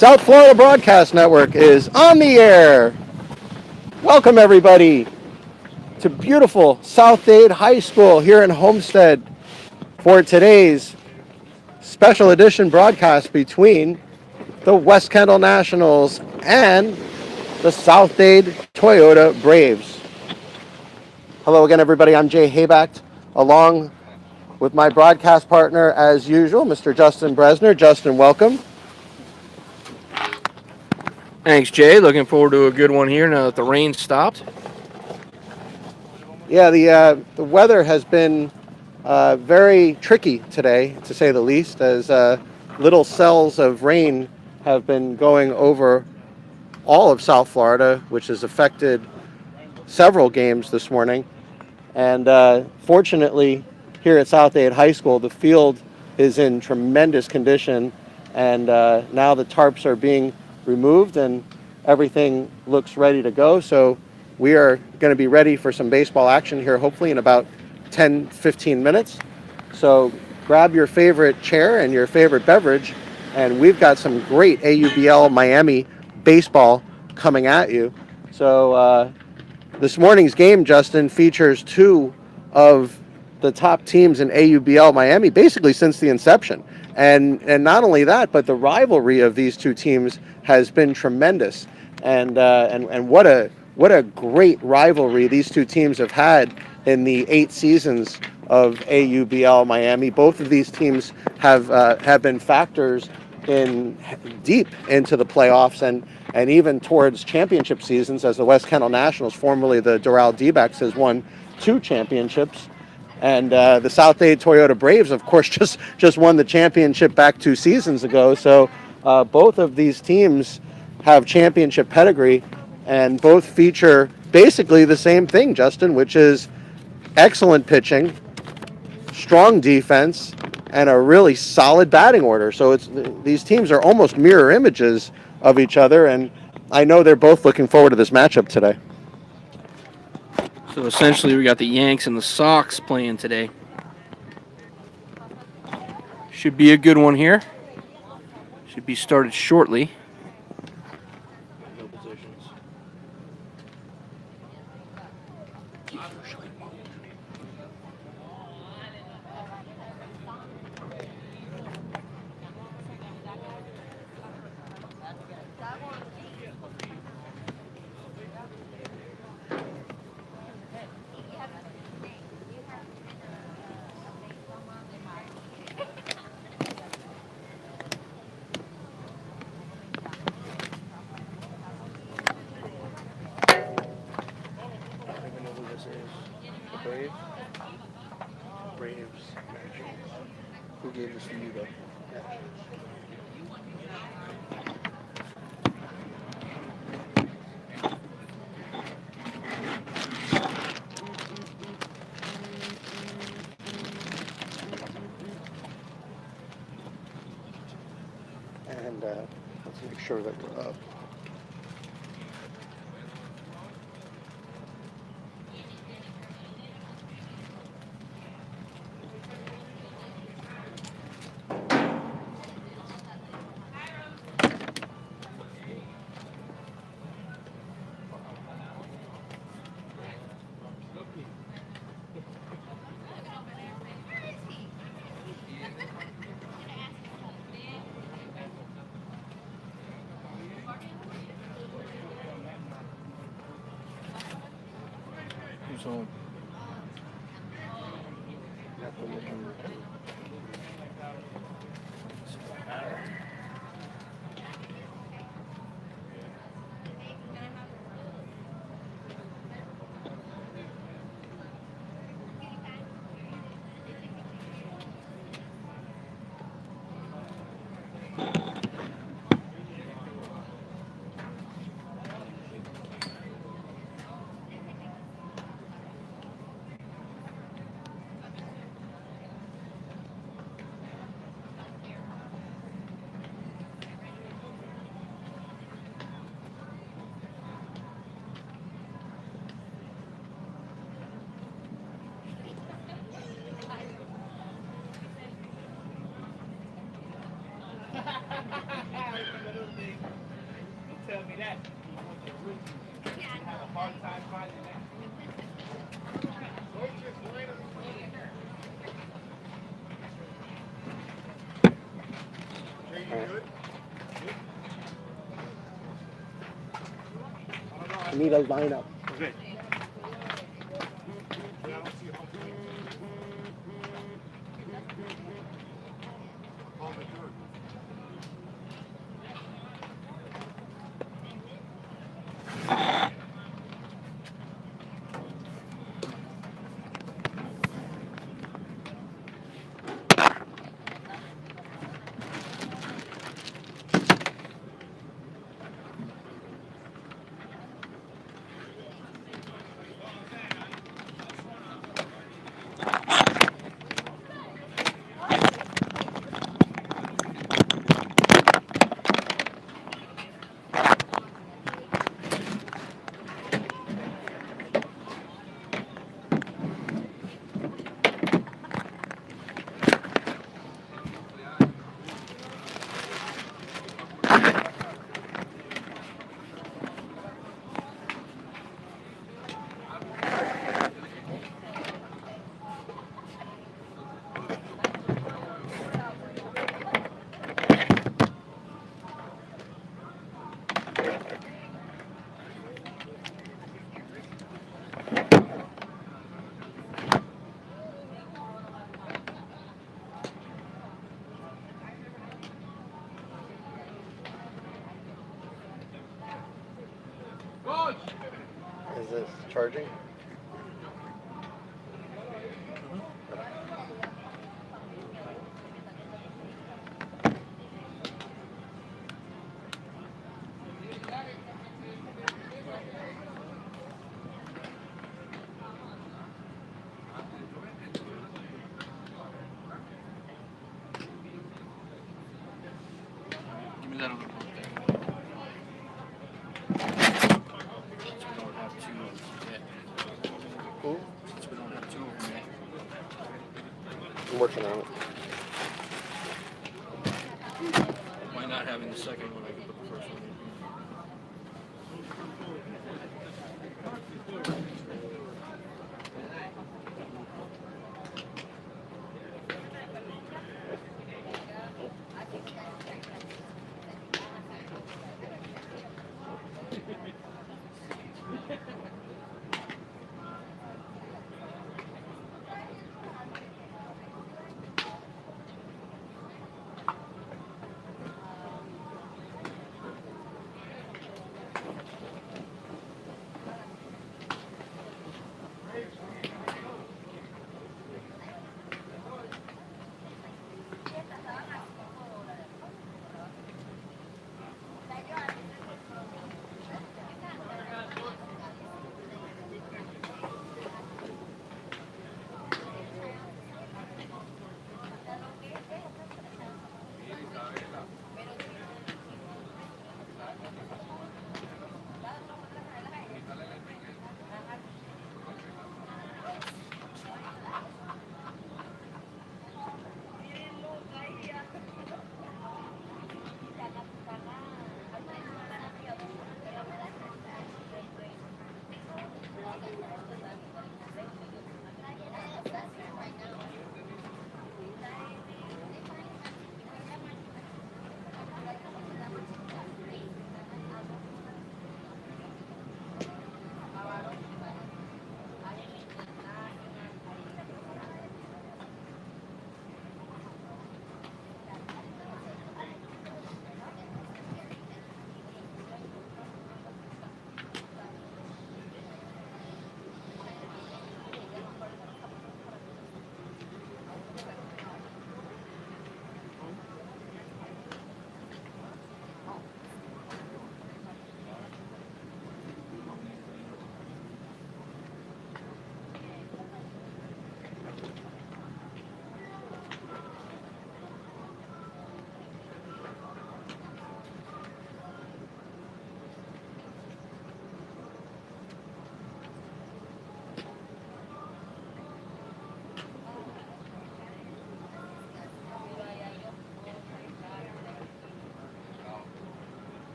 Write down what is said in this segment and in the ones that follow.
South Florida Broadcast Network is on the air. Welcome, everybody, to beautiful South Dade High School here in Homestead for today's special edition broadcast between the West Kendall Nationals and the South Dade Toyota Braves. Hello again, everybody. I'm Jay Hayback, along with my broadcast partner, as usual, Mr. Justin Bresner. Justin, welcome. Thanks, Jay. Looking forward to a good one here now that the rain stopped. Yeah, the weather has been very tricky today, to say the least, as little cells of rain have been going over all of South Florida, which has affected several games this morning. And fortunately, here at South Dade High School, the field is in tremendous condition, and now the tarps are being removed and everything looks ready to go. So we are going to be ready for some baseball action here, hopefully in about 10-15 minutes. So grab your favorite chair and your favorite beverage, and we've got some great AUBL Miami baseball coming at you. So this morning's game, Justin, features two of the top teams in AUBL Miami basically since the inception. And not only that, but the rivalry of these two teams has been tremendous. And what a great rivalry these two teams have had in the 8 seasons of AUBL Miami. Both of these teams have been factors in deep into the playoffs and even towards championship seasons, as the West Kendall Nationals, formerly the Doral D-backs, has won 2 championships. And the South Dade Toyota Braves, of course, just won the championship back 2 seasons ago. So both of these teams have championship pedigree, and both feature basically the same thing, Justin, which is excellent pitching, strong defense, and a really solid batting order. So these teams are almost mirror images of each other, and I know they're both looking forward to this matchup today. So essentially, we got the Yanks and the Sox playing today. Should be a good one here. Should be started shortly. Braves. Who gave this to you, though? And let's make sure that we're up. Who's home? I need a lineup. Okay. Is this charging? Give me that other book there. Since we don't have two yet. Ooh, Since we don't have two of them yet. I'm working on it. Why not having the second one? I can put the first one in.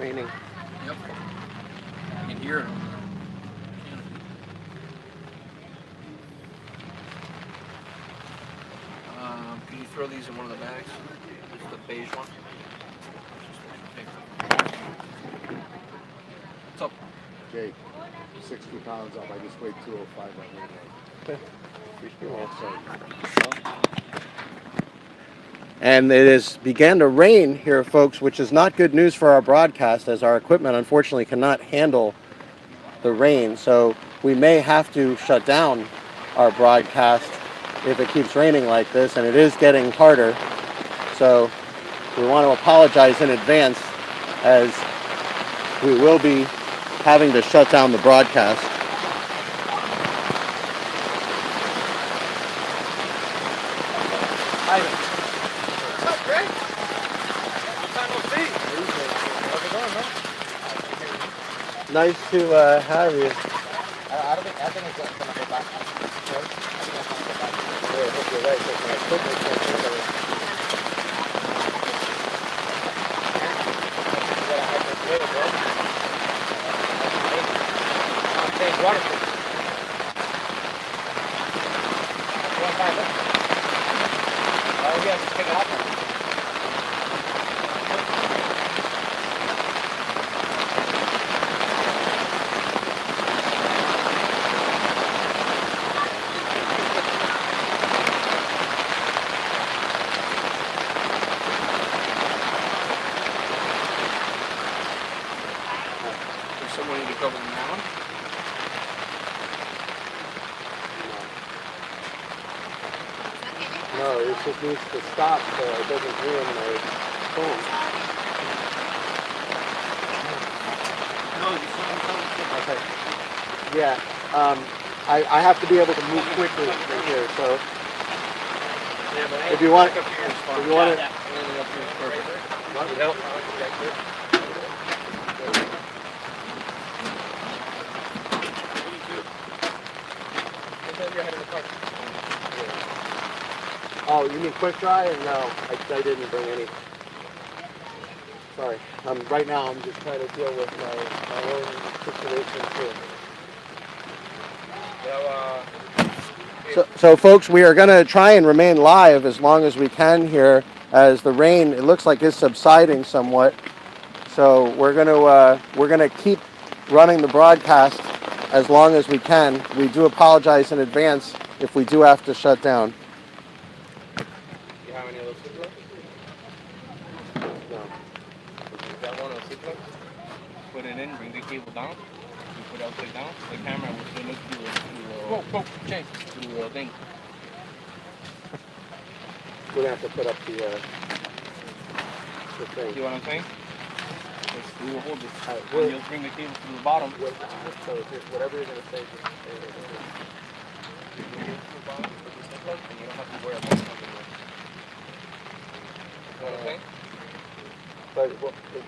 raining. Yep. You can hear it. Can you throw these in one of the bags? Just the beige one. What's up? Jake, 60 pounds up. I just weighed 205 on And it has began to rain here, folks, which is not good news for our broadcast, as our equipment unfortunately cannot handle the rain. So we may have to shut down our broadcast if it keeps raining like this, and it is getting harder. So we want to apologize in advance, as we will be having to shut down the broadcast. Hi. What's up, Greg? Long time no see. How's it going, man? Nice to have you. I think it's going to go back. I think it's going to go back. Yeah, I hope you're right, because my equipment can't handle it. There's someone need to cover them now. No, it just needs to stop so it doesn't ruin my phone. Okay. Yeah. I have to be able to move quickly from here, so if you want, if you want to. Oh, you mean quick dry? No, I didn't bring any. Sorry. Right now I'm just trying to deal with my own situation too. So folks, we are going to try and remain live as long as we can here, as the rain, it looks like, is subsiding somewhat. So we're going to keep running the broadcast as long as we can. We do apologize in advance if we do have to shut down. You have any of those zip plugs? No. You got one of those zip plugs? Put it in, bring the cable down. You put it upside down. The camera will still look through the thing. We're going to have to put up the thing. See what I'm saying? We will hold this. We'll- And you'll bring the cable to the bottom. So just whatever you're going to say, just say it. You bring it to the bottom with the zip plug, and you don't have to worry about something else. You know what I'm saying? But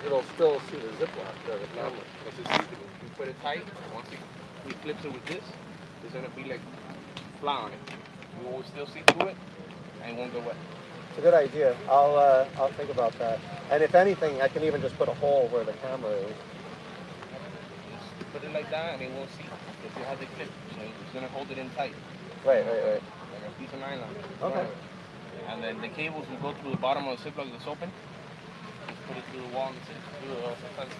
it'll still see the ziplock, the No, camera. because it's see-through. You put it tight. Once he flips it with this, it's gonna be like fly on it. You will still see through it, and it won't go wet. It's a good idea. I'll think about that. And if anything, I can even just put a hole where the camera is. Just put it like that, and it won't see. Because you have the clip, so it's gonna hold it in tight, Right. like a piece of nylon. Okay. And then the cables will go through the bottom of the ziplock that's open. Just put it through the wall and through the fence.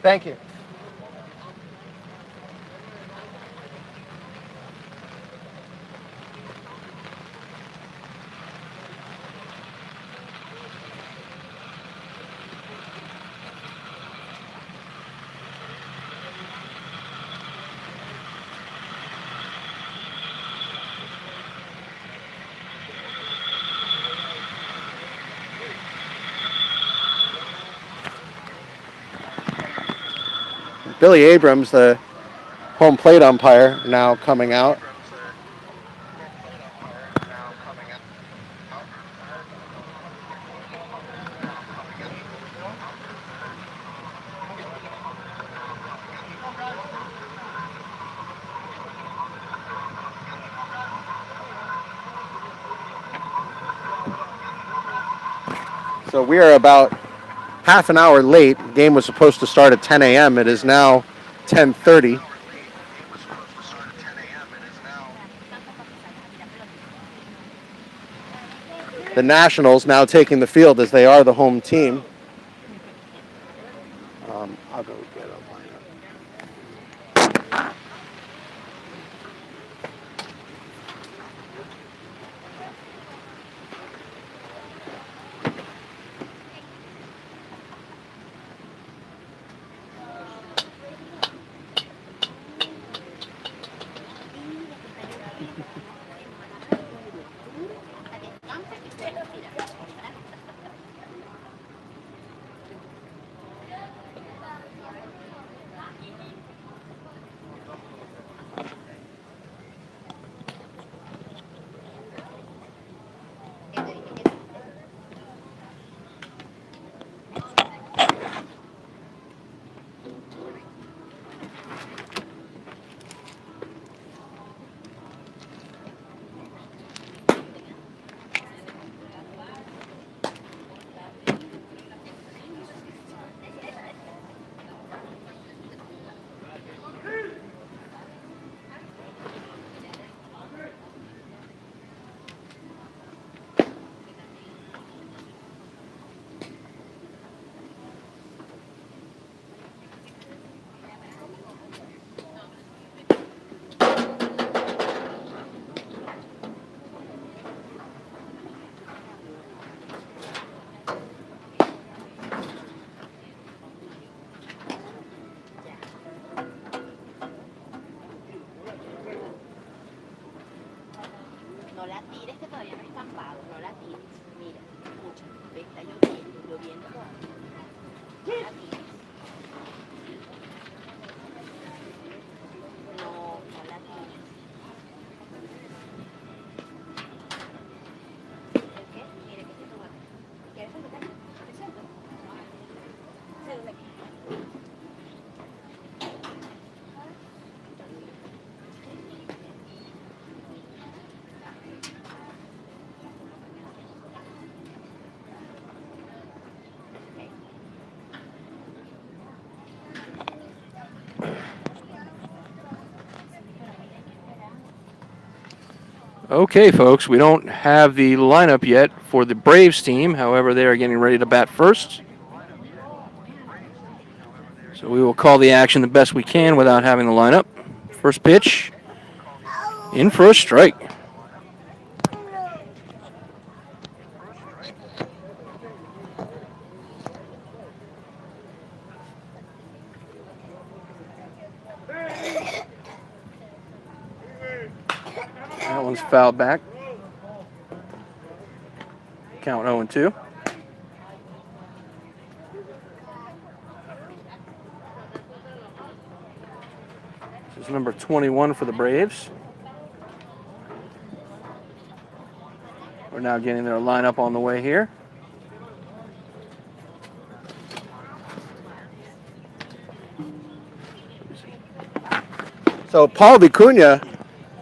Thank you. Billy Abrams, the home plate umpire, now coming out. So we are about half an hour late. The game was supposed to start at 10 a.m. It is now 10:30. The Nationals now taking the field as they are the home team. I'll go get a lineup. No la tires que todavía no está estampado, no la tires. Mira, escucha, ve, está lloviendo todavía. No la tires. No, no la tires. ¿El qué? Mire, que te toma. ¿Quieres sentar? ¿Te siento? Siéntate aquí. Okay, folks, we don't have the lineup yet for the Braves team. However, they are getting ready to bat first. So we will call the action the best we can without having the lineup. First pitch, in for a strike. That one's fouled back. Count 0-2. This is number 21 for the Braves. We're now getting their lineup on the way here. So Paul Vicuña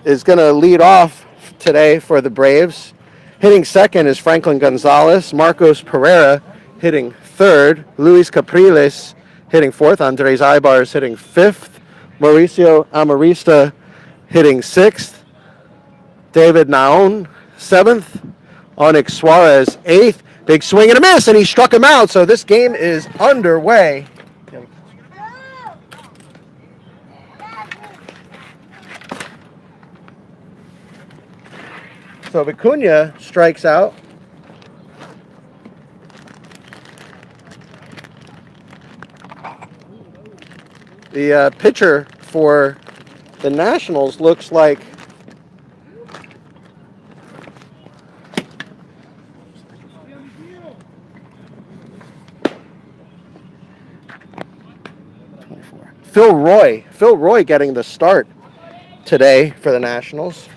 is going to lead off today for the Braves. Hitting second is Franklin Gonzalez. Marcos Pereira hitting third. Luis Capriles hitting fourth. Andres Ibar is hitting fifth. Mauricio Amarista hitting sixth. David Naon seventh. Onyx Suarez eighth. Big swing and a miss, and he struck him out. So this game is underway. So Vicuña strikes out. The pitcher for the Nationals looks like Phil Roy. Phil Roy getting the start today for the Nationals.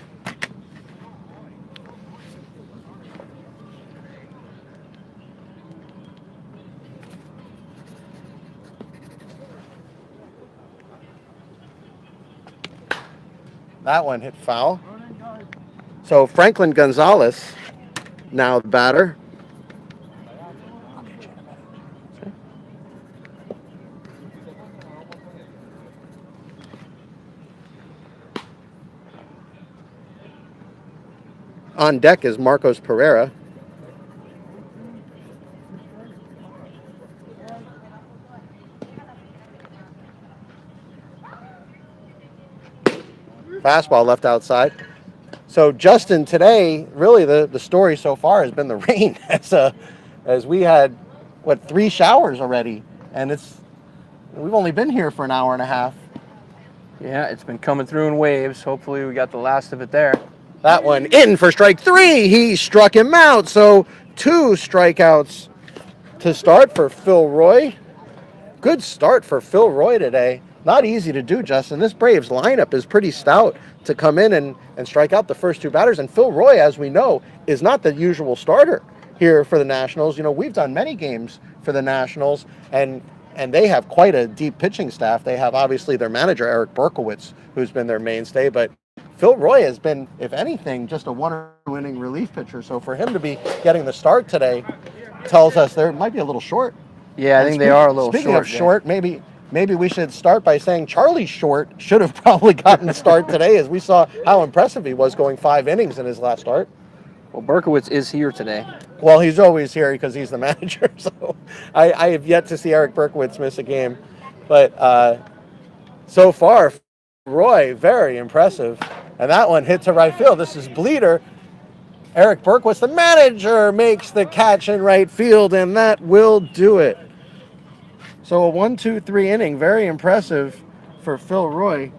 That one hit foul. So Franklin Gonzalez now the batter. On deck is Marcos Pereira. Fastball left outside. So Justin, today, really the story so far has been the rain, as we had, 3 showers already, and we've only been here for an hour and a half. Yeah, it's been coming through in waves. Hopefully we got the last of it there. That one in for strike 3. He struck him out. So 2 strikeouts to start for Phil Roy. Good start for Phil Roy today. Not easy to do, Justin. This Braves lineup is pretty stout to come in and strike out the first 2 batters. And Phil Roy, as we know, is not the usual starter here for the Nationals. You know, we've done many games for the Nationals, and they have quite a deep pitching staff. They have obviously their manager, Eric Berkowitz, who's been their mainstay, but Phil Roy has been, if anything, just a 1 or 2 inning relief pitcher. So for him to be getting the start today tells us there might be a little short. Yeah, I think they are a little short. Speaking of short, maybe we should start by saying Charlie Short should have probably gotten the start today, as we saw how impressive he was going 5 innings in his last start. Well, Berkowitz is here today. Well, he's always here because he's the manager. So I have yet to see Eric Berkowitz miss a game. But so far, Roy, very impressive. And that one hit to right field. This is Bleeder. Eric Berkowitz, the manager, makes the catch in right field, and that will do it. So a 1-2-3 inning, very impressive for Phil Roy.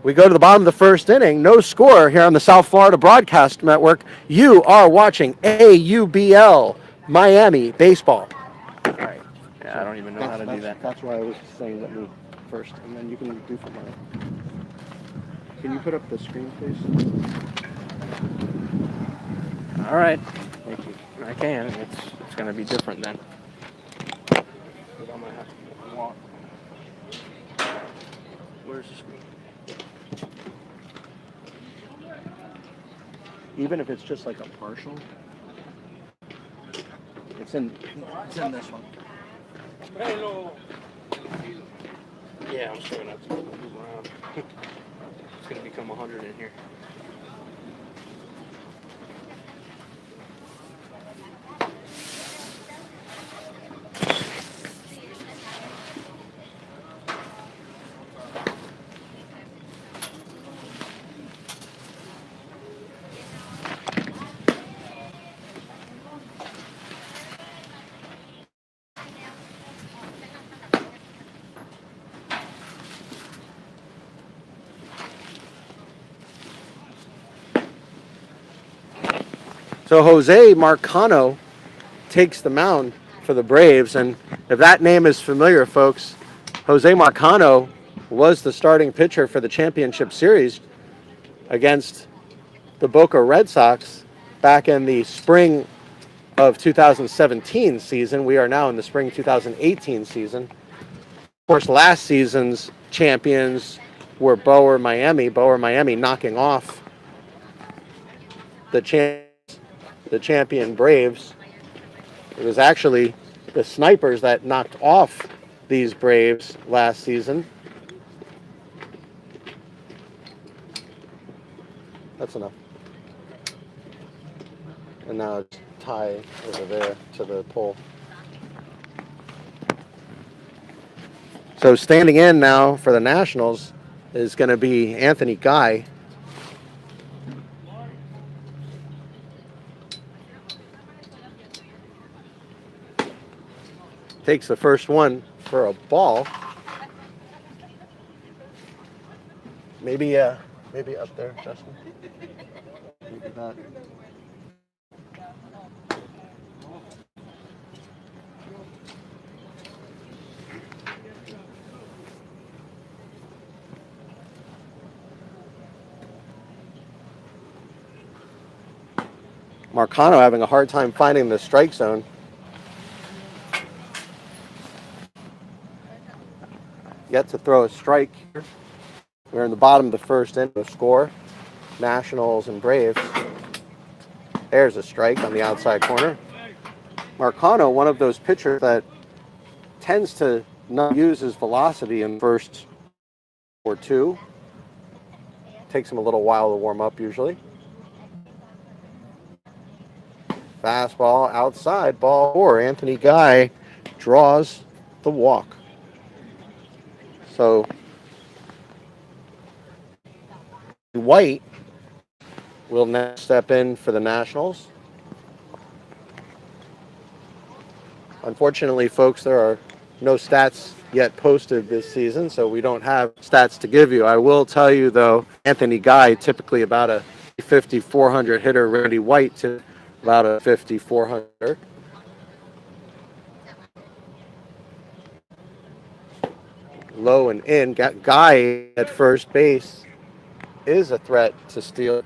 We go to the bottom of the first inning, no score here on the South Florida Broadcast Network. You are watching AUBL Miami Baseball. All right. Yeah, I don't even know how to do that. That's why I was saying let me first, and then you can do from there. Can you put up the screen, please? All right. Thank you. I can. It's going to be different then. I'm gonna have to walk. Where's the screen? Even if it's just like a partial, it's in this one. Yeah, I'm sure that's going to move around. It's going to become 100 in here. So Jose Marcano takes the mound for the Braves, and if that name is familiar, folks, Jose Marcano was the starting pitcher for the championship series against the Boca Red Sox back in the spring of 2017 season. We are now in the spring 2018 season. Of course, last season's champions were Bauer Miami knocking off the champion Braves. It was actually the Snipers that knocked off these Braves last season. That's enough. And now it's tie over there to the pole. So standing in now for the Nationals is going to be Anthony Guy. Takes the first one for a ball. Maybe up there, Justin. Maybe that. Marcano having a hard time finding the strike zone. Yet to throw a strike here. We're in the bottom of the first inning of score. Nationals and Braves. There's a strike on the outside corner. Marcano, one of those pitchers that tends to not use his velocity in the first or two. Takes him a little while to warm up usually. Fastball outside, ball 4. Anthony Guy draws the walk. So White will now step in for the Nationals. Unfortunately, folks, there are no stats yet posted this season, so we don't have stats to give you. I will tell you, though, Anthony Guy, typically about a 50-400 hitter. Randy White, to about a 50-400. Low and in. Guy at first base is a threat to steal.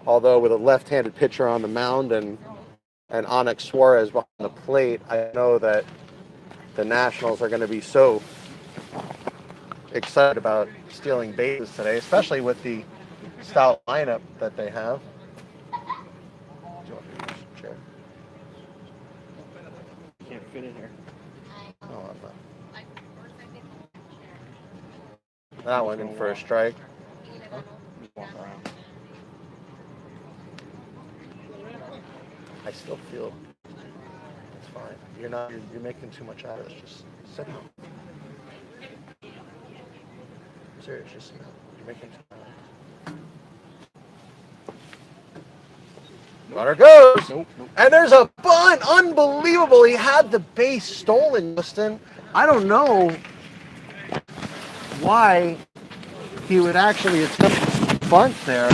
Although with a left-handed pitcher on the mound and Onyx Suarez behind the plate, I know that the Nationals are going to be so excited about stealing bases today, especially with the stout lineup that they have. Chair. Can't fit in here. No, I'm not. That one in for a strike. Just walk around. I still feel it's fine. You're making too much out of this. Just sit down. I'm serious, just sit down. You're making too much out of this. Runner goes. Nope. And there's a bunt. Unbelievable. He had the base stolen, Justin. I don't know why he would actually attempt to bunt there.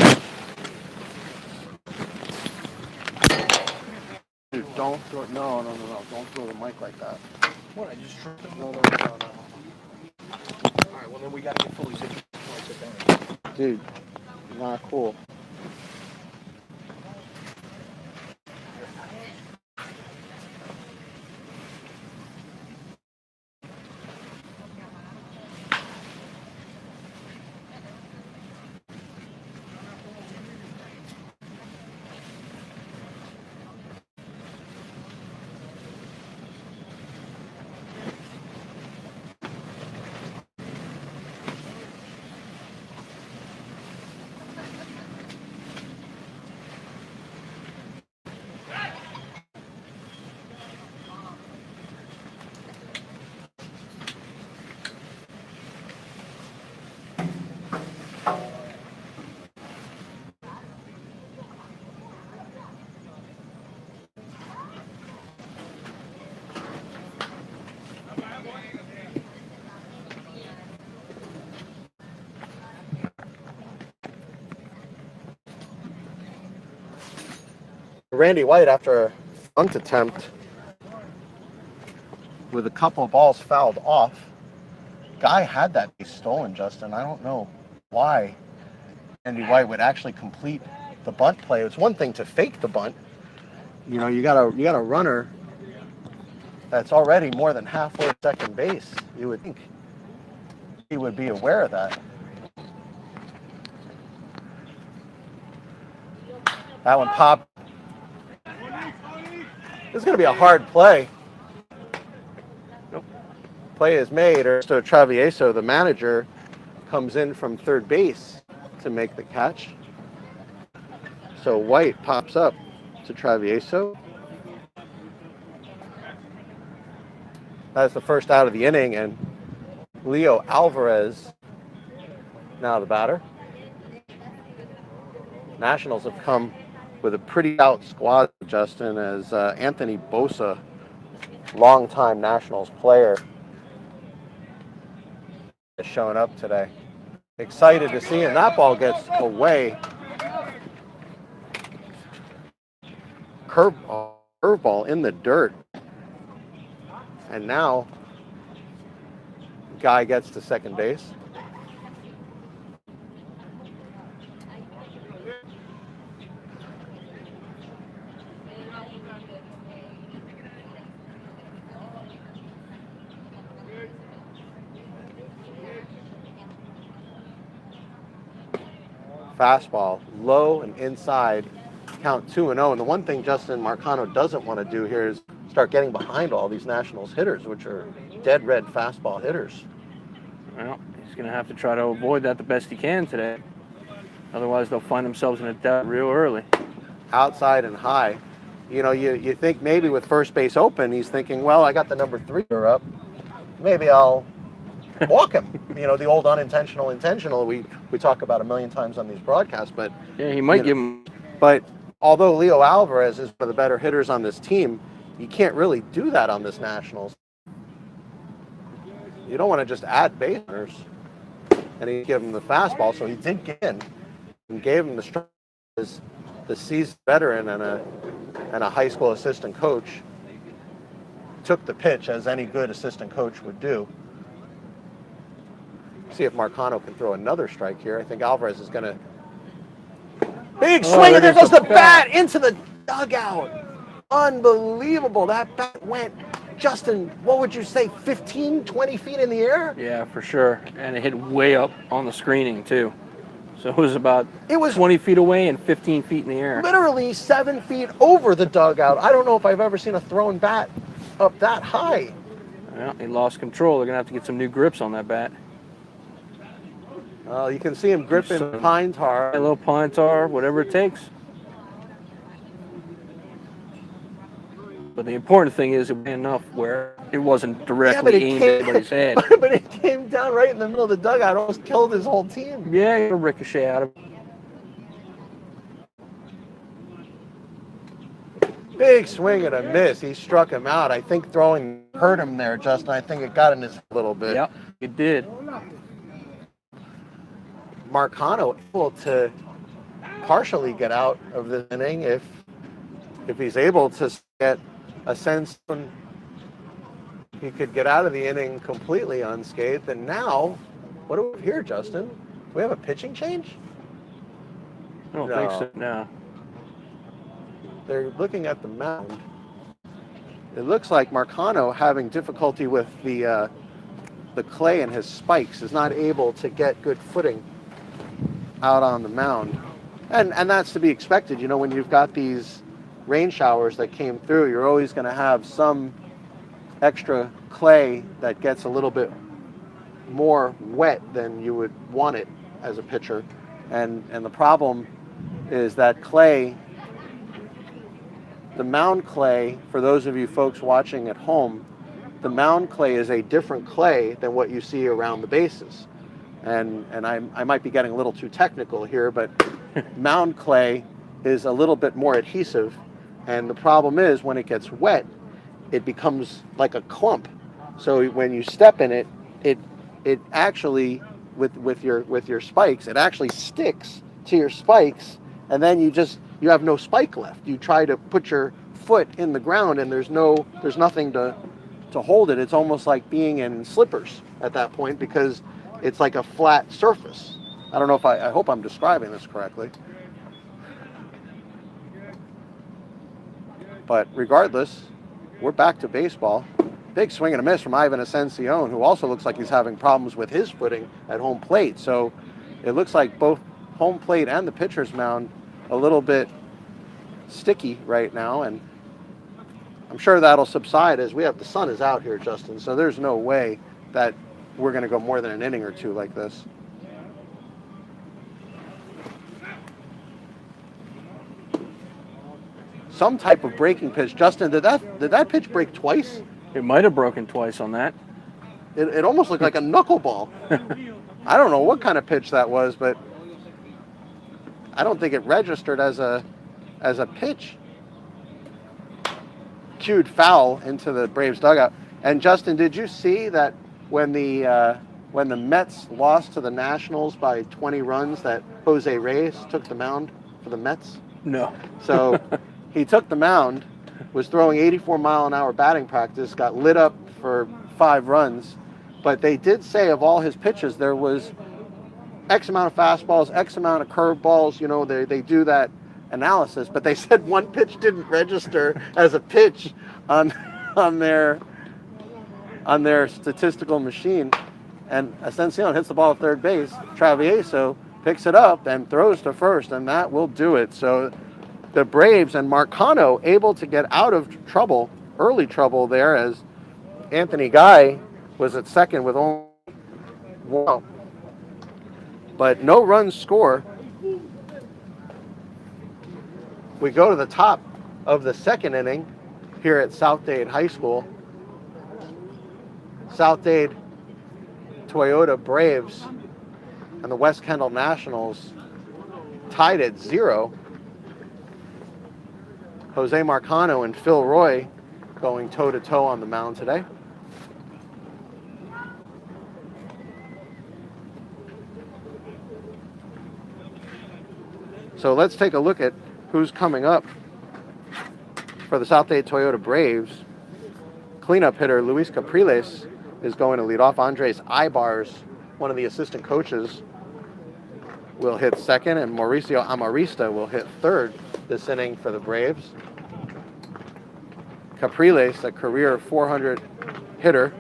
Dude, don't throw it. No. Don't throw the mic like that. What? I just tripped him. No. Alright, well then we gotta get fully situated. Dude, not cool. Randy White, after a bunt attempt with a couple of balls fouled off, Guy had that base stolen, Justin. I don't know why Randy White would actually complete the bunt play. It's one thing to fake the bunt. You know, you got a runner that's already more than halfway to second base. You would think he would be aware of that. That one popped. This is going to be a hard play. Nope. Play is made. Ernesto Travieso, the manager, comes in from third base to make the catch. So White pops up to Travieso. That's the first out of the inning, and Leo Alvarez now the batter. Nationals have come with a pretty out squad, Justin, as Anthony Bosa, longtime Nationals player, is showing up today. Excited to see him. That ball gets away. Curveball in the dirt. And now, Guy gets to second base. Fastball, low and inside, count 2-0. And the one thing Justin Marcano doesn't want to do here is start getting behind all these Nationals hitters, which are dead red fastball hitters. Well, He's going to have to try to avoid that the best he can today. Otherwise, they'll find themselves in a doubt real early. Outside and high. You know, you think maybe with first base open, he's thinking, well, I got the number 3 up. Maybe I'll walk him. You know, the old unintentional, intentional we talk about a million times on these broadcasts. But yeah, he might give him. But although Leo Alvarez is one of the better hitters on this team, you can't really do that on this Nationals. You don't want to just add base runners. And he gave him the fastball, so he did get in and gave him the strike. The seasoned veteran and a high school assistant coach took the pitch as any good assistant coach would do. See if Marcano can throw another strike here. I think Alvarez is going to... Big swing, and there goes the bat into the dugout. Unbelievable. That bat went, Justin, what would you say, 15, 20 feet in the air? Yeah, for sure. And it hit way up on the screening, too. So it was about 20 feet away and 15 feet in the air. Literally 7 feet over the dugout. I don't know if I've ever seen a thrown bat up that high. Well, he lost control. They're going to have to get some new grips on that bat. You can see him gripping pine tar. A little pine tar, whatever it takes. But the important thing is it went enough where it wasn't directly aimed at anybody's head. But it came down right in the middle of the dugout. Almost killed his whole team. Yeah, a ricochet out of it. Big swing and a miss. He struck him out. I think throwing hurt him there, Justin. I think it got in his head a little bit. Yep, it did. Marcano able to partially get out of the inning if he's able to get a sense when he could get out of the inning completely unscathed. And now, what do we hear, Justin? Do we have a pitching change? I don't think so, no. They're looking at the mound. It looks like Marcano, having difficulty with the clay and his spikes, is not able to get good footing out on the mound. And that's to be expected. You know, when you've got these rain showers that came through, you're always going to have some extra clay that gets a little bit more wet than you would want it as a pitcher. And the problem is that clay, the mound clay, for those of you folks watching at home, the mound clay is a different clay than what you see around the bases. And I might be getting a little too technical here, but mound clay is a little bit more adhesive. And the problem is when it gets wet, it becomes like a clump. So when you step in it, it actually, with your spikes, it actually sticks to your spikes, and then you have no spike left. You try to put your foot in the ground, and there's nothing to hold it. It's almost like being in slippers at that point because it's like a flat surface. I don't know if I hope I'm describing this correctly. But regardless, we're back to baseball. Big swing and a miss from Ivan Ascension, who also looks like he's having problems with his footing at home plate. So it looks like both home plate and the pitcher's mound a little bit sticky right now. And I'm sure that'll subside as the sun is out here, Justin. So there's no way that we're going to go more than an inning or two like this. Some type of breaking pitch. Justin, did that pitch break twice? It might have broken twice on that. It almost looked like a knuckleball. I don't know what kind of pitch that was, but I don't think it registered as a pitch. Cued foul into the Braves dugout. And Justin, did you see that when the Mets lost to the Nationals by 20 runs, that Jose Reyes took the mound for the Mets? No. So he took the mound, was throwing 84-mile-an-hour batting practice, got lit up for 5 runs. But they did say of all his pitches, there was X amount of fastballs, X amount of curveballs. You know, they do that analysis. But they said one pitch didn't register as a pitch on their statistical machine. And Ascension hits the ball at third base. Travieso picks it up and throws to first, and that will do it. So the Braves and Marcano able to get out of trouble, early trouble there, as Anthony Guy was at second with only, but no runs score. We go to the top of the second inning here at South Dade High School. South Dade Toyota Braves and the West Kendall Nationals tied at 0. Jose Marcano and Phil Roy going toe-to-toe on the mound today. So let's take a look at who's coming up for the South Dade Toyota Braves. Cleanup hitter Luis Capriles is going to lead off. Andres Ibars, one of the assistant coaches, will hit second, and Mauricio Amarista will hit third this inning for the Braves. Capriles, a career 400 hitter.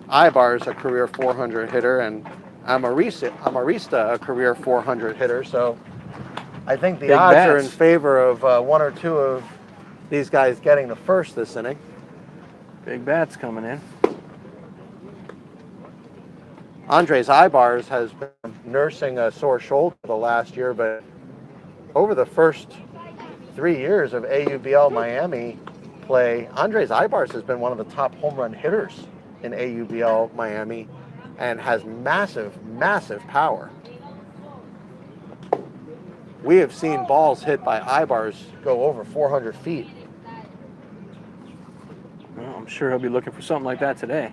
Ibars, a career 400 hitter, and Amarista, a career 400 hitter. So I think the odds are in favor of one or two of these guys getting the first this inning. Big bats coming in. Andres Ibars has been nursing a sore shoulder the last year, but over the first 3 years of AUBL Miami play, Andres Ibars has been one of the top home run hitters in AUBL Miami and has massive, massive power. We have seen balls hit by Ibars go over 400 feet. Well, I'm sure he'll be looking for something like that today.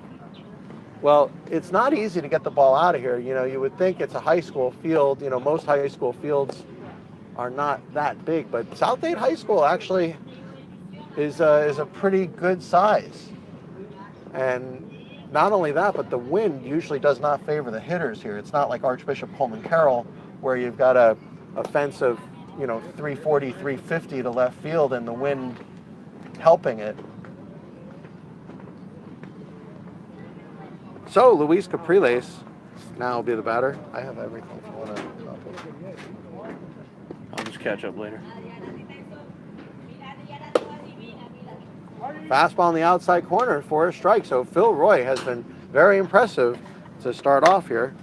Well, it's not easy to get the ball out of here. You know, you would think it's a high school field. You know, most high school fields are not that big, but South Dade High School actually is a pretty good size. And not only that, but the wind usually does not favor the hitters here. It's not like Archbishop Pullman Carroll, where you've got a fence of, 340, 350 to left field and the wind helping it. So Luis Capriles now will be the batter. I have everything if you want to. I'll just catch up later. Fastball in the outside corner for a strike. So Phil Roy has been very impressive to start off here.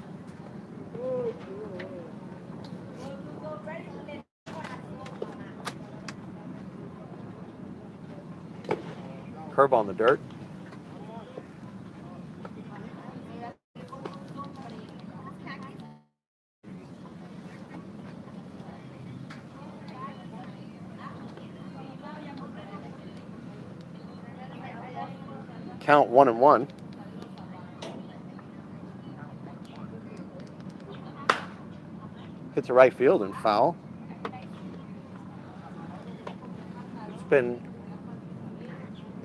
Curveball in the dirt. Count 1-1. Hits a right field and foul. It's been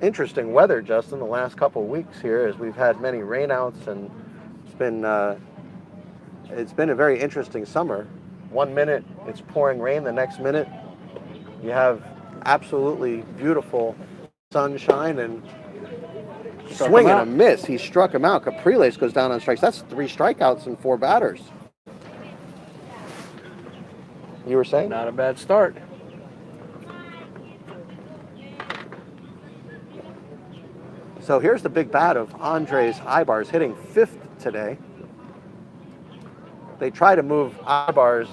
interesting weather, Justin, the last couple of weeks here, as we've had many rainouts, and it's been a very interesting summer. 1 minute it's pouring rain, the next minute you have absolutely beautiful sunshine, and swing and a miss. He struck him out. Capriles goes down on strikes. That's 3 strikeouts and 4 batters. You were saying? Not a bad start. So here's the big bat of Andres Ibars, hitting 5th today. They try to move Ibars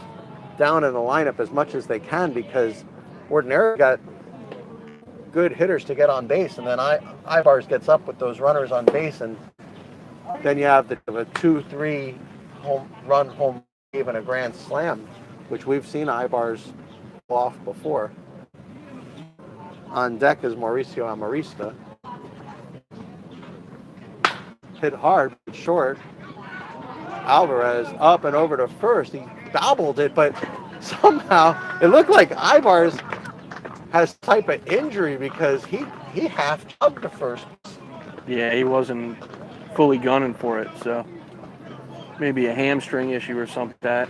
down in the lineup as much as they can because ordinarily got good hitters to get on base, and then Ibars gets up with those runners on base, and then you have the 2-3 home run even a grand slam, which we've seen Ibars pull off before. On deck is Mauricio Amarista. Hit hard, but short. Alvarez up and over to first. He bobbled it, but somehow it looked like Ibars has type of injury because he half chugged to first. Yeah, he wasn't fully gunning for it, so maybe a hamstring issue or something like that.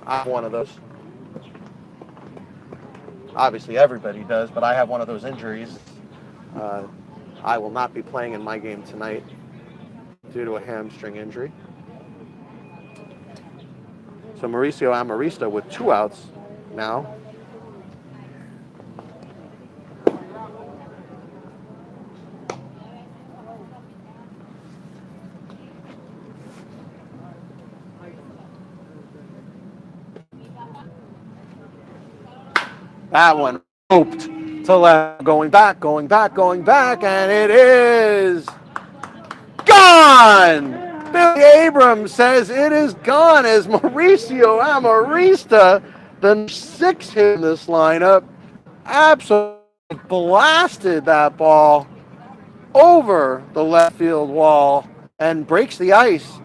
I have one of those. Obviously everybody does, but I have one of those injuries. I will not be playing in my game tonight due to a hamstring injury. So Mauricio Amarista with 2 outs now. That one roped to left, going back, and it is gone! Billy Abrams says it is gone as Mauricio Amarista, the 6th hit in this lineup, absolutely blasted that ball over the left field wall and breaks the ice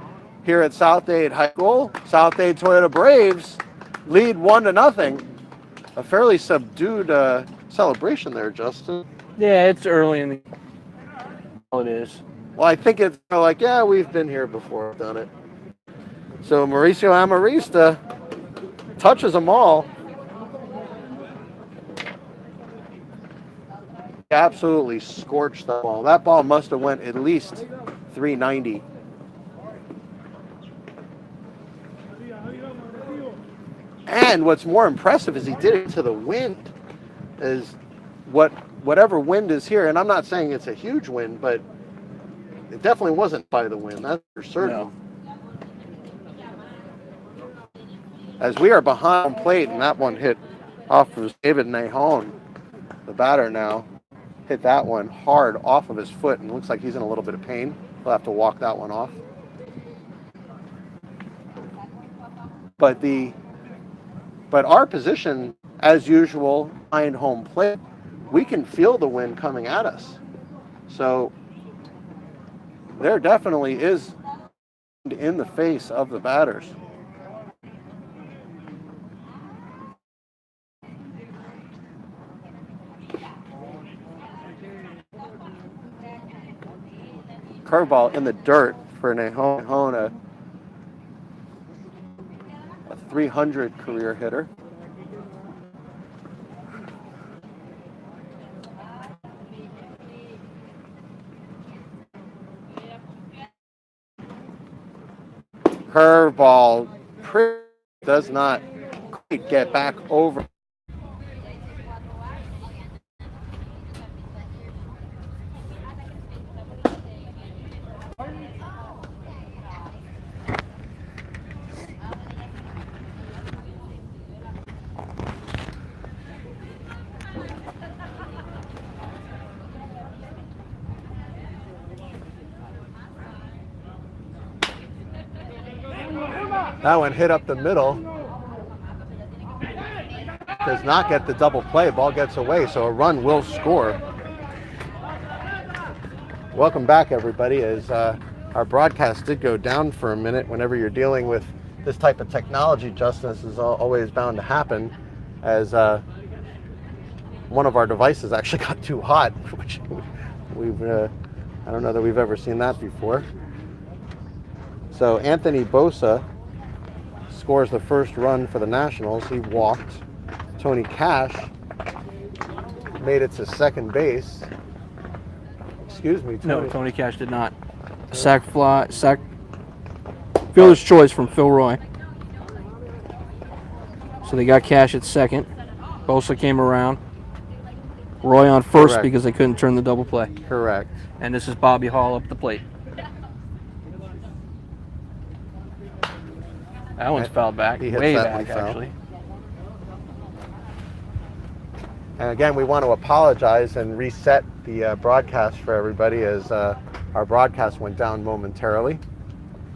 here at South Dade High School. South Dade Toyota Braves lead 1-0. A fairly subdued celebration there, Justin. Yeah, it's early in the. It is. Well, I think it's like, yeah, we've been here before, done it. So Mauricio Amarista touches them all. Absolutely scorched that ball. That ball must have went at least 390. And what's more impressive is he did it to the wind. Is whatever wind is here, and I'm not saying it's a huge wind, but it definitely wasn't by the wind, that's for certain. No. As we are behind plate, and that one hit off of David Nahon, the batter now, hit that one hard off of his foot, and looks like he's in a little bit of pain. He'll have to walk that one off. But our position, as usual, behind home plate, we can feel the wind coming at us. So there definitely is wind in the face of the batters. Curveball in the dirt for Nahon, a 300 career hitter. Curveball does not quite get back over. That one hit up the middle. Does not get the double play. Ball gets away, so a run will score. Welcome back, everybody. As our broadcast did go down for a minute. Whenever you're dealing with this type of technology, Justin, this is always bound to happen. As one of our devices actually got too hot, which I don't know that we've ever seen that before. So Anthony Bosa scores the first run for the Nationals. He walked. Tony Cash made it to second base. Excuse me, Tony. No, Tony Cash did not. Sack fielder's choice from Phil Roy. So they got Cash at second. Bosa came around. Roy on first. Correct. Because they couldn't turn the double play. Correct. And this is Bobby Hall up the plate. That one's fouled back. He hits way that back, actually. And again, we want to apologize and reset the broadcast for everybody as our broadcast went down momentarily.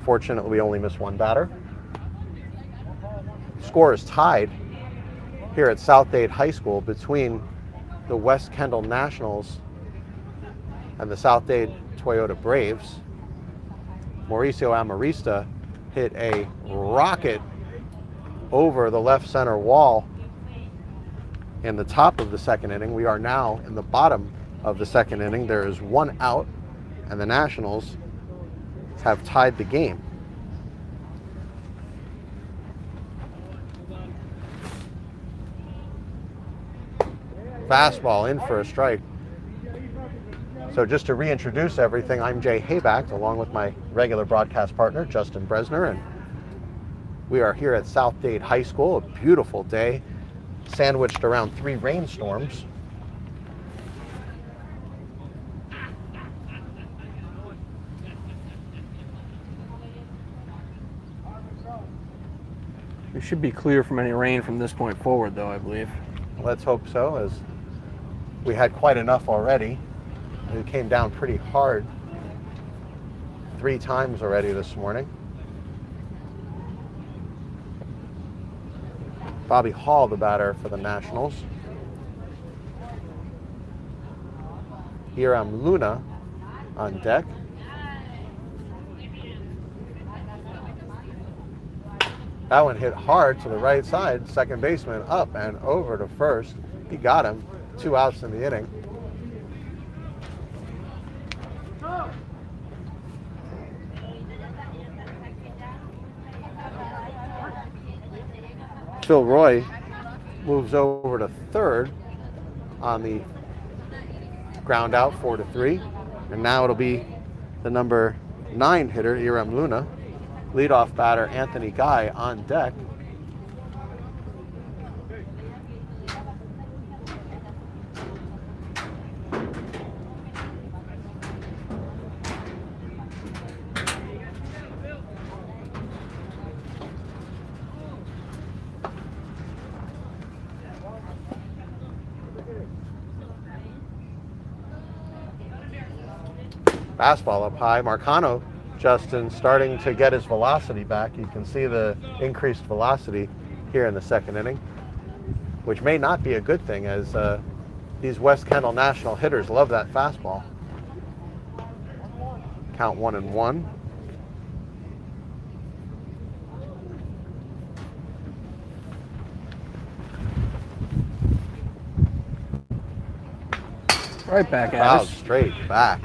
Fortunately, we only missed one batter. Score is tied here at South Dade High School between the West Kendall Nationals and the South Dade Toyota Braves. Mauricio Amarista hit a rocket over the left center wall in the top of the second inning. We are now in the bottom of the second inning. There is one out, and the Nationals have tied the game. Fastball in for a strike. So just to reintroduce everything, I'm Jay Hayback, along with my regular broadcast partner, Justin Bresner, and we are here at South Dade High School, a beautiful day, sandwiched around 3 rainstorms. We should be clear from any rain from this point forward, though, I believe. Let's hope so, as we had quite enough already. It came down pretty hard 3 times already this morning. Bobby Hall, the batter for the Nationals. Hiram Luna on deck. That one hit hard to the right side. Second baseman up and over to first. He got him. 2 outs in the inning. Phil Roy moves over to third on the ground out, 4-3. And now it'll be the number 9 hitter, Hiram Luna. Leadoff batter, Anthony Guy, on deck. Fastball up high. Marcano, Justin, starting to get his velocity back. You can see the increased velocity here in the second inning, which may not be a good thing, as these West Kendall National hitters love that fastball. Count 1-1. Right back at Fouled us. straight back.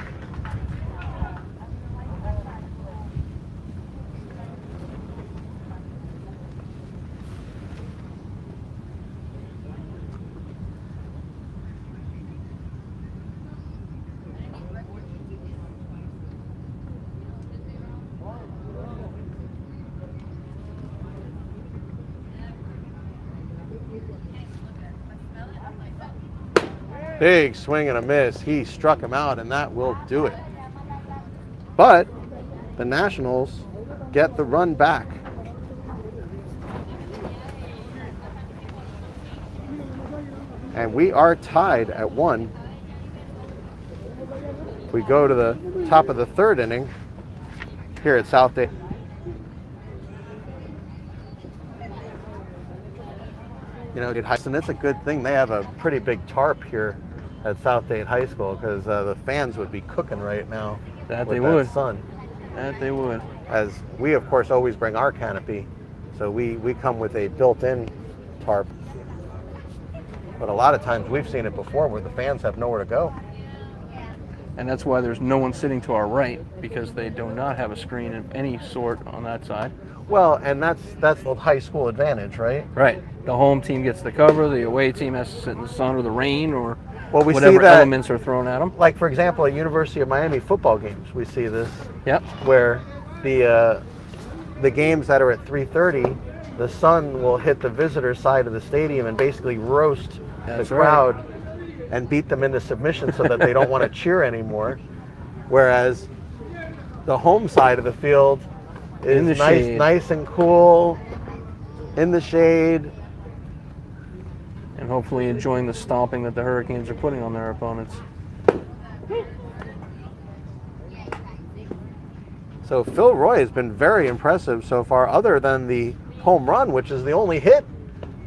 Big swing and a miss. He struck him out, and that will do it. But the Nationals get the run back. And we are tied at 1. We go to the top of the third inning here at South Dade. You know, and it's a good thing they have a pretty big tarp here at South Dade High School, because the fans would be cooking right now. That with they that would. sun. That they would. As we, of course, always bring our canopy, so we come with a built-in tarp. But a lot of times we've seen it before where the fans have nowhere to go. And that's why there's no one sitting to our right, because they do not have a screen of any sort on that side. Well, and that's the high school advantage, right? Right. The home team gets the cover. The away team has to sit in the sun or the rain or Well, we see whatever that, elements are thrown at them. like, for example, at University of Miami football games, we see this. Yep. Where the games that are at 3:30, the sun will hit the visitor side of the stadium and basically roast That's the right. crowd and beat them into submission so that they don't want to cheer anymore. Whereas the home side of the field is In the shade. nice and cool, in the shade. And hopefully enjoying the stomping that the Hurricanes are putting on their opponents. So Phil Roy has been very impressive so far, other than the home run, which is the only hit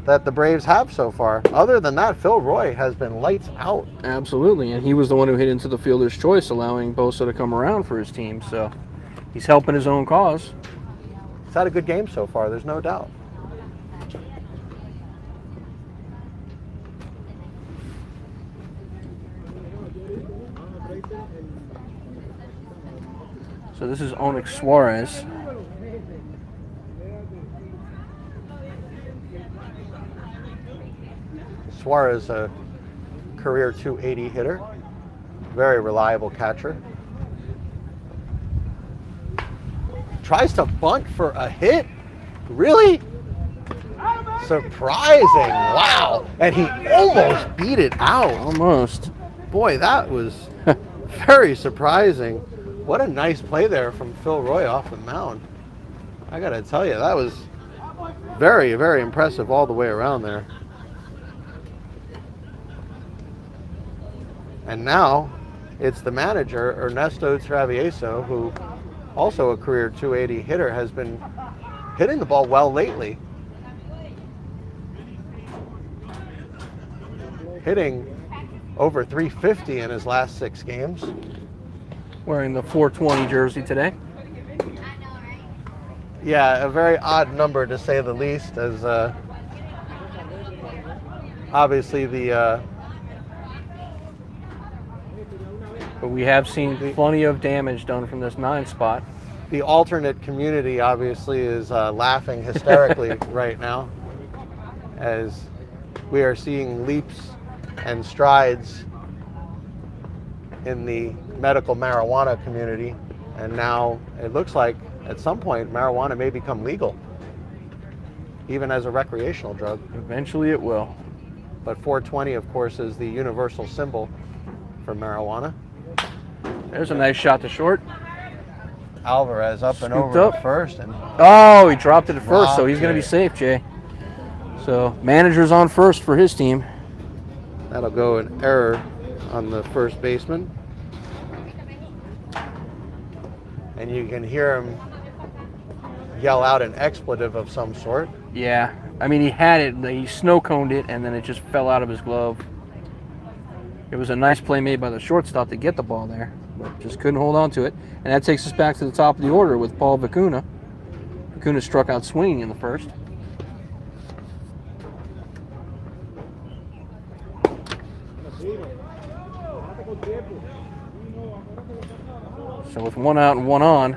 that the Braves have so far. Other than that, Phil Roy has been lights out. Absolutely. And he was the one who hit into the fielder's choice, allowing Bosa to come around for his team. So he's helping his own cause. He's had a good game so far, there's no doubt. So this is Onyx Suarez. Suarez, a career 280 hitter, very reliable catcher. Tries to bunt for a hit? Really? Surprising, wow. And he almost beat it out. Almost. Boy, that was very surprising. What a nice play there from Phil Roy off the mound. I gotta tell you, that was very, very impressive all the way around there. And now it's the manager, Ernesto Travieso, who also a career 280 hitter, has been hitting the ball well lately. Hitting over 350 in his last 6 games. Wearing the 420 jersey today. Yeah, a very odd number to say the least, as obviously But we have seen plenty of damage done from this 9 spot. the alternate community obviously is laughing hysterically right now, as we are seeing leaps and strides in the medical marijuana community, and now it looks like at some point marijuana may become legal, even as a recreational drug. Eventually it will. But 420, of course, is the universal symbol for marijuana. There's a nice shot to short. Alvarez up and Scooped over up. to first, and Oh, he dropped it at first, so he's Dropped going to be it. safe, Jay. So manager's on first for his team. that'll go an error on the first baseman. And you can hear him yell out an expletive of some sort. Yeah, I mean, he had it, he snow coned it, and then it just fell out of his glove. It was a nice play made by the shortstop to get the ball there, but just couldn't hold on to it. And that takes us back to the top of the order with Paul Vicuna. Vicuna struck out swinging in the first. So with 1 out and 1 on,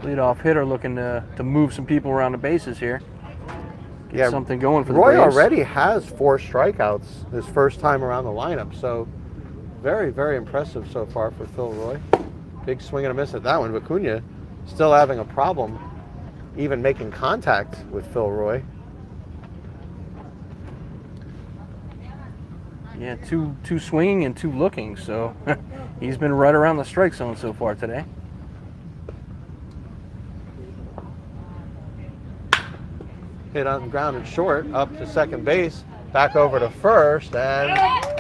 leadoff hitter looking to move some people around the bases here. Get something going for the Roy Braves. already has 4 strikeouts his first time around the lineup, so very, very impressive so far for Phil Roy. Big swing and a miss at that one. Vicuna still having a problem even making contact with Phil Roy. Yeah, two swinging and 2 looking, so he's been right around the strike zone so far today. Hit on ground and short, up to second base, back over to first, and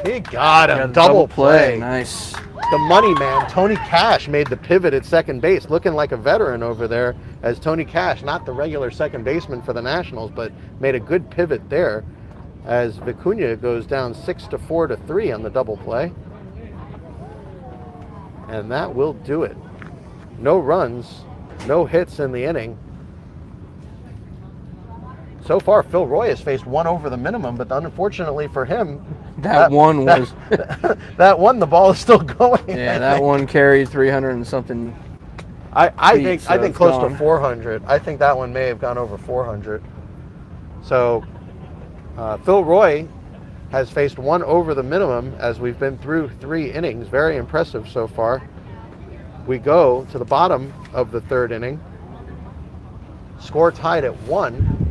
he got him. Got a Double play. Nice. The money man, Tony Cash, made the pivot at second base, looking like a veteran over there, as Tony Cash, not the regular second baseman for the Nationals, but made a good pivot there, as Vicuna goes down 6-4 to 3 on the double play. And that will do it. No runs, no hits in the inning. So far, Phil Roy has faced 1 over the minimum, but unfortunately for him, That one was... that one, the ball is still going. Yeah, that one carried 300 and something. I feet, so think it's close gone. to 400. I think that one may have gone over 400. So Phil Roy has faced 1 over the minimum as we've been through 3 innings. Very impressive so far. We go to the bottom of the 3rd inning. Score tied at 1.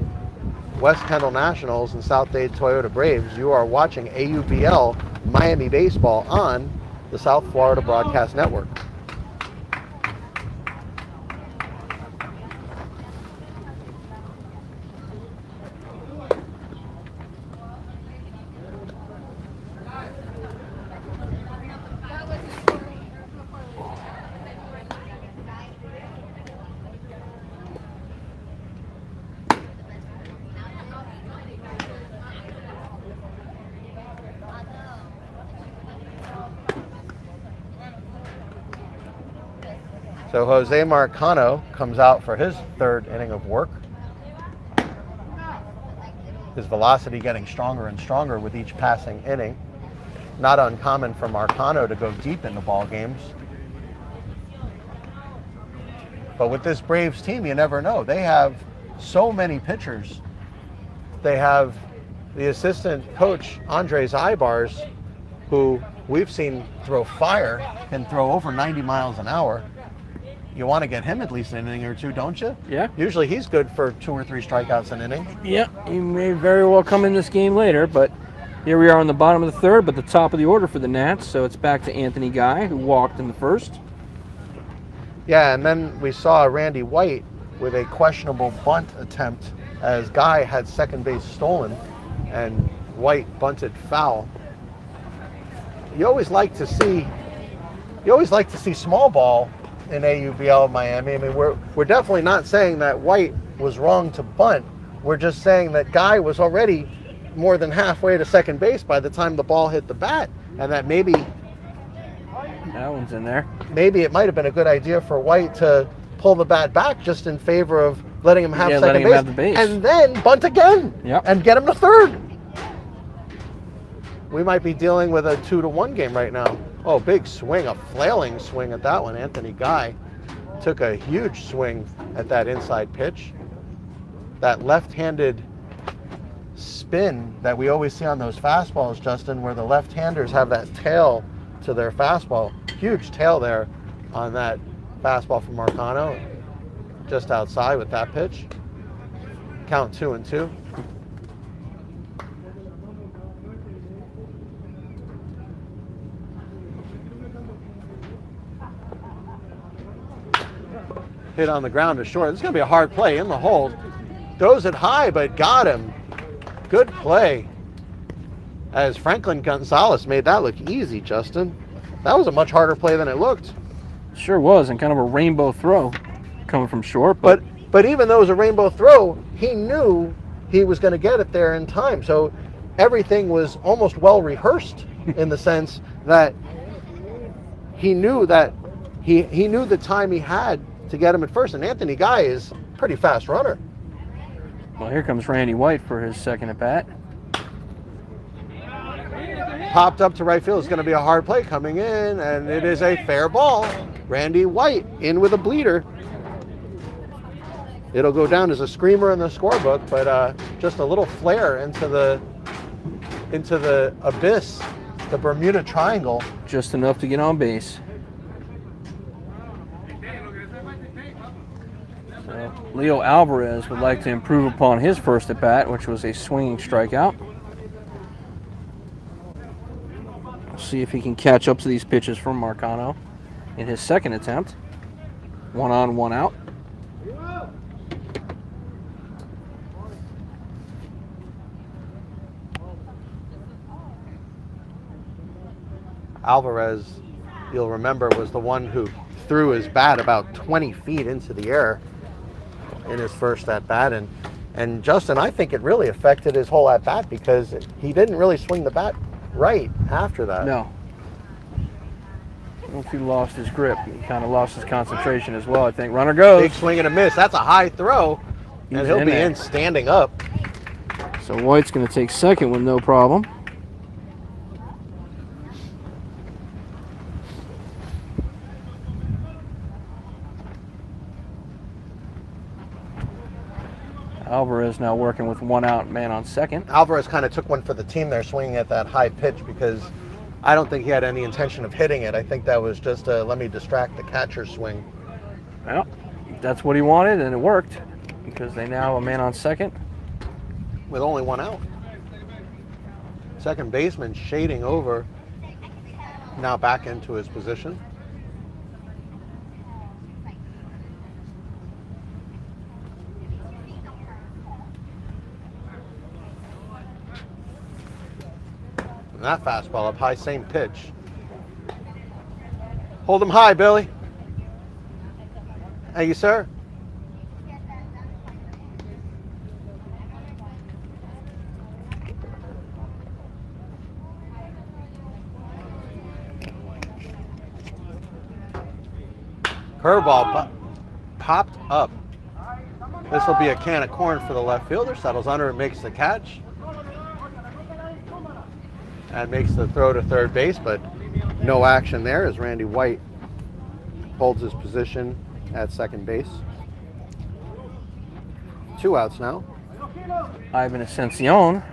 West Kendall Nationals and South Dade Toyota Braves. You are watching AUBL Miami Baseball on the South Florida Broadcast Network. So Jose Marcano comes out for his 3rd inning of work. His velocity getting stronger and stronger with each passing inning. Not uncommon for Marcano to go deep into ball games. But with this Braves team, you never know. They have so many pitchers. They have the assistant coach, Andres Ibars, who we've seen throw fire, can throw over 90 miles an hour. You want to get him at least an inning or 2, don't you? Yeah. Usually he's good for 2 or 3 strikeouts an inning. Yeah, he may very well come in this game later, but here we are on the bottom of the 3rd, but the top of the order for the Nats, so it's back to Anthony Guy, who walked in the 1st. Yeah, and then we saw Randy White with a questionable bunt attempt as Guy had second base stolen and White bunted foul. you always like to see small ball in AUBL Miami. I mean, we're definitely not saying that White was wrong to bunt. We're just saying that Guy was already more than halfway to second base by the time the ball hit the bat, and that maybe one's in there. Maybe it might have been a good idea for White to pull the bat back just in favor of letting him have second base, have the base, and then bunt again and get him to third. We might be dealing with a 2-1 game right now. Oh, big swing, a flailing swing at that one. Anthony Guy took a huge swing at that inside pitch. That left-handed spin that we always see on those fastballs, Justin, where the left-handers have that tail to their fastball. Huge tail there on that fastball from Marcano. Just outside with that pitch. Count 2-2. Hit on the ground to short. This is going to be a hard play in the hole. Throws it high, but got him. Good play. As Franklin Gonzalez made that look easy, Justin. That was a much harder play than it looked. Sure was, and kind of a rainbow throw coming from short. But even though it was a rainbow throw, he knew he was going to get it there in time. So everything was almost well rehearsed in the sense that he knew he knew the time he had to get him at first. And Anthony Guy is a pretty fast runner. Well, here comes Randy White for his second at bat. Popped up to right field. It's going to be a hard play coming in, and it is a fair ball. Randy White in with a bleeder. It'll go down as a screamer in the scorebook, but just a little flare into the abyss, the Bermuda Triangle. Just enough to get on base. So Leo Alvarez would like to improve upon his first at bat, which was a swinging strikeout. We'll see if he can catch up to these pitches from Marcano in his second attempt. 1 on, 1 out. Alvarez, you'll remember, was the one who threw his bat about 20 feet into the air in his first at-bat. And Justin, I think it really affected his whole at-bat because he didn't really swing the bat right after that. No. I don't know if he lost his grip. He kind of lost his concentration as well, I think. Runner goes. Big swing and a miss. That's a high throw. And he'll be in standing up. So White's going to take second with no problem. Alvarez now working with 1 out, man on second. Alvarez kind of took one for the team there, swinging at that high pitch, because I don't think he had any intention of hitting it. I think that was just a let me distract the catcher swing. Well, that's what he wanted, and it worked, because they now have a man on second. With only 1 out. Second baseman shading over, now back into his position. And that fastball up high, same pitch. Hold him high, Billy. Thank you, sir. Curveball popped up. This will be a can of corn for the left fielder. Settles under and makes the catch. And makes the throw to third base, but no action there as Randy White holds his position at second base. 2 outs now. Ivan Ascension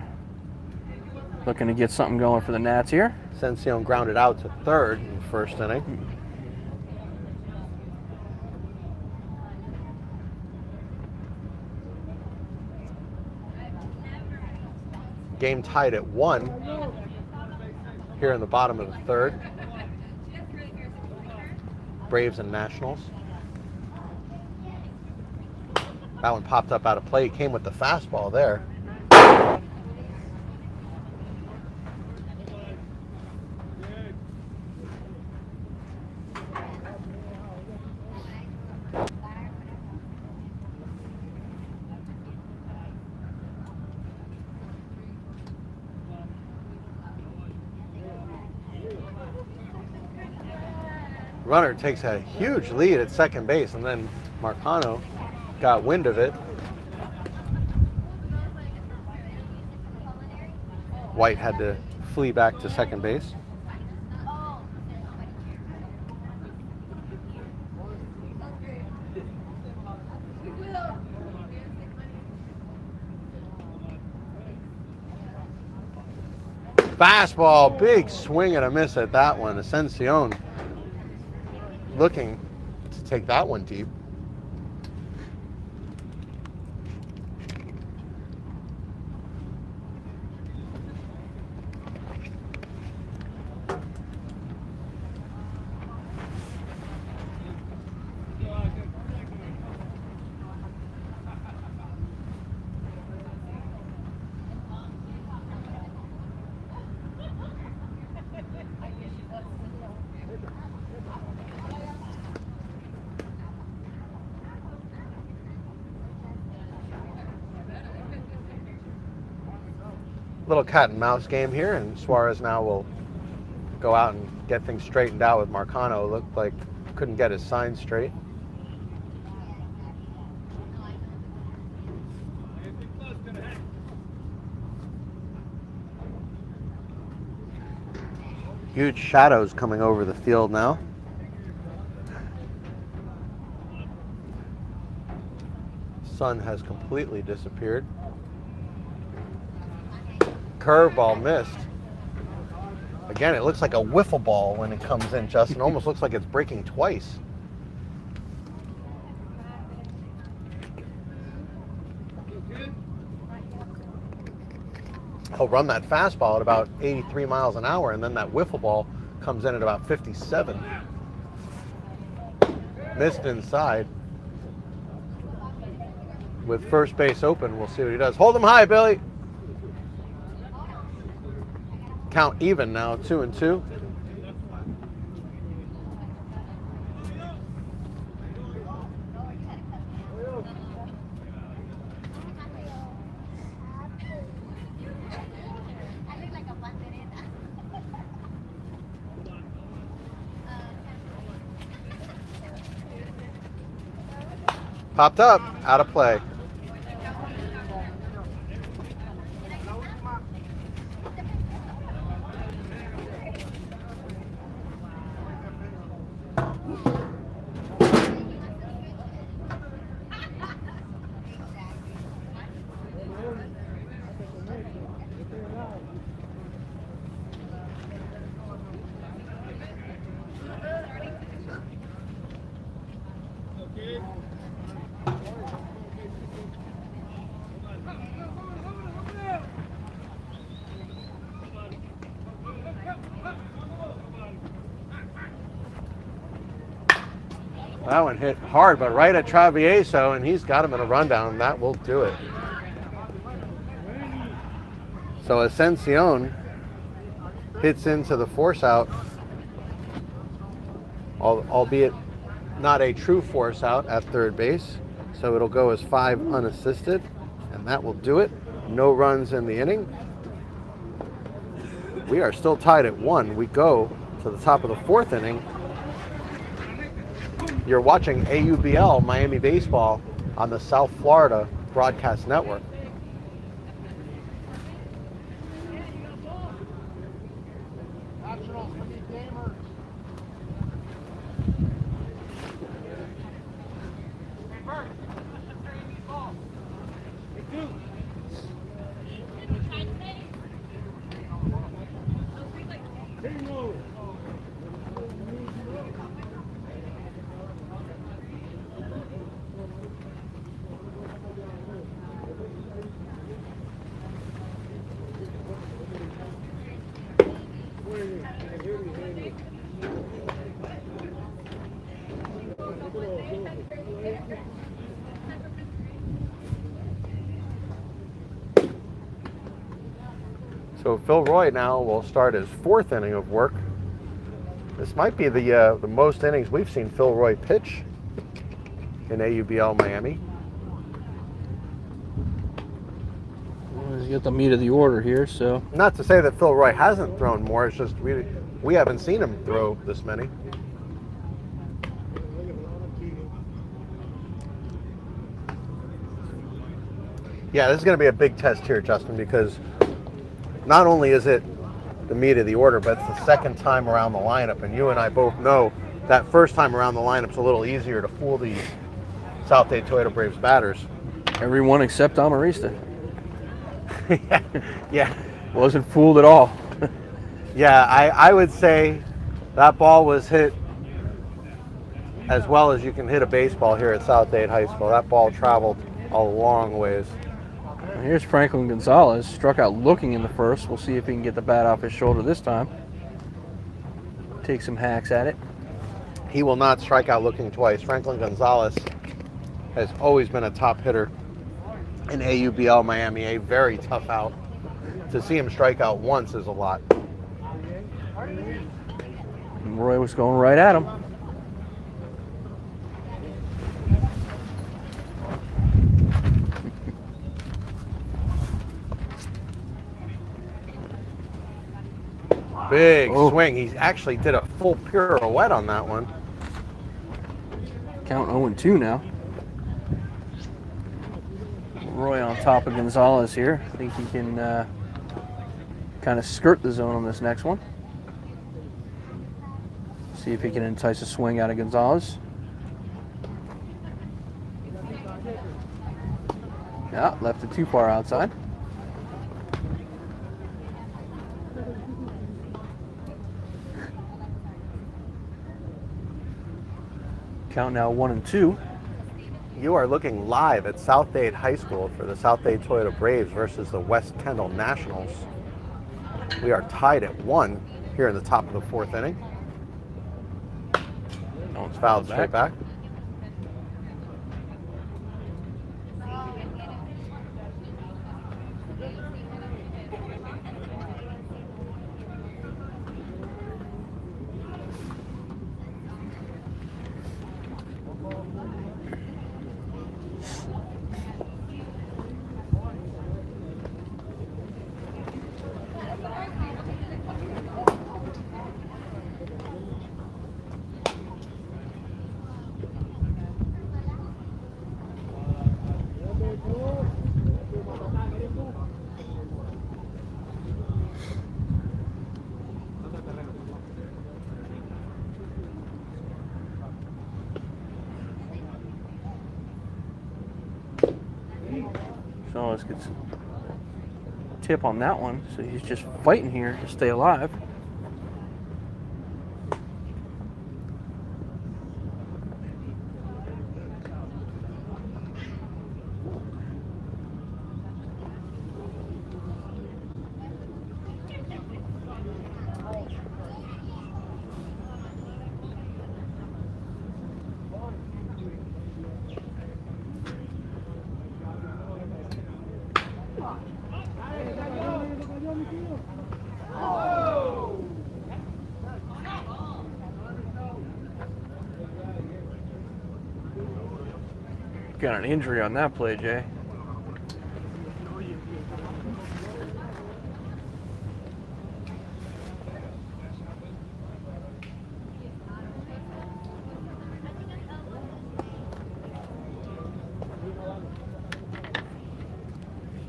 looking to get something going for the Nats here. Ascension grounded out to third in the first inning. Game tied at 1 here in the bottom of the third. Braves and Nationals. That one popped up out of play. Came with the fastball there. runner takes a huge lead at second base, and then Marcano got wind of it. White had to flee back to second base. Fastball, big swing and a miss at that one. Ascension looking to take that one deep. Little cat and mouse game here, and Suarez now will go out and get things straightened out with Marcano. Looked like couldn't get his sign straight. Huge shadows coming over the field now. Sun has completely disappeared. Curveball missed. Again, it looks like a wiffle ball when it comes in, Justin. Almost looks like it's breaking twice. He'll run that fastball at about 83 miles an hour, and then that wiffle ball comes in at about 57. Missed inside. With first base open, we'll see what he does. Hold him high, Billy. Count even now, 2-2. Popped up, out of play. That one hit hard, but right at Travieso, and he's got him in a rundown. That will do it. So Ascension hits into the force out, albeit not a true force out at third base. So it'll go as 5 unassisted, and that will do it. No runs in the inning. We are still tied at 1. We go to the top of the 4th inning. You're watching AUBL Miami Baseball on the South Florida Broadcast Network. So Phil Roy now will start his 4th inning of work. This might be the most innings we've seen Phil Roy pitch in AUBL Miami. Let's get the meat of the order here. So Not to say that Phil Roy hasn't thrown more. It's just we haven't seen him throw this many. Yeah, this is going to be a big test here, Justin, because not only is it the meat of the order, but it's the second time around the lineup, and you and I both know that first time around the lineup's a little easier to fool the South Dade Toyota Braves batters. Everyone except Amarista. Yeah. Wasn't fooled at all. Yeah, I would say that ball was hit as well as you can hit a baseball here at South Dade High School. That ball traveled a long ways. Here's Franklin Gonzalez, struck out looking in the first. We'll see if he can get the bat off his shoulder this time. Take some hacks at it. He will not strike out looking twice. Franklin Gonzalez has always been a top hitter in AUBL Miami, a very tough out. To see him strike out once is a lot. And Roy was going right at him. Big swing. He actually did a full pirouette on that one. Count 0-2 now. Roy on top of Gonzalez here. I think he can kind of skirt the zone on this next one. See if he can entice a swing out of Gonzalez. Yeah, left it too far outside. Count now 1-2. You are looking live at South Dade High School for the South Dade Toyota Braves versus the West Kendall Nationals. We are tied at 1 here in the top of the 4th inning. No one's fouled straight back. So let's get some tip on that one. So he's just fighting here to stay alive. Got an injury on that play, Jay.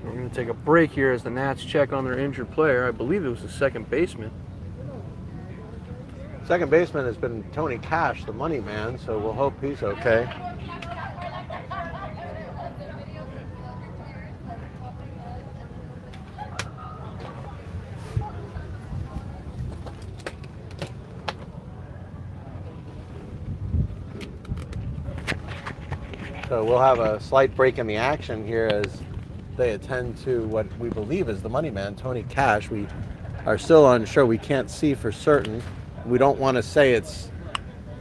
We're going to take a break here as the Nats check on their injured player. I believe it was the second baseman. Second baseman has been Tony Cash, the money man, so we'll hope he's okay. So we'll have a slight break in the action here as they attend to what we believe is the money man, Tony Cash. We are still unsure. We can't see for certain. We don't want to say it's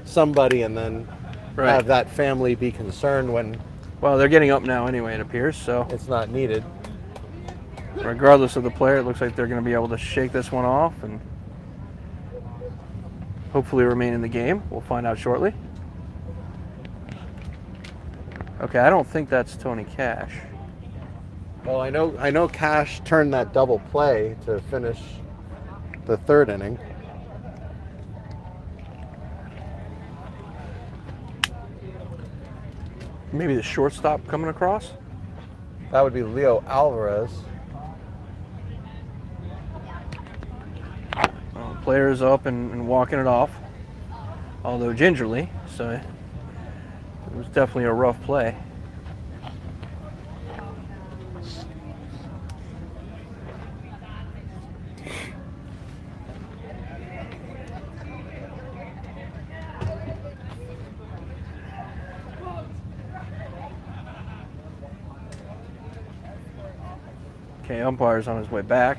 somebody and then have that family be concerned when... Well, they're getting up now anyway, it appears, so... It's not needed. Regardless of the player, it looks like they're going to be able to shake this one off and hopefully remain in the game. We'll find out shortly. Okay, I don't think that's Tony Cash. Well, I know Cash turned that double play to finish the 3rd inning. Maybe the shortstop coming across? That would be Leo Alvarez. Well, player is up and walking it off, although gingerly, so it was definitely a rough play. Okay, umpire's on his way back.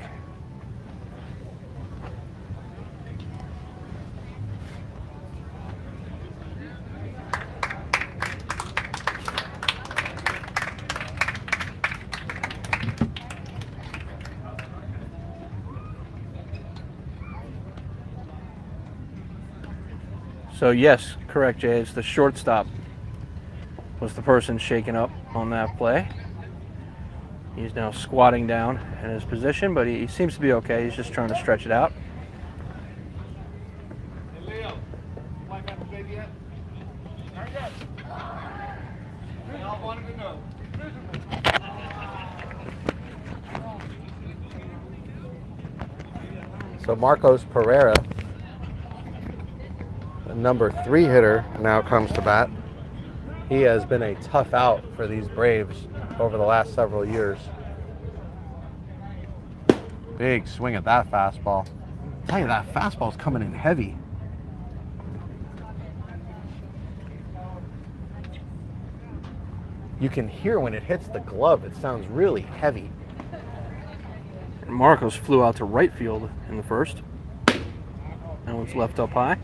So yes, correct, Jay. It's the shortstop was the person shaken up on that play. He's now squatting down in his position, but he seems to be okay. He's just trying to stretch it out. Hey, Leo, you wife have a baby yet? Not yet. They all wanted to know. So Marcos Pereira, the number 3 hitter, now comes to bat. He has been a tough out for these Braves over the last several years. Big swing at that fastball. I tell you, that fastball's coming in heavy. You can hear when it hits the glove, it sounds really heavy. Marcos flew out to right field in the first. That one's left up high.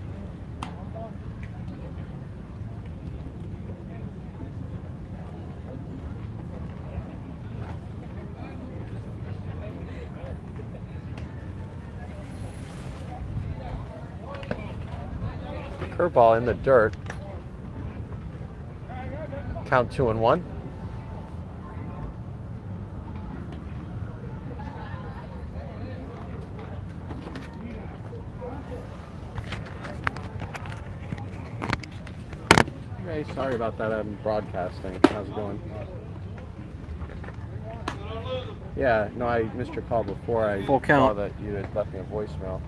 Curveball in the dirt. Count 2-1. Hey, sorry about that. I'm broadcasting. How's it going? Yeah, no, I missed your call before. I Full saw count. that you had left me a voicemail.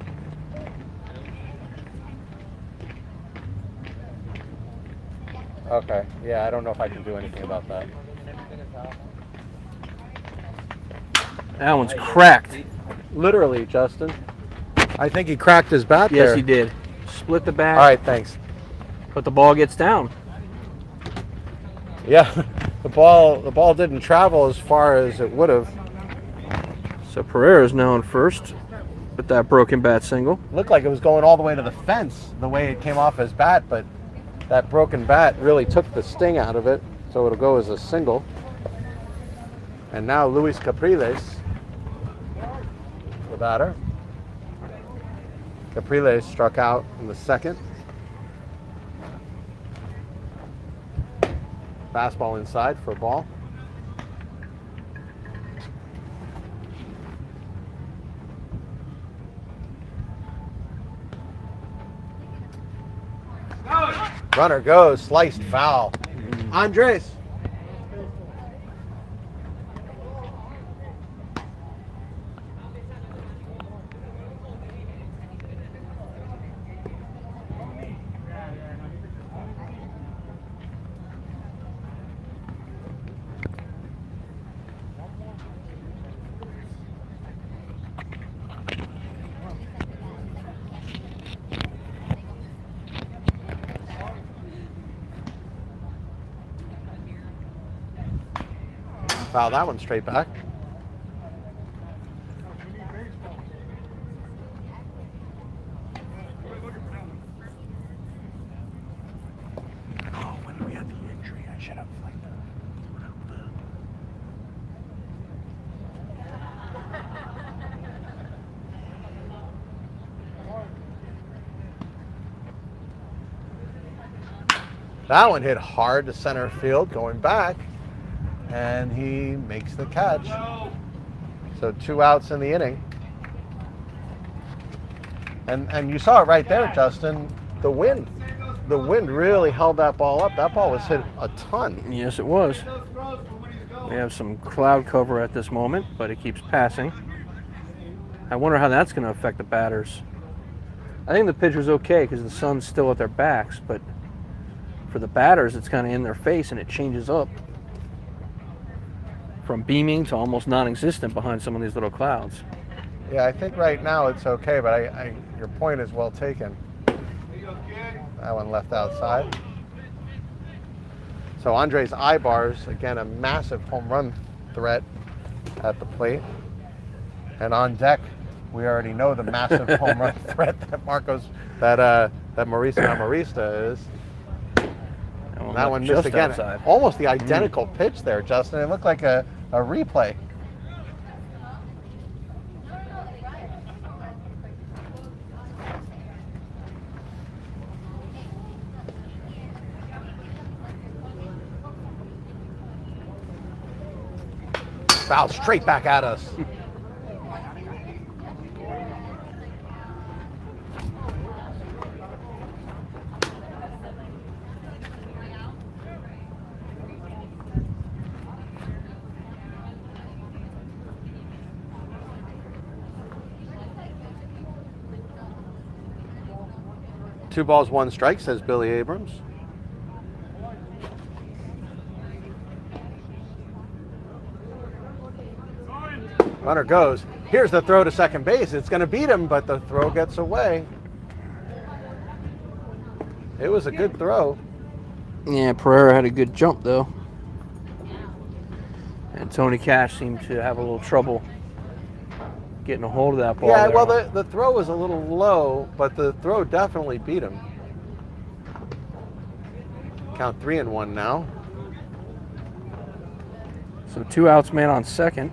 Okay, yeah, I don't know if I can do anything about that. That one's cracked. Literally, Justin. I think he cracked his bat there. Yes, he did. Split the bat, All right, thanks. but the ball gets down. Yeah, the ball didn't travel as far as it would have. So Pereira's now in first with that broken bat single. Looked like it was going all the way to the fence, the way it came off his bat, but that broken bat really took the sting out of it, so it'll go as a single. And now Luis Capriles, the batter. Capriles struck out in the second. Fastball inside for a ball. Runner goes, sliced foul. Andres. Foul that one straight back. Oh, when we had the injury, I should have that one hit hard to center field, going back. And he makes the catch. So 2 outs in the inning. And you saw it right there, Justin. The wind really held that ball up. That ball was hit a ton. Yes, it was. We have some cloud cover at this moment, but it keeps passing. I wonder how that's going to affect the batters. I think the pitcher's okay because the sun's still at their backs, but for the batters, it's kind of in their face and it changes up from beaming to almost non-existent behind some of these little clouds. Yeah, I think right now it's okay, but your point is well taken. That one left outside. So Andres Ibars, again, a massive home run threat at the plate. And on deck, we already know the massive home run threat that Marista Amarista is. And that one missed again. Outside. Almost the identical pitch there, Justin. It looked like a replay. Foul straight back at us. Two balls, one strike, says Billy Abrams. Runner goes. Here's the throw to second base. It's going to beat him, but the throw gets away. It was a good throw. Yeah, Pereira had a good jump, though. And Tony Cash seemed to have a little trouble getting a hold of that ball. Yeah, there. well, the throw was a little low, but the throw definitely beat him. Count 3-1 now. So 2 outs, man on second.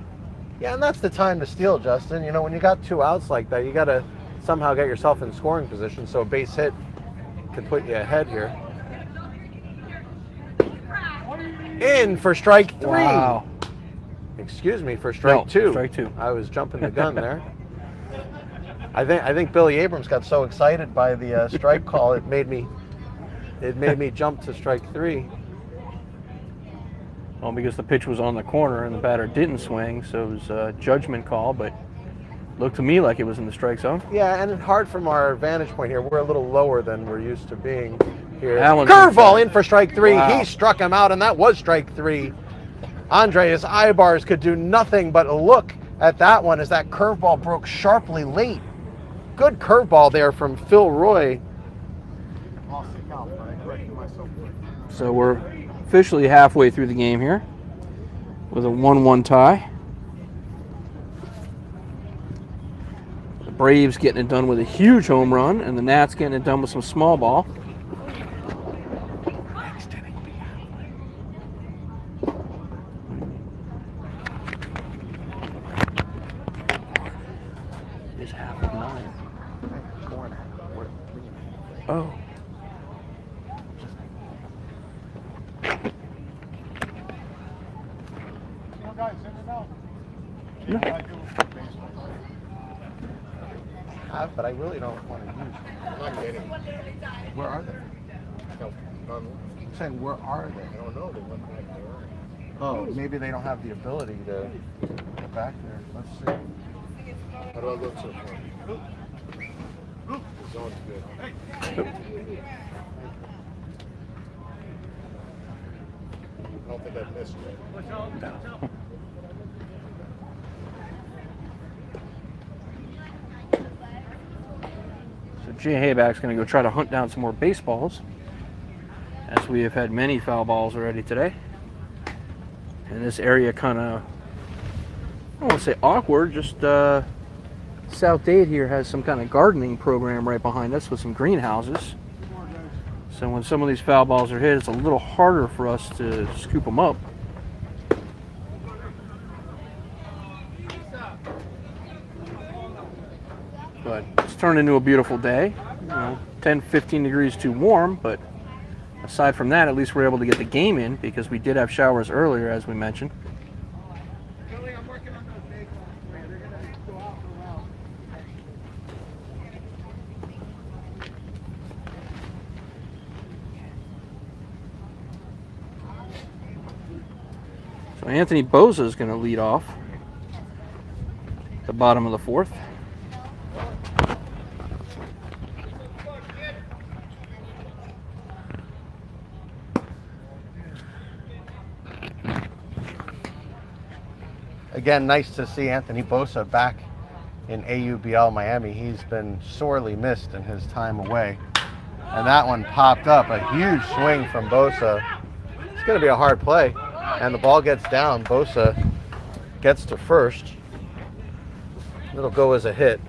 Yeah, and that's the time to steal, Justin. You know, when you got 2 outs like that, you got to somehow get yourself in scoring position so a base hit can put you ahead here. In for strike 3. Wow. Excuse me, for strike 2. Strike 2. I was jumping the gun there. I think Billy Abrams got so excited by the strike call it made me jump to strike 3. Well, because the pitch was on the corner and the batter didn't swing, so it was a judgment call, but looked to me like it was in the strike zone. Yeah, and hard from our vantage point here. We're a little lower than we're used to being here. Allen's Curveball in for strike 3. Wow. He struck him out, and that was strike 3. Andres Ibars could do nothing but look at that one as that curveball broke sharply late. Good curveball there from Phil Roy. So we're officially halfway through the game here with a 1-1 tie. The Braves getting it done with a huge home run, and the Nats getting it done with some small ball. Is half of 9. Oh. But I really don't want to use them. I'm not kidding. Where are they? No, none. I'm saying, where are they? I don't know. They went back there. Oh, maybe they don't have the ability to get back there. Let's see. How do I look so far? The zone's good. I don't think I've missed it. So Jay Hayback's going to go try to hunt down some more baseballs, as we have had many foul balls already today. And this area kind of, I don't want to say awkward, just South Dade here has some kind of gardening program right behind us with some greenhouses. So when some of these foul balls are hit, it's a little harder for us to scoop them up. But it's turned into a beautiful day. 10, 15 degrees too warm, but aside from that, at least we're able to get the game in because we did have showers earlier, as we mentioned. I'm working on those big ones for you. They're going to go out for a while. So Anthony Bosa is going to lead off the bottom of the fourth. Again, nice to see Anthony Bosa back in AUBL Miami. He's been sorely missed in his time away. And that one popped up, a huge swing from Bosa. It's going to be a hard play. And the ball gets down. Bosa gets to first. It'll go as a hit.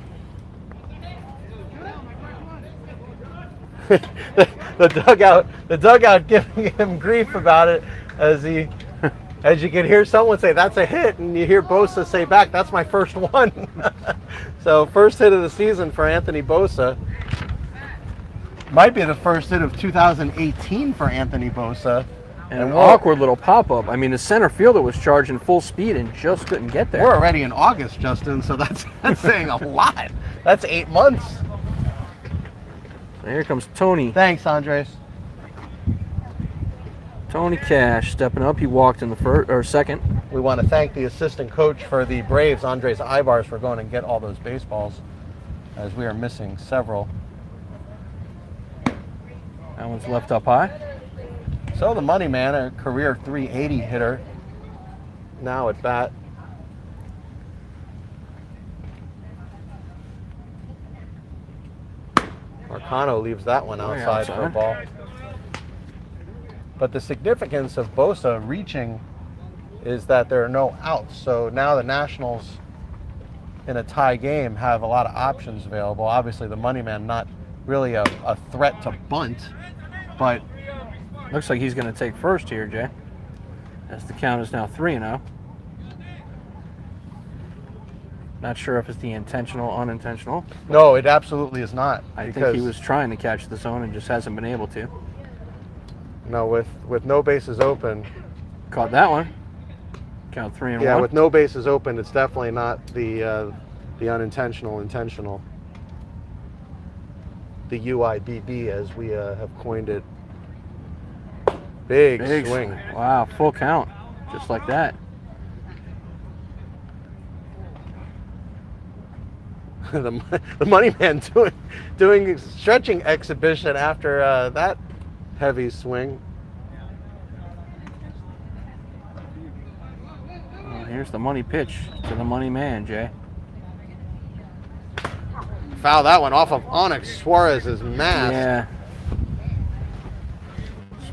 the dugout giving him grief about it as you can hear someone say that's a hit, and you hear Bosa say back, that's my first one. So first hit of the season for Anthony Bosa. Might be the first hit of 2018 for Anthony Bosa. And an awkward little pop-up. I mean, the center fielder was charging full speed and just couldn't get there. We're already in August, Justin, so that's saying a lot. That's 8 months. So here comes Tony. Thanks, Andres. Tony Cash stepping up. He walked in the first or second. We want to thank the assistant coach for the Braves, Andres Ibars, for going and get all those baseballs, as we are missing several. That one's left up high. So the money man, a career 380 hitter, now at bat. Marcano leaves that one outside for a ball. But the significance of Bosa reaching is that there are no outs. So now the Nationals, in a tie game, have a lot of options available. Obviously, the money man not really a threat to bunt, but looks like he's going to take first here, Jay. As the count is now 3-0. Not sure if it's the intentional, unintentional. No, it absolutely is not. I think he was trying to catch the zone and just hasn't been able to. No, with no bases open. Caught that one. Count 3-1. Yeah, with no bases open, it's definitely not the unintentional, intentional. The UIBB, as we have coined it. Big swing. Wow, full count, just like that. the money man doing a stretching exhibition after that heavy swing. Well, here's the money pitch to the money man, Jay. Foul that one off of Onyx Suarez's mask. Yeah.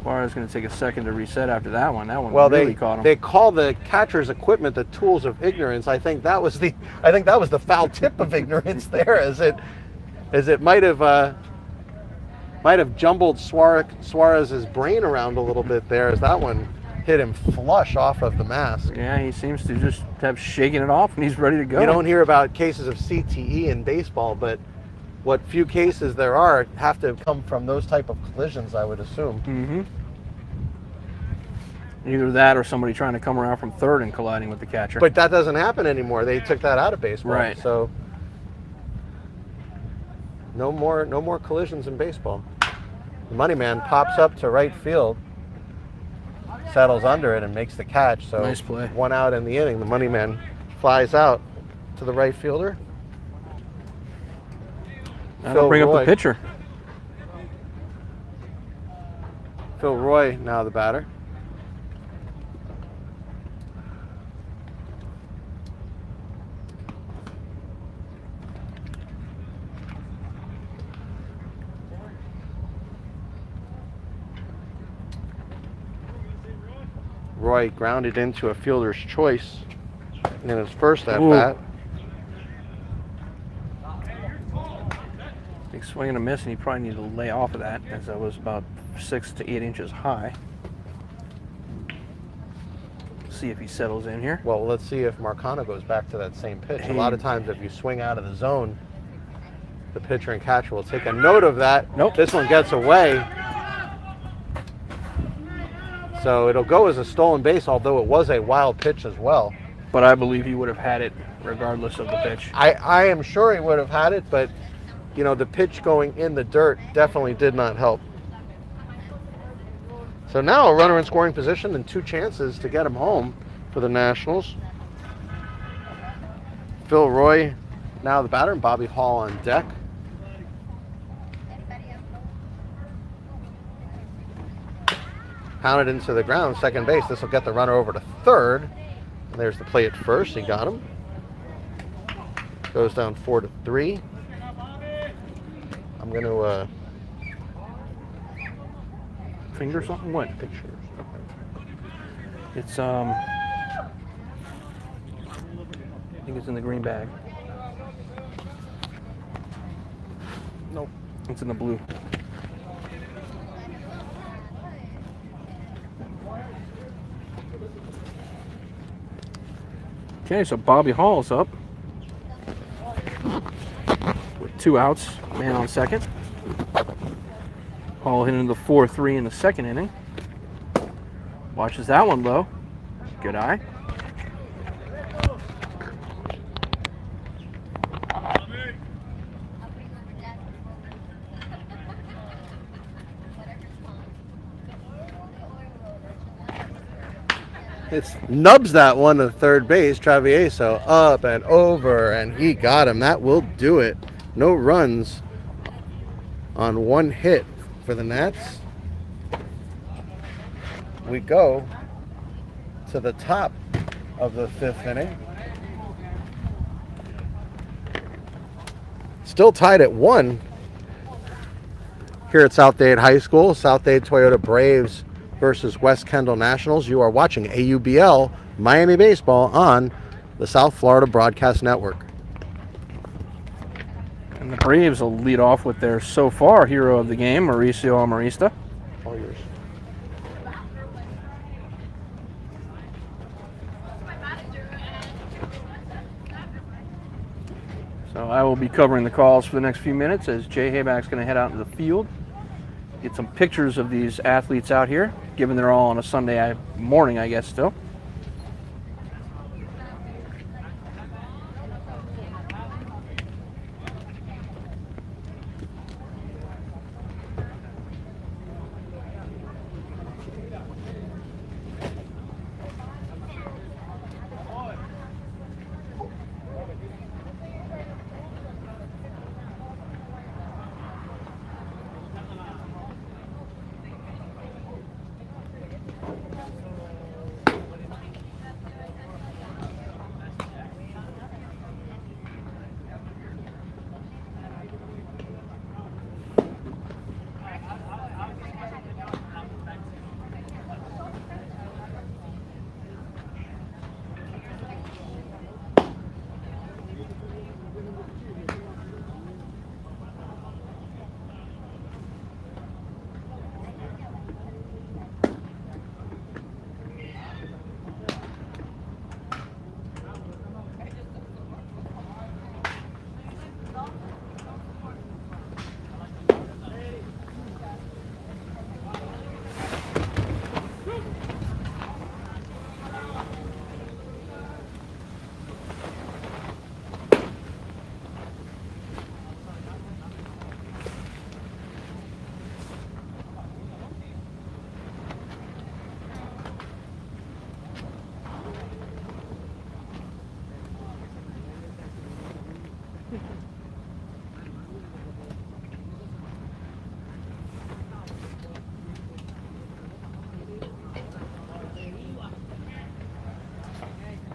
Suarez is going to take a second to reset after that one. That one really caught him. They call the catcher's equipment the tools of ignorance. I think that was the foul tip of ignorance there, as it might have jumbled Suarez's brain around a little bit there, as that one hit him flush off of the mask. Yeah, he seems to just have shaken it off and he's ready to go. You don't hear about cases of CTE in baseball, but what few cases there are have to come from those type of collisions, I would assume. Mm-hmm. Either that or somebody trying to come around from third and colliding with the catcher. But that doesn't happen anymore. They took that out of baseball. Right. So no more collisions in baseball. The money man pops up to right field, settles under it, and makes the catch. So nice play. 1 out in the inning. The money man flies out to the right fielder. That'll bring up the pitcher. Phil Roy now the batter. Roy grounded into a fielder's choice in his first at-bat. Big swing and a miss, and he probably needed to lay off of that, as that was about 6 to 8 inches high. See if he settles in here. Well, let's see if Marcano goes back to that same pitch. A lot of times if you swing out of the zone, the pitcher and catcher will take a note of that. Nope. This one gets away. So it'll go as a stolen base, although it was a wild pitch as well. But I believe he would have had it regardless of the pitch. I am sure he would have had it, but you know, the pitch going in the dirt definitely did not help. So now a runner in scoring position and 2 chances to get him home for for the Nationals. Phil Roy, now the batter, and Bobby Hall on deck. Pounded into the ground, second base. This will get the runner over to third. And there's the play at first. He got him. Goes down 4-3. I'm going to Finger something? What? pictures. It's I think it's in the green bag. Nope. It's in the blue. Okay, so Bobby Hall's up with 2 outs, man on second. Hall hit into the 4-3 in the second inning. Watches that one low. Good eye. It's nubs that one to third base. Travieso up and over, and he got him. That will do it. No runs on 1 hit for the Nats. We go to the top of the 5th inning. Still tied at 1 here at South Dade High School. South Dade Toyota Braves versus West Kendall Nationals. You are watching AUBL Miami Baseball on the South Florida Broadcast Network. And the Braves will lead off with their so far hero of the game, Mauricio Amarista. All yours. So I will be covering the calls for the next few minutes as Jay Hayback's going to head out into the field. Get some pictures of these athletes out here, given they're all on a Sunday morning, I guess, still.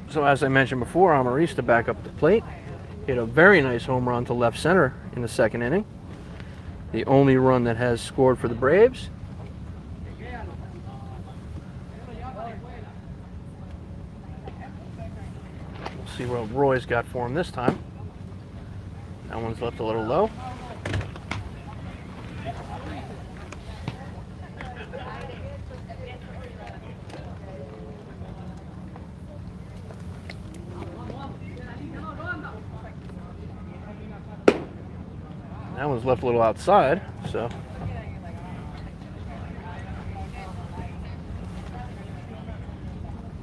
So as I mentioned before, Amarista back up the plate. Hit a very nice home run to left center in the second inning. The only run that has scored for the Braves. We'll see what Roy's got for him this time. That one's left a little low. That one's left a little outside, so.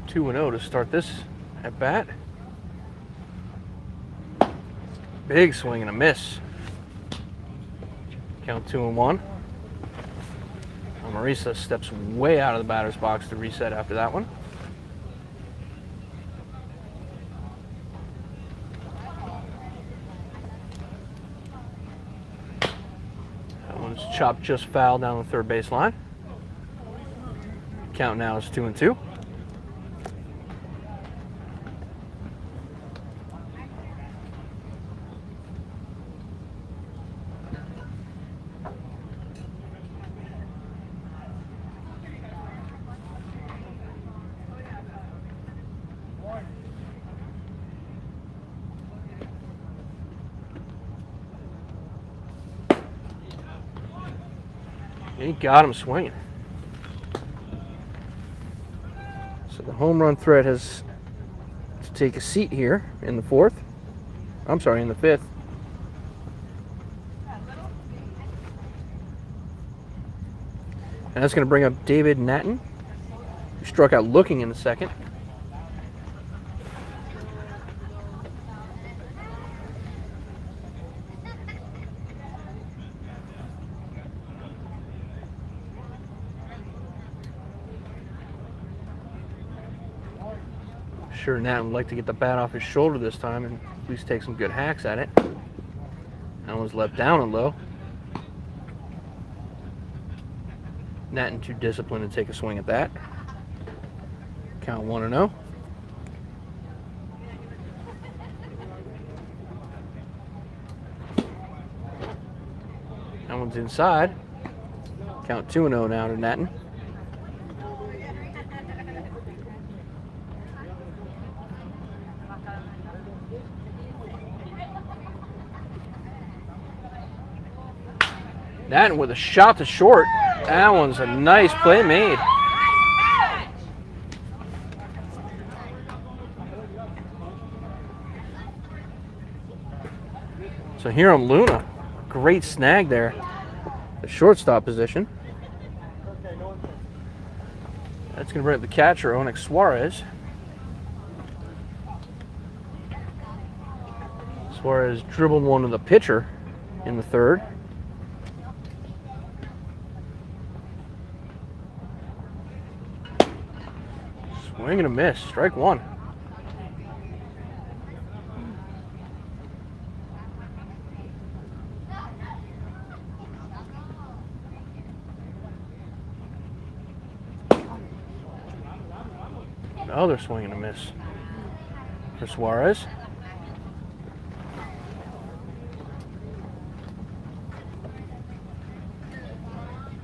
Two 2-0 to start this at bat. Big swing and a miss. Count 2-1. Amarista steps way out of the batter's box to reset after that one. chop just fouled down the third baseline. Count now is 2-2. He got him swinging. So the home run threat has to take a seat here in the fourth. I'm sorry, in the fifth. And that's going to bring up David Natton, who struck out looking in the second. Sure, Nat would like to get the bat off his shoulder this time and at least take some good hacks at it. That one's left down and low. Natton too disciplined to take a swing at that. Count 1-0. That one's inside. Count 2-0 now to Natton. Natton with a shot to short. That one's a nice play made. So Hiram Luna, great snag there. The shortstop position. That's going to bring up the catcher, Onyx Suarez. Suarez dribbled one to the pitcher in the third. Swing and a miss, strike one. Another swing and a miss for Suarez.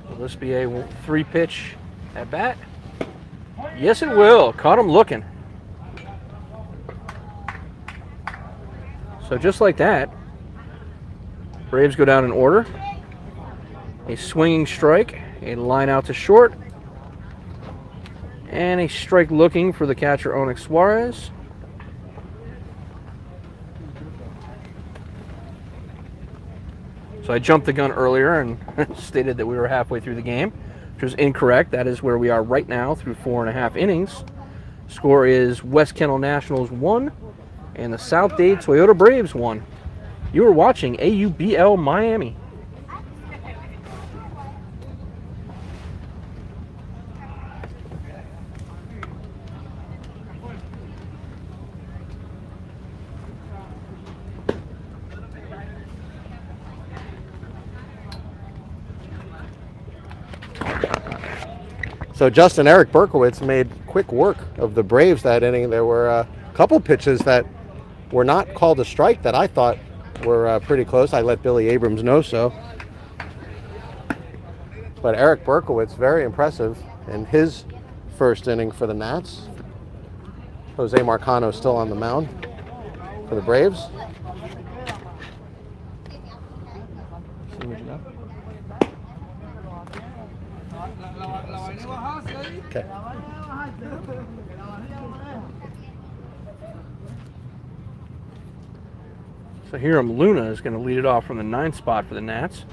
Will this be a 3-pitch at bat? Yes, it will. Caught him looking. So just like that, Braves go down in order. A swinging strike, a line out to short, and a strike looking for the catcher, Onyx Suarez. So I jumped the gun earlier and stated that we were halfway through the game, which was incorrect. That is where we are right now through 4.5 innings. Score is West Kendall Nationals 1 and the South Dade Toyota Braves 1. You are watching AUBL Miami. So Justin Eric Berkowitz made quick work of the Braves that inning. There were a couple pitches that were not called a strike that I thought were pretty close. I let Billy Abrams know so. But Eric Berkowitz, very impressive in his first inning for the Nats. Jose Marcano still on the mound for the Braves. Okay. So Hiram Luna is going to lead it off from the 9th spot for the Nats.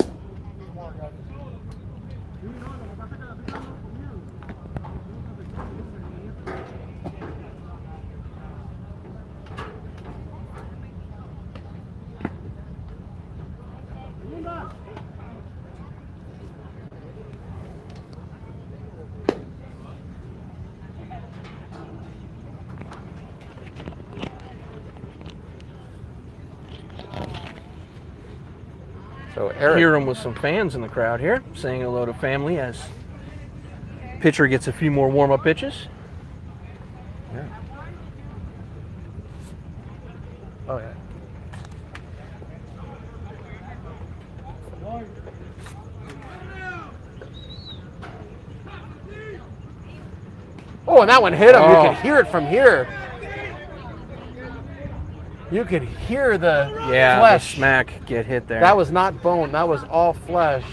So So Eric, hear him with some fans in the crowd here, saying hello to family as pitcher gets a few more warm-up pitches. yeah. Oh yeah. Oh, and that one hit him. You Oh. could hear it from here. You could hear the Yeah, flesh. the smack get hit there. That was not bone. That was all flesh.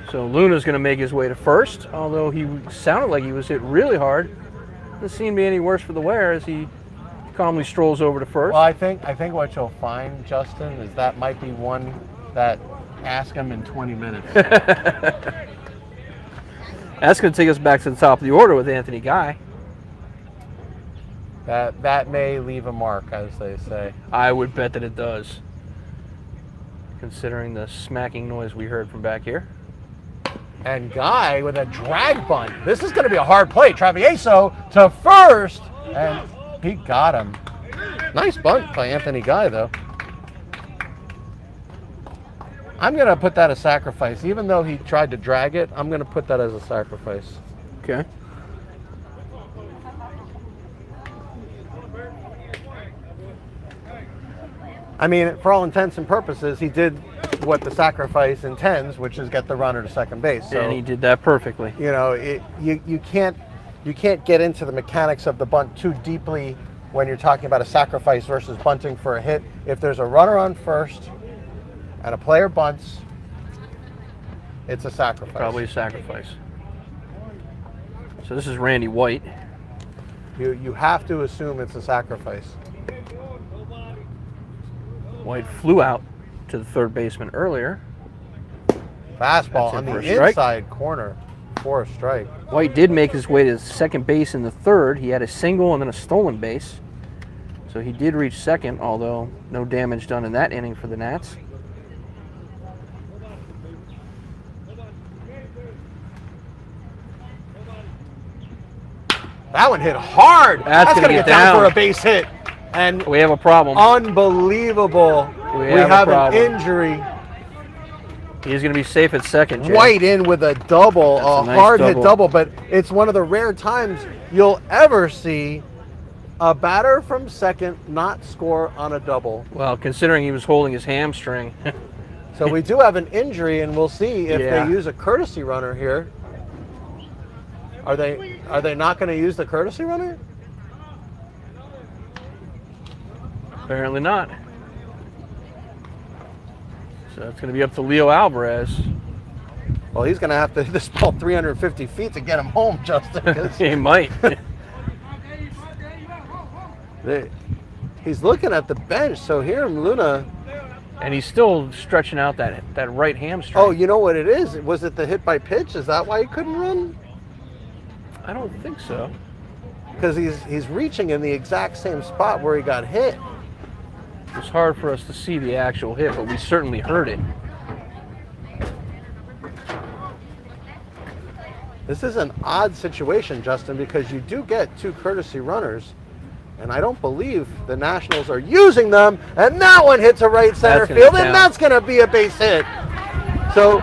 So Luna's going to make his way to first, although he sounded like he was hit really hard. Doesn't seem to be any worse for the wear as he calmly strolls over to first. Well, I think what you'll find, Justin, is that might be one that ask him in 20 minutes. That's going to take us back to the top of the order with Anthony Guy. that may leave a mark, as they say. I would bet that it does, considering the smacking noise we heard from back here. And Guy with a drag bunt. This is going to be a hard play. Travieso to first, and he got him. Nice bunt by Anthony Guy, though. I'm going to put that as sacrifice. Even though he tried to drag it, I'm going to put that as a sacrifice. Okay. I mean, for all intents and purposes, he did what the sacrifice intends, which is get the runner to second base. So, And he did that perfectly. you know, you can't get into the mechanics of the bunt too deeply when you're talking about a sacrifice versus bunting for a hit. If there's a runner on first and a player bunts, it's a sacrifice. Probably a sacrifice. So this is Randy White. You have to assume it's a sacrifice. White flew out to the third baseman earlier. Fastball That's on it for the a strike. inside corner for a strike. White did make his way to second base in the third. He had a single and then a stolen base. So he did reach second, although no damage done in that inning for the Nats. That one hit hard. That's gonna gonna get down down. for a base hit. And We have a problem. unbelievable. We We have a have an problem. injury. He's going to be safe at second, Jay. White in with a double, That's a a nice hard hit double. double, but it's one of the rare times you'll ever see a batter from second not score on a double. Well, considering he was holding his hamstring. So we do have an injury, and we'll see if Yeah. they use a courtesy runner here. Are they not going to use the courtesy runner? Apparently not. So it's going to be up to Leo Alvarez. Well, he's going to have to hit this ball 350 feet to get him home, Justin. 'Cause He might. he's looking at the bench, so here Luna. And he's still stretching out that right hamstring. Oh, you know what it is? Was it the hit by pitch? Is that why he couldn't run? I don't think so. Because he's reaching in the exact same spot where he got hit. It's hard for us to see the actual hit, but we certainly heard it. This is an odd situation, Justin, because you do get two courtesy runners, and I don't believe the Nationals are using them, and that one hits a right center That's gonna field, count. and that's going to be a base hit. So,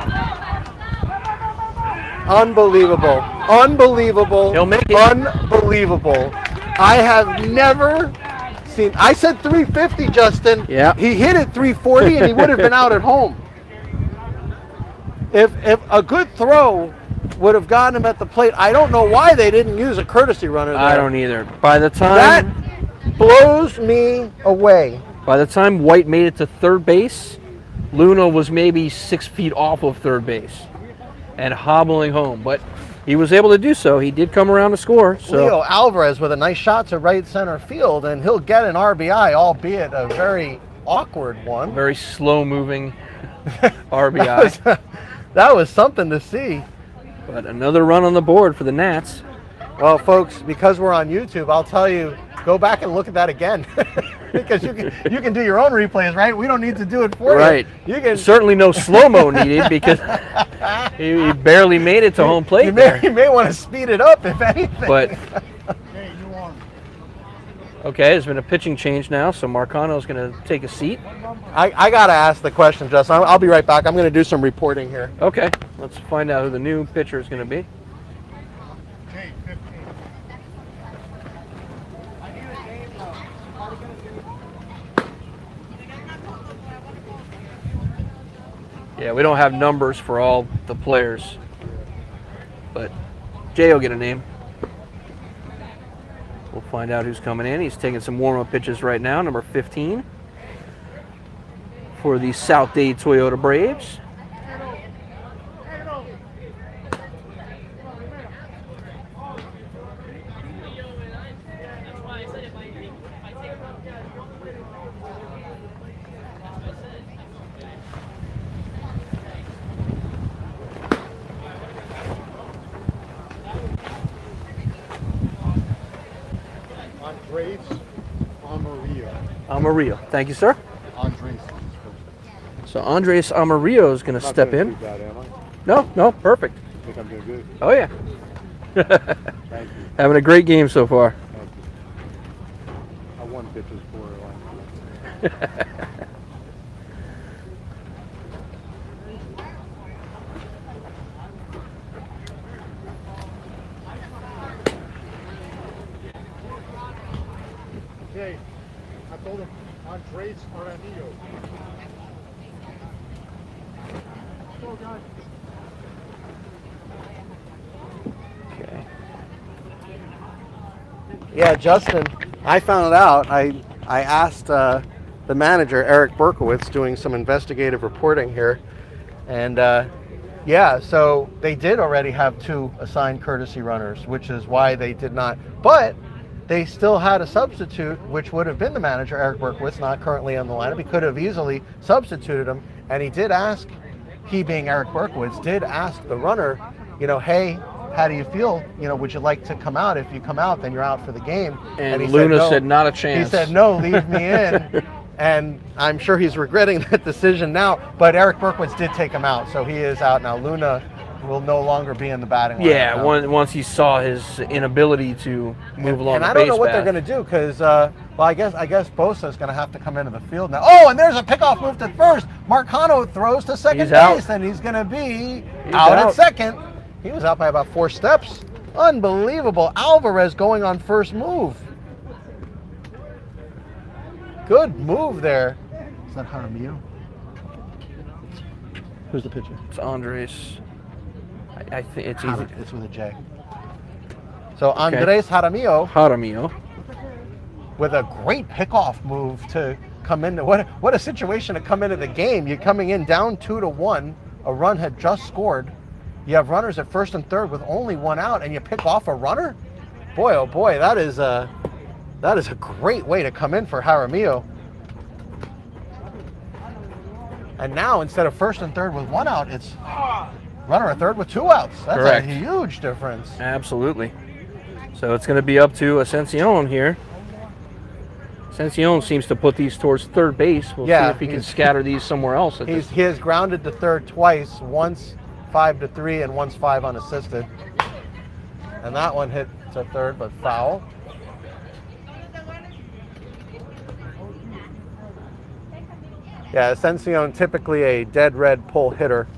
unbelievable. Unbelievable. He'll make it. Unbelievable. I have never seen, I said 350, Justin. Yeah. He hit it 340, and he would have been out at home. If a good throw would have gotten him at the plate, I don't know why they didn't use a courtesy runner there. I don't either. By the That time blows me away. White made it to third base, Luna was maybe 6 feet off of third base and hobbling home. But he was able to do so. He did come around to score. So Leo Alvarez with a nice shot to right center field, and he'll get an RBI, albeit a very awkward one. very slow moving RBI. That was something to see. But another run on the board for the Nats. Well, folks, because we're on YouTube, I'll tell you, go back and look at that again. Because you can do your own replays, right? We don't need to do it for Right. you. You can. Certainly no slow-mo needed because he barely made it to home plate You there. may want to speed it up, if anything. But Okay, there's been a pitching change now, so Marcano's going to take a seat. I got to ask the question, Justin. I'll be right back. I'm going to do some reporting here. Okay, let's find out who the new pitcher is going to be. Jay, 15. Yeah, we don't have numbers for all the players, but Jay will get a name. We'll find out who's coming in. He's taking some warm-up pitches right now, number 15 for the South Dade Toyota Braves. Andres Amarillo. Amarillo. Thank you, sir. Andres. So Andres Amarillo is going to step in. Bad, am I? No, perfect. Think I'm doing good. Oh, yeah. Thank you. Having a great game so far. Thank you. I won pitches for Okay, I told him Andres Aranillo. Oh, God. Okay. Yeah, Justin, I found out. I asked the manager, Eric Berkowitz, doing some investigative reporting here. And yeah, so they did already have 2 assigned courtesy runners, which is why they did not. But they still had a substitute, which would have been the manager, Eric Berkowitz, not currently on the lineup. He could have easily substituted him. And he did ask, he being Eric Berkowitz, did ask the runner, hey, how do you feel? Would you like to come out? If you come out, then you're out for the game. And he Luna no. said, not a chance. He said, no, leave me in. And I'm sure he's regretting that decision now. But Eric Berkowitz did take him out, so he is out now. Luna will no longer be in the batting line. Yeah, once he saw his inability to move along and the I don't know base what path. they're going to do because, I guess Bosa's going to have to come into the field now. Oh, and there's a pickoff move to first. Marcano throws to second He's base, out. and he's going to be out at second. He was out by about 4 steps. Unbelievable. Alvarez going on first move. Good move there. Is that Jaramillo? Who's the pitcher? It's Andres. I think it's easy. It's with a J. So Andres Jaramillo. with a great pickoff move to come into what a situation to come into the game. You're coming in down 2-1. A run had just scored. You have runners at first and third with only 1 out, and you pick off a runner. Boy, oh boy, that is a great way to come in for Jaramillo. And now instead of first and third with 1 out, it's runner at third with 2 outs. That's Correct. a huge difference. Absolutely. So it's going to be up to Ascension here. Ascension seems to put these towards third base. We'll see if he can scatter these somewhere else. He has grounded to third twice, once 5-3 and once 5 unassisted. And that one hit to third, but foul. Yeah, Ascension typically a dead red pull hitter.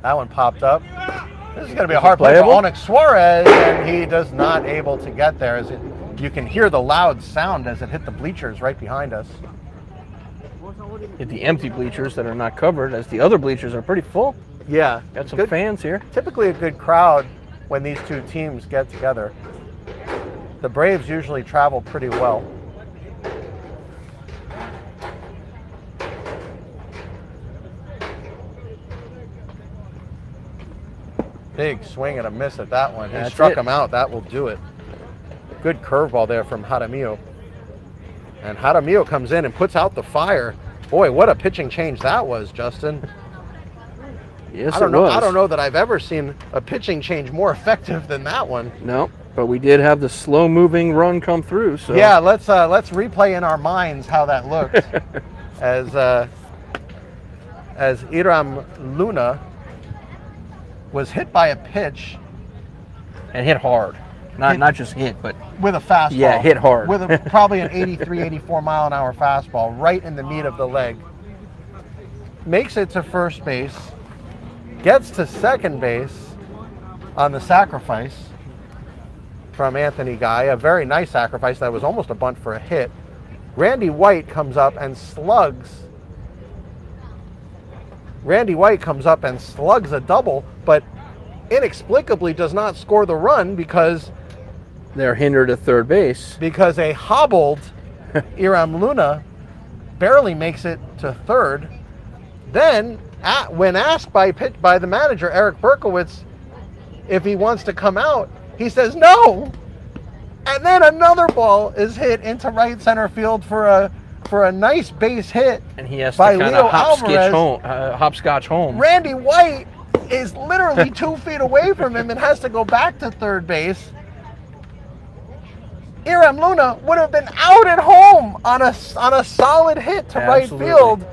That one popped up. This is going to be a hard play for Onyx Suarez, and he does not able to get there. You can hear the loud sound as it hit the bleachers right behind us. Hit the empty bleachers that are not covered, as the other bleachers are pretty full. Yeah. Got some fans here. Typically a good crowd when these 2 teams get together. The Braves usually travel pretty well. Big swing and a miss at that one. He struck him out. That will do it. Good curveball there from Jaramillo. And Jaramillo comes in and puts out the fire. Boy, what a pitching change that was, Justin. Yes, I don't it know. was. I don't know that I've ever seen a pitching change more effective than that one. No, but we did have the slow-moving run come through. So Yeah, let's replay in our minds how that looked as Iram Luna was hit by a pitch and hit hard, not just hit, but with a fastball. Yeah, hit hard. With probably an 83, 84 mile an hour fastball right in the meat of the leg. Makes it to first base, gets to second base on the sacrifice from Anthony Guy, a very nice sacrifice that was almost a bunt for a hit. Randy White comes up and slugs a double, but inexplicably does not score the run because they're hindered at third base. Because a hobbled Iram Luna barely makes it to third. Then, when asked by the manager, Eric Berkowitz, if he wants to come out, he says no. And then another ball is hit into right center field for a nice base hit. And he has by to kind Leo of hopscotch home. Randy White is literally 2 feet away from him and has to go back to third base. Iram Luna would have been out at home on a solid hit to right field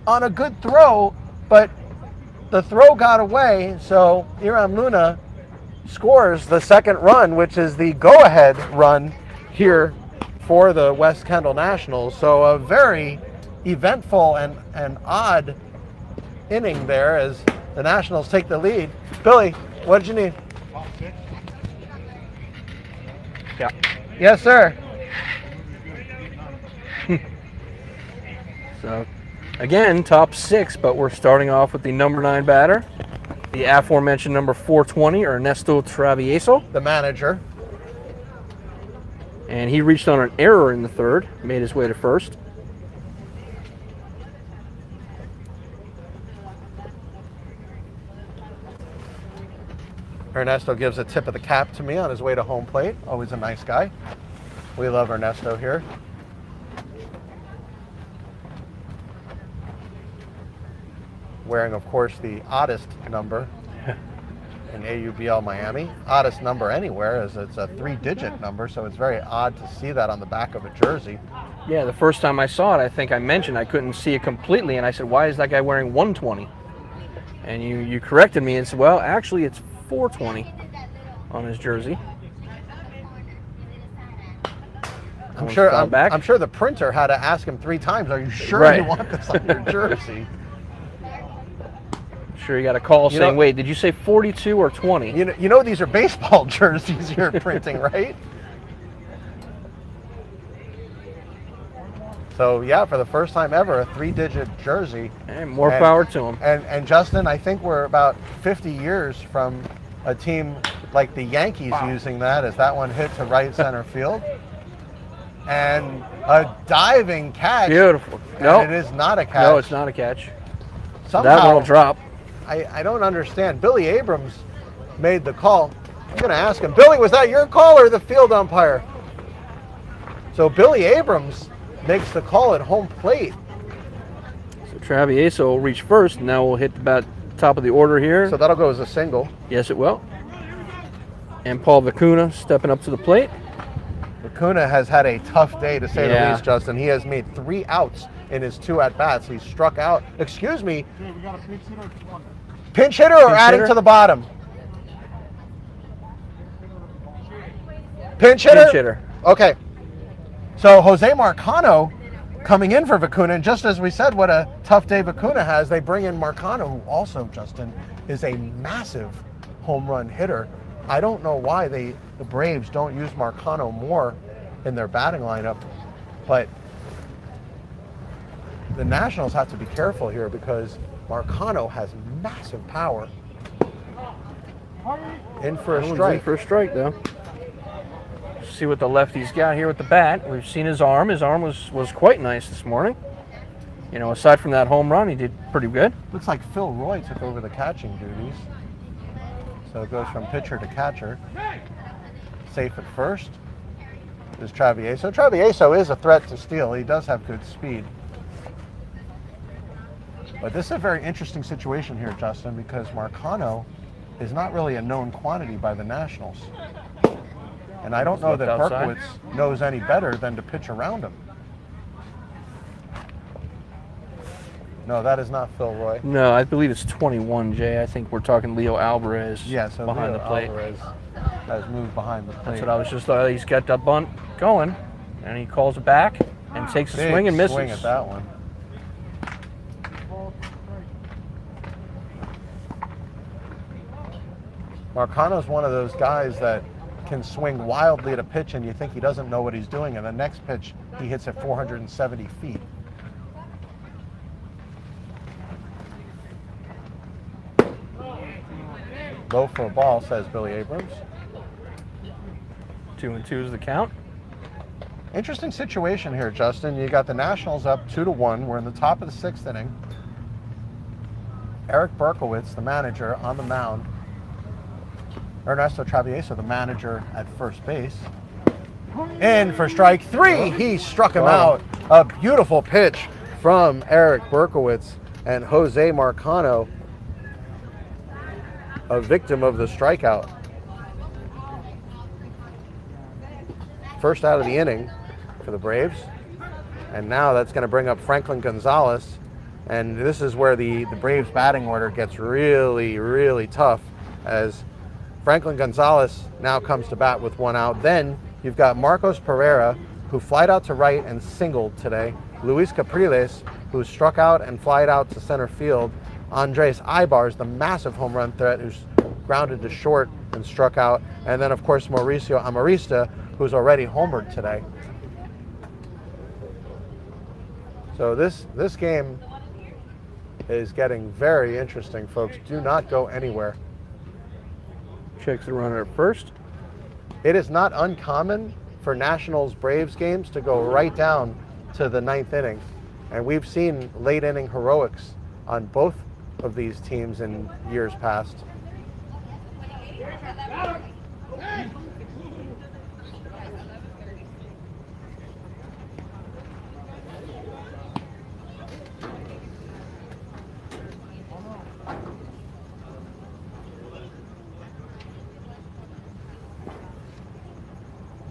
on a good throw, but the throw got away, so Iram Luna scores the second run, which is the go-ahead run here for the West Kendall Nationals. So a very eventful and odd inning there as the Nationals take the lead. Billy, what did you need? Yeah. Yes, sir. So, again, top 6, but we're starting off with the number 9 batter, the aforementioned number 420, Ernesto Travieso. The manager. And he reached on an error in the third, made his way to first. Ernesto gives a tip of the cap to me on his way to home plate. Always a nice guy. We love Ernesto here. Wearing, of course, the oddest number in AUBL Miami. Oddest number anywhere, as it's a 3-digit number, so it's very odd to see that on the back of a jersey. Yeah, the first time I saw it, I think I mentioned I couldn't see it completely, and I said, why is that guy wearing 120? And you corrected me and said, well, actually it's 420 on his jersey. I'm sure the printer had to ask him 3 times, are you sure you want this on your jersey? Sure, you got a call saying, wait, did you say 42 or 20? You know these are baseball jerseys you're printing, right? So yeah, for the first time ever, a 3-digit jersey. And more power to him. And Justin, I think we're about 50 years from a team like the Yankees using that, as that one hit to right center field. And a diving catch. Beautiful. No, it is not a catch. No, it's not a catch. Somehow, that one will drop. I don't understand. Billy Abrams made the call. I'm going to ask him, Billy, was that your call or the field umpire? So Billy Abrams makes the call at home plate. So Travieso will reach first. Now we'll hit about top of the order here. So that'll go as a single. Yes, it will. And Paul Vicuna stepping up to the plate. Vicuna has had a tough day, to say the least, Justin. He has made 3 outs in his 2 at-bats. He's struck out. Excuse me. Pinch hitter or adding to the bottom? Pinch hitter? Pinch hitter. Okay. So Jose Marcano coming in for Vicuna, and just as we said, what a tough day Vicuna has, they bring in Marcano, who also, Justin, is a massive home run hitter. I don't know why the Braves don't use Marcano more in their batting lineup, but the Nationals have to be careful here because Marcano has massive power. In for a strike. In for a strike, though. See what the lefty's got here with the bat. We've seen his arm. His arm was quite nice this morning. You know, aside from that home run, he did pretty good. Looks like Phil Roy took over the catching duties. So it goes from pitcher to catcher. Safe at first is Travieso. Travieso is a threat to steal. He does have good speed. But this is a very interesting situation here, Justin, because Marcano is not really a known quantity by the Nationals. And I don't know that outside. Berkowitz knows any better than to pitch around him. No, that is not Phil Roy. No, I believe it's 21, Jay. I think we're talking Leo Alvarez Yeah, so behind Leo the plate. Alvarez has moved behind the plate. That's what I was just he's got that bunt going, and he calls it back and takes a Big swing and misses. swing at that one. Marcano's one of those guys that can swing wildly at a pitch and you think he doesn't know what he's doing, and the next pitch he hits at 470 feet. Low for a ball, says Billy Abrams. 2-2 is the count. Interesting situation here, Justin. You got the Nationals up 2-1. We're in the top of the 6th inning. Eric Berkowitz, the manager, on the mound. Ernesto Travieso, the manager, at first base. In for strike 3. He struck him out. A beautiful pitch from Eric Berkowitz, and Jose Marcano, a victim of the strikeout. First out of the inning for the Braves. And now that's going to bring up Franklin Gonzalez. And this is where the Braves batting order gets really, really tough, as Franklin Gonzalez now comes to bat with 1 out. Then you've got Marcos Pereira, who flied out to right and singled today. Luis Capriles, who struck out and flied out to center field. Andres Ibars, the massive home run threat, who's grounded to short and struck out. And then, of course, Mauricio Amarista, who's already homered today. So this game is getting very interesting, folks. Do not go anywhere. Checks the runner at first. It is not uncommon for Nationals Braves games to go right down to the 9th inning. And we've seen late inning heroics on both of these teams in years past.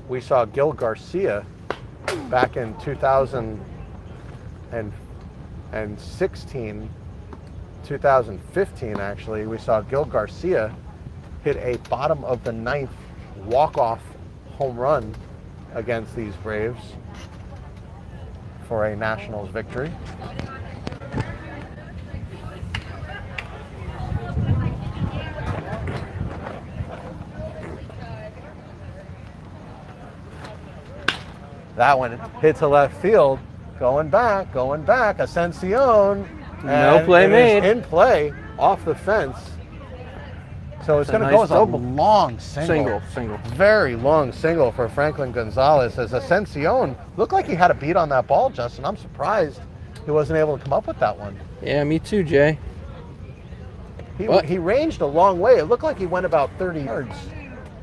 We saw Gil Garcia back in 2016, 2015 actually. We saw Gil Garcia hit a bottom of the 9th walk-off home run against these Braves for a Nationals victory. That one hit to left field, going back, Ascension. No play made. In play, off the fence. So it's going to go as a long single. Single. Very long single for Franklin Gonzalez, as Ascension looked like he had a beat on that ball, Justin. I'm surprised he wasn't able to come up with that one. Yeah, me too, Jay. He ranged a long way. It looked like he went about 30 yards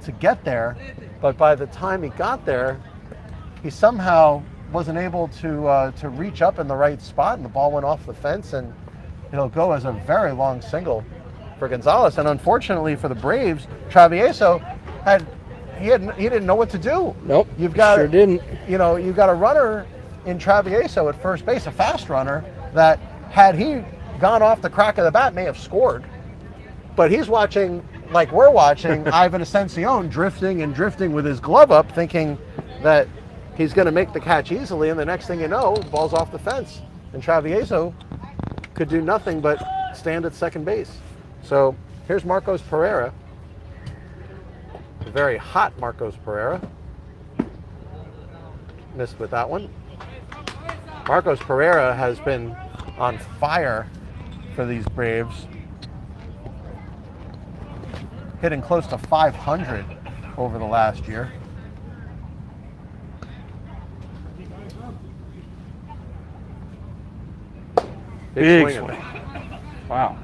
to get there, but by the time he got there, he somehow wasn't able to reach up in the right spot, and the ball went off the fence, and it'll go as a very long single for Gonzalez. And unfortunately for the Braves, Travieso he didn't know what to do. Nope, You've got sure didn't. You've got a runner in Travieso at first base, a fast runner that, had he gone off the crack of the bat, may have scored. But he's watching, like we're watching, Ivan Ascension drifting with his glove up, thinking that he's going to make the catch easily, and the next thing you know, the ball's off the fence. And Travieso could do nothing but stand at second base. So here's Marcos Pereira. A very hot Marcos Pereira. Missed with that one. Marcos Pereira has been on fire for these Braves, hitting close to 500 over the last year. Big swing. Wow.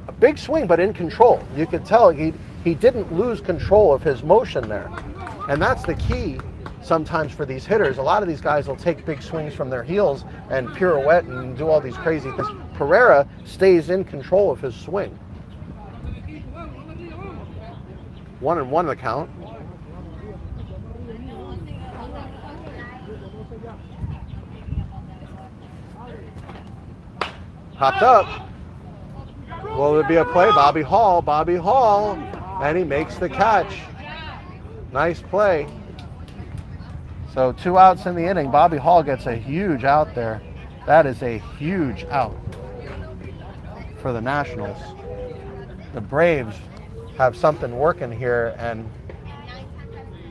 A big swing, but in control. You could tell he didn't lose control of his motion there. And that's the key sometimes for these hitters, a lot of these guys will take big swings from their heels and pirouette and do all these crazy things. Pereira stays in control of his swing. 1-1 the count. Popped up. Will there be a play? Bobby Hall, and he makes the catch. Nice play. So 2 outs in the inning. Bobby Hall gets a huge out there. That is a huge out for the Nationals. The Braves have something working here, and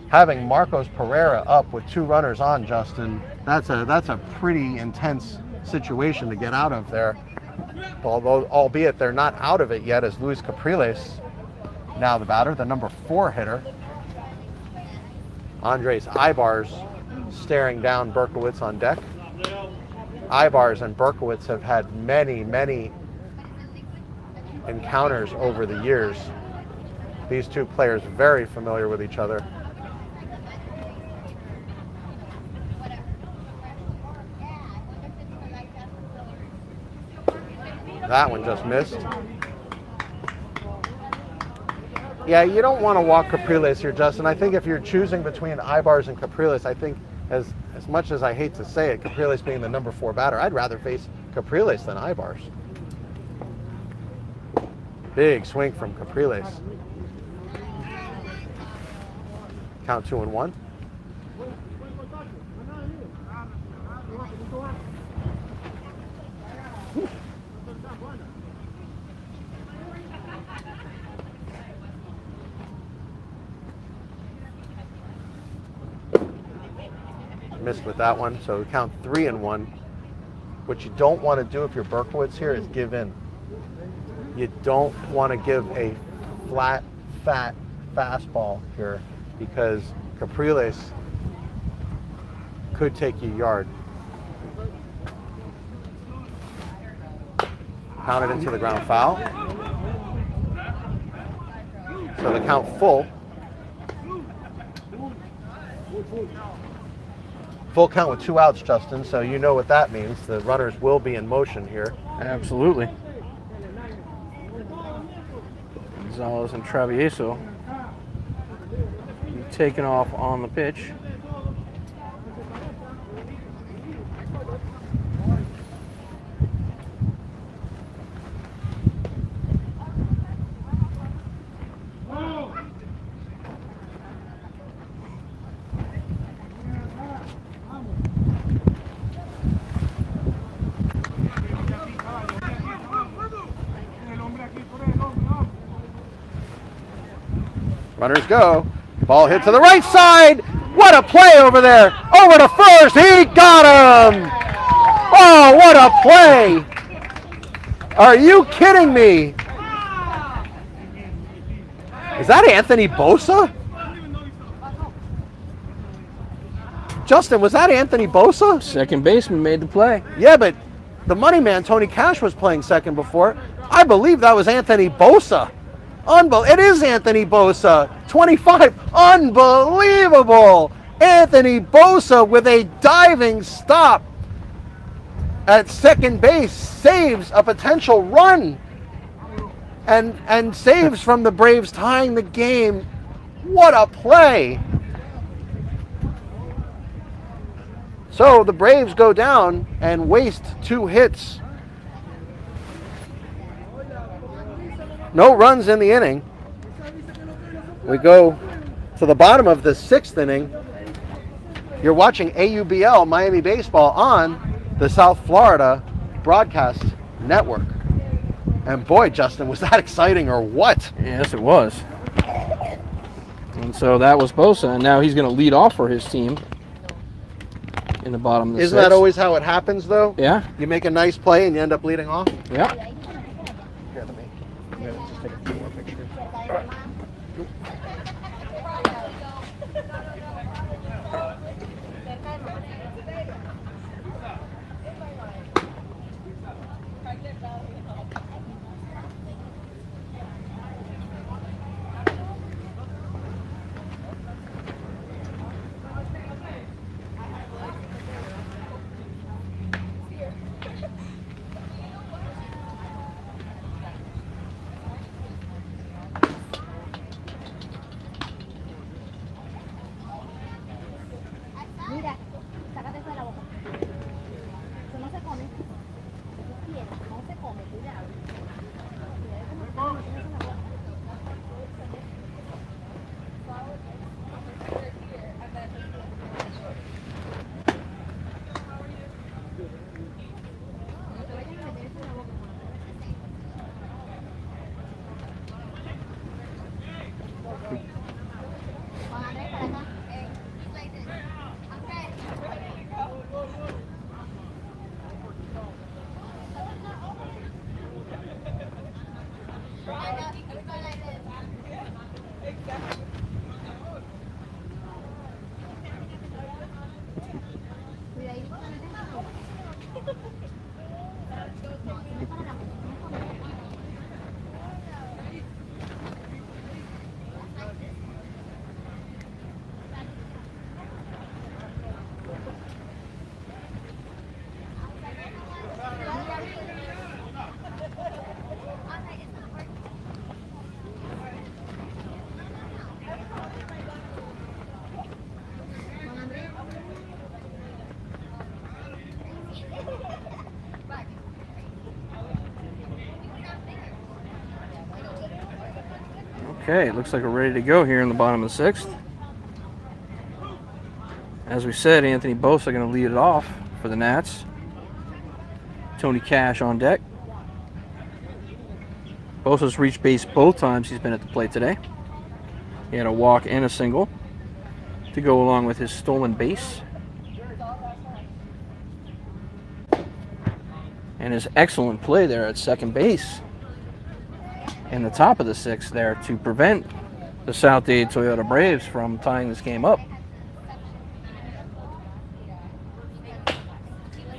having Marcos Pereira up with 2 runners on, Justin, that's a pretty intense situation to get out of there. Although, albeit they're not out of it yet, as Luis Capriles, now the batter, the number 4 hitter. Andres Ibarz staring down Berkowitz on deck. Ibarz and Berkowitz have had many, many encounters over the years. These 2 players very familiar with each other. That one just missed. Yeah, you don't want to walk Capriles here, Justin. I think if you're choosing between Ibarz and Capriles, I think as much as I hate to say it, Capriles being the number 4 batter, I'd rather face Capriles than Ibarz. Big swing from Capriles. Count 2-1. Missed with that one, so count 3-1. What you don't want to do if you're Berkowitz here is give in. You don't want to give a flat, fat fastball here because Capriles could take you yard. Pounded into the ground foul. So the count full. Full count with 2 outs, Justin, so you know what that means. The runners will be in motion here. Absolutely. Gonzalez and Travieso taken off on the pitch. Runners go. Ball hit to the right side. What a play over there. Over to first. He got him. Oh, what a play. Are you kidding me? Is that Anthony Bosa? Justin, was that Anthony Bosa? Second baseman made the play. Yeah, but the money man, Tony Cash, was playing second before. I believe that was Anthony Bosa. It is Anthony Bosa, 25. Unbelievable. Anthony Bosa with a diving stop at second base saves a potential run and saves from the Braves tying the game. What a play. So the Braves go down and waste 2 hits. No runs in the inning. We go to the bottom of the 6th inning. You're watching AUBL Miami Baseball on the South Florida Broadcast Network. And boy, Justin, was that exciting or what? Yes, it was. And so that was Bosa, and now he's going to lead off for his team in the bottom of the 6th. Isn't that always how it happens, though? Yeah. You make a nice play and you end up leading off? Yeah. Here, let me just take a few more pictures. Okay, it looks like we're ready to go here in the bottom of the 6th. As we said, Anthony Bosa going to lead it off for the Nats. Tony Cash on deck. Bosa's reached base both times he's been at the plate today. He had a walk and a single to go along with his stolen base. And his excellent play there at second base in the top of the 6th there to prevent the South Dade Toyota Braves from tying this game up.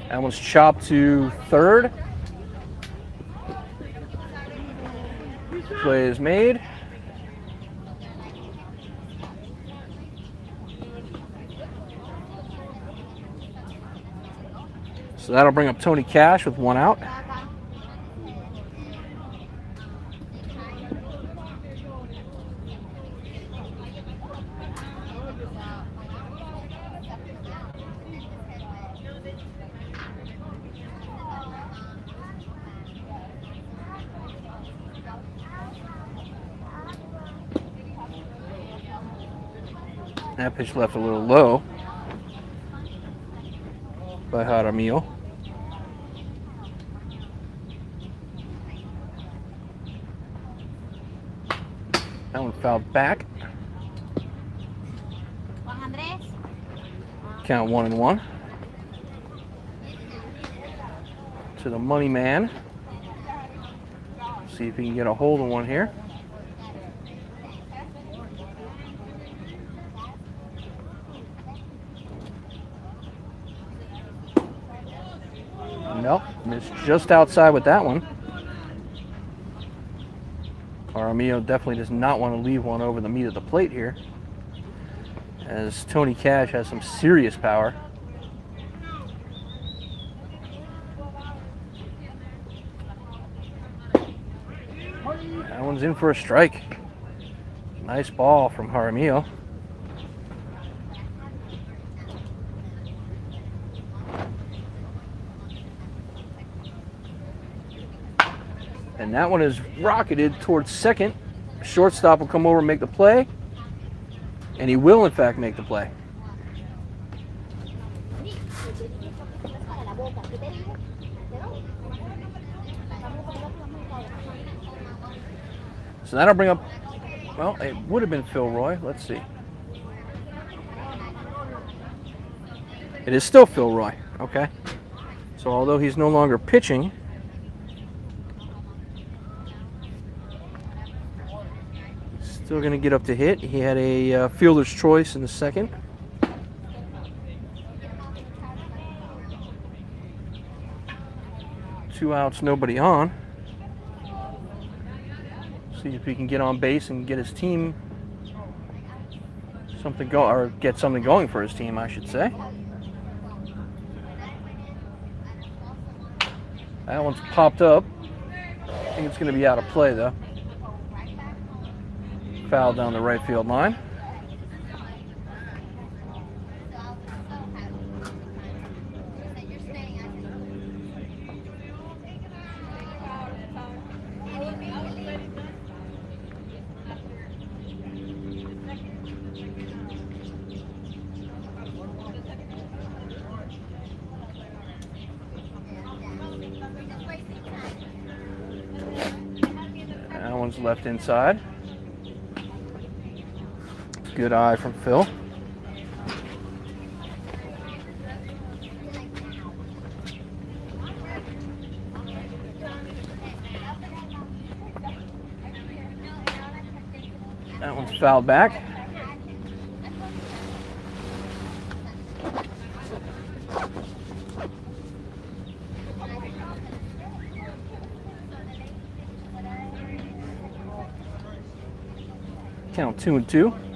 That one's chopped to third. Play is made. So that'll bring up Tony Cash with 1 out. That pitch left a little low by Jaramillo. That one fouled back. Count 1-1. To the money man. See if he can get a hold of one here. Nope, missed just outside with that one. Jaramillo definitely does not want to leave one over the meat of the plate here, as Tony Cash has some serious power. That one's in for a strike. Nice ball from Jaramillo. And that one is rocketed towards second. Shortstop will come over and make the play. And he will, in fact, make the play. So that'll bring up, well, it would have been Phil Roy. Let's see. It is still Phil Roy. Okay. So although he's no longer pitching, still going to get up to hit. He had a fielder's choice in the second. Two outs, nobody on. See if he can get on base and get his team something go, or get something going for his team, I should say. That one's popped up. I think it's going to be out of play though. Foul down the right field line. That one's left inside. Good eye from Phil. That one's fouled back. Count 2-2.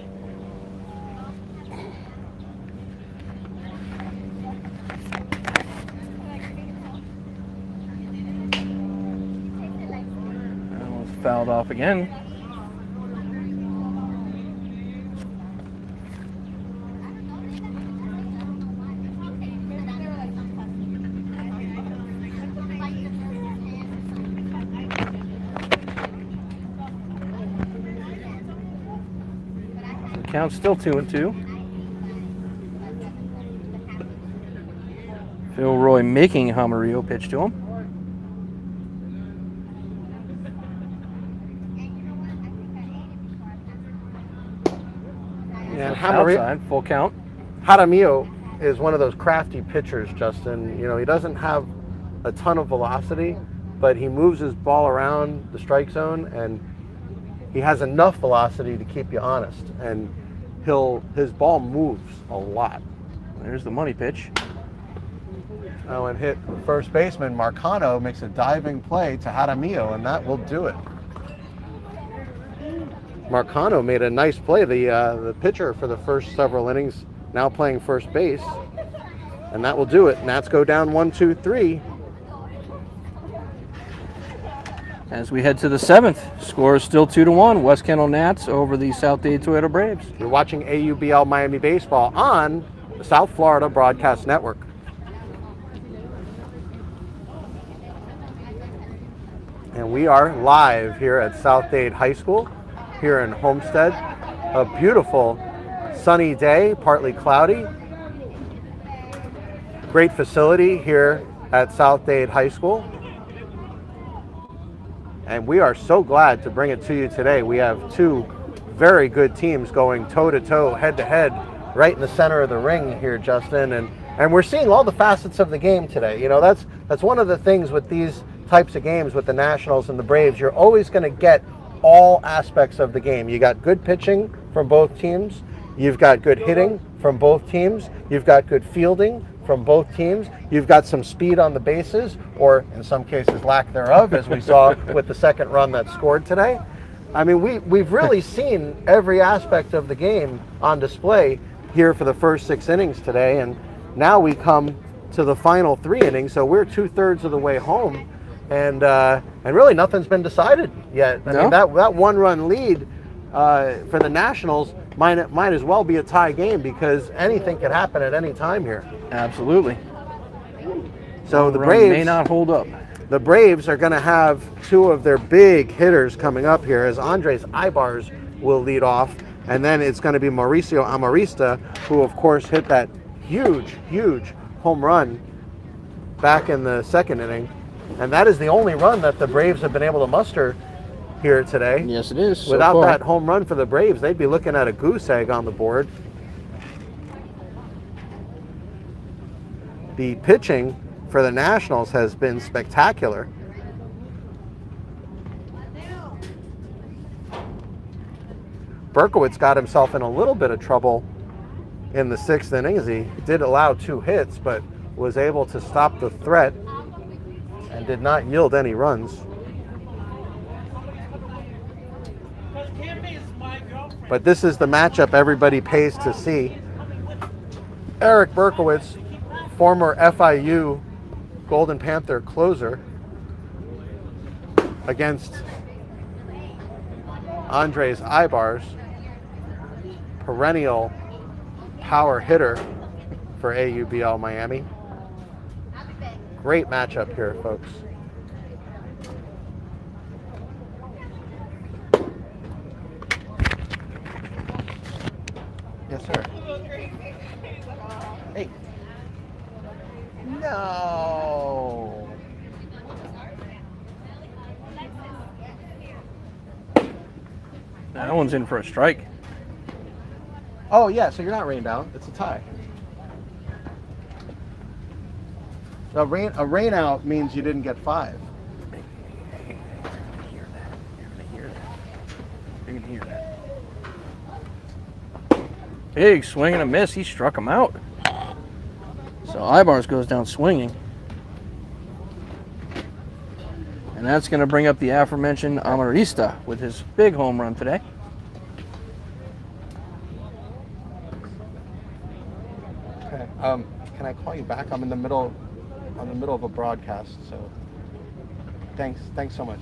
Fouled off again. count, still 2-2. Phil Roy making Amarillo pitch to him. And Outside, full count. Jaramillo is one of those crafty pitchers, Justin. You know, he doesn't have a ton of velocity, but he moves his ball around the strike zone, and he has enough velocity to keep you honest. And his ball moves a lot. There's the money pitch. Oh, and hit first baseman Marcano makes a diving play to Jaramillo, and that will do it. Marcano made a nice play. The pitcher for the first several innings now playing first base, and that will do it. Nats go down 1-2-3. As we head to the 7th, score is still 2-1. West Kendall Nats over the South Dade Toyota Braves. You're watching AUBL Miami Baseball on the South Florida Broadcast Network. And we are live here at South Dade High School here in Homestead. A beautiful sunny day, partly cloudy. Great facility here at South Dade High School. And we are so glad to bring it to you today. We have two very good teams going toe-to-toe, head-to-head, right in the center of the ring here, Justin. And we're seeing all the facets of the game today. You know, that's one of the things with these types of games with the Nationals and the Braves. You're always going to get all aspects of the game. You got good pitching from both teams. You've got good hitting from both teams. You've got good fielding from both teams. You've got some speed on the bases, or in some cases lack thereof, as we saw with the second run that scored today. I mean, we've really seen every aspect of the game on display here for the first 6 innings today, and now we come to the final 3 innings, so we're 2/3 of the way home, and really nothing's been decided yet. I mean, that 1-run lead for the Nationals might as well be a tie game, because anything can happen at any time here. Absolutely. So the Run Braves may not hold up. The Braves are going to have 2 of their big hitters coming up here, as Andres Ibars will lead off, and then it's going to be Mauricio Amarista, who of course hit that huge home run back in the 2nd inning, and that is the only run that the Braves have been able to muster here today. Yes, it is. Without that home run for the Braves, they'd be looking at a goose egg on the board. The pitching for the Nationals has been spectacular. Berkowitz got himself in a little bit of trouble in the 6th inning, as he did allow 2 hits, but was able to stop the threat and did not yield any runs. But this is the matchup everybody pays to see. Eric Berkowitz, former FIU Golden Panther closer, against Andres Ibars, perennial power hitter for AUBL Miami. Great matchup here, folks. Yes, sir. Hey. No. That one's in for a strike. Oh, yeah, so you're not rained out. It's a tie. A rain out means you didn't get 5. You're gonna hear that. Big swing and a miss. He struck him out. So Ibars goes down swinging. And that's going to bring up the aforementioned Amarista with his big home run today. Okay. Can I call you back? I'm in the middle of a broadcast, so thanks so much.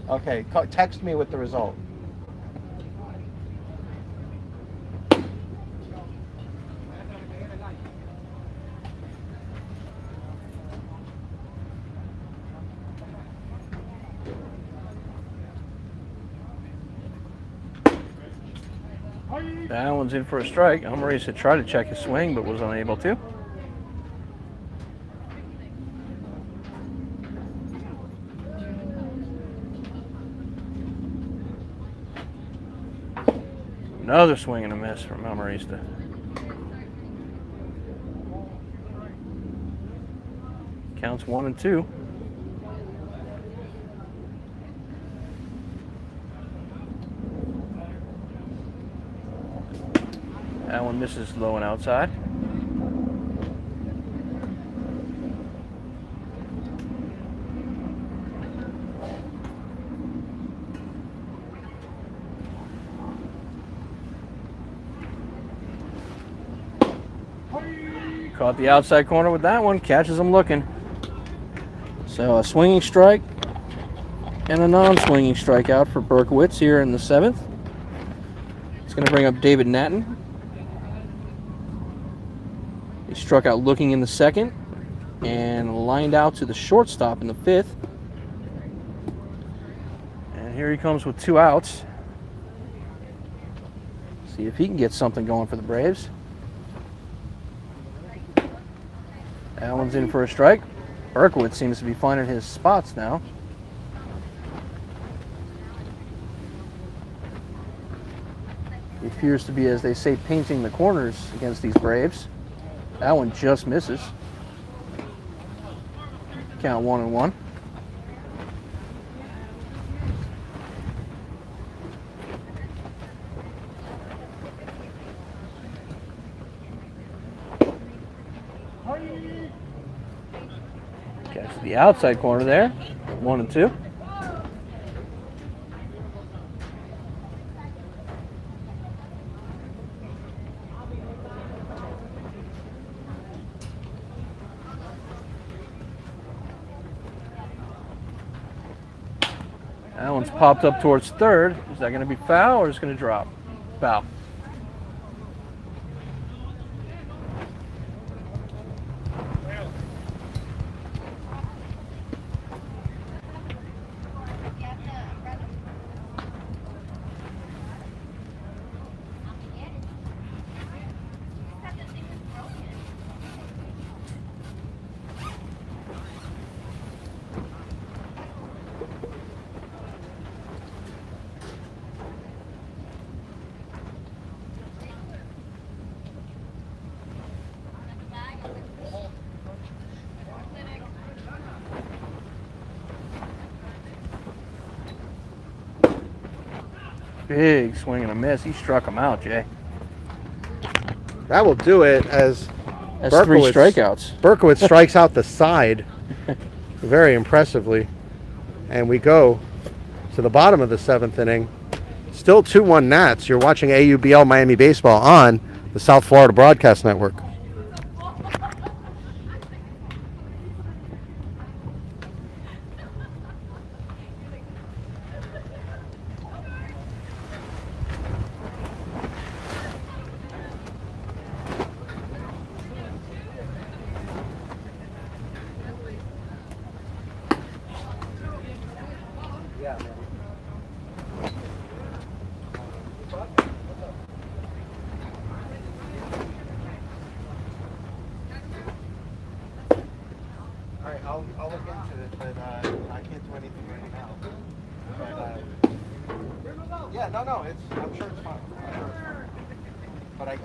Okay, text me with the result. That one's in for a strike. Almarise had tried to check his swing, but was unable to. Another swing and a miss from Almarista. Counts 1-2. That one misses low and outside. Caught the outside corner with that one, catches him looking. So a swinging strike and a non-swinging strikeout for Berkowitz here in the 7th. It's going to bring up David Natton. He struck out looking in the 2nd and lined out to the shortstop in the 5th. And here he comes with 2 outs. See if he can get something going for the Braves. That one's in for a strike. Berkowitz seems to be finding his spots now. He appears to be, as they say, painting the corners against these Braves. That one just misses. Count 1-1. Catch the outside corner there. 1-2. That one's popped up towards 3rd. Is that going to be foul or is it going to drop? Foul. Big swing and a miss. He struck him out, Jay. That will do it as That's 3 strikeouts. Berkowitz strikes out the side very impressively. And we go to the bottom of the 7th inning. Still 2-1 Nats. You're watching AUBL Miami Baseball on the South Florida Broadcast Network. I'll look into it, but I can't do anything right now. But, yeah, no, I'm sure it's fine. But I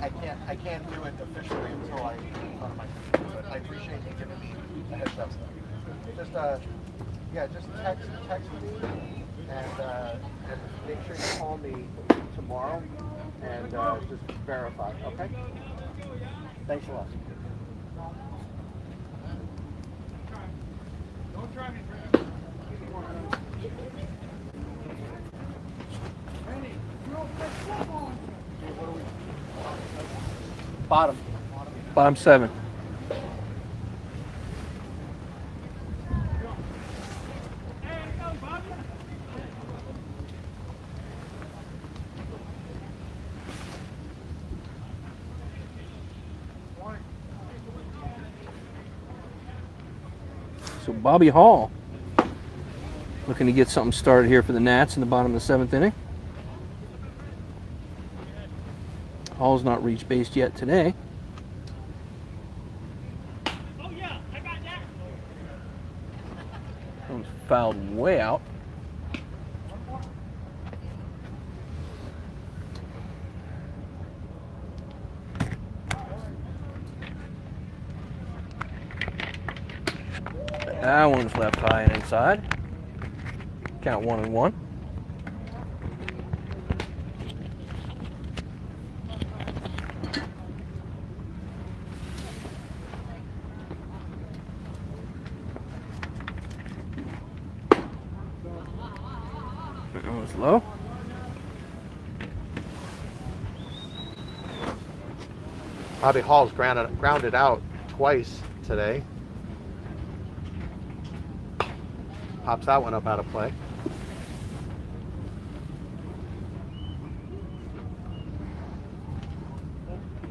can't do it officially until I'm in front of my computer. But I appreciate you giving me a heads up. Just just text me and make sure you call me tomorrow and just verify. Okay. Thanks a lot. Don't try me, Bottom 7. So Bobby Hall looking to get something started here for the Nats in the bottom of the 7th inning. Hall's not reached base yet today. That one's fouled way out. That one's left high and inside. Count 1-1. That was low. Bobby Hall's grounded out twice today. Pops that one up out of play.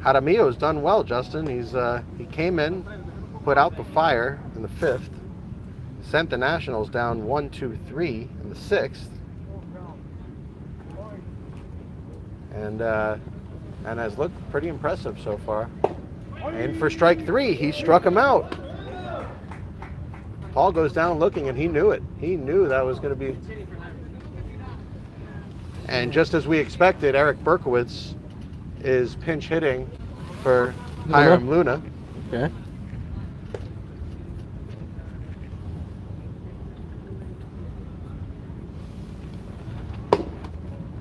Jaramillo's done well, Justin. He came in, put out the fire in the 5th, sent the Nationals down 1-2-3 in the 6th, and has looked pretty impressive so far. And for strike 3, he struck him out. Paul goes down looking, and he knew it. He knew that was going to be. And just as we expected, Eric Berkowitz is pinch hitting for Hiram Luna. Okay.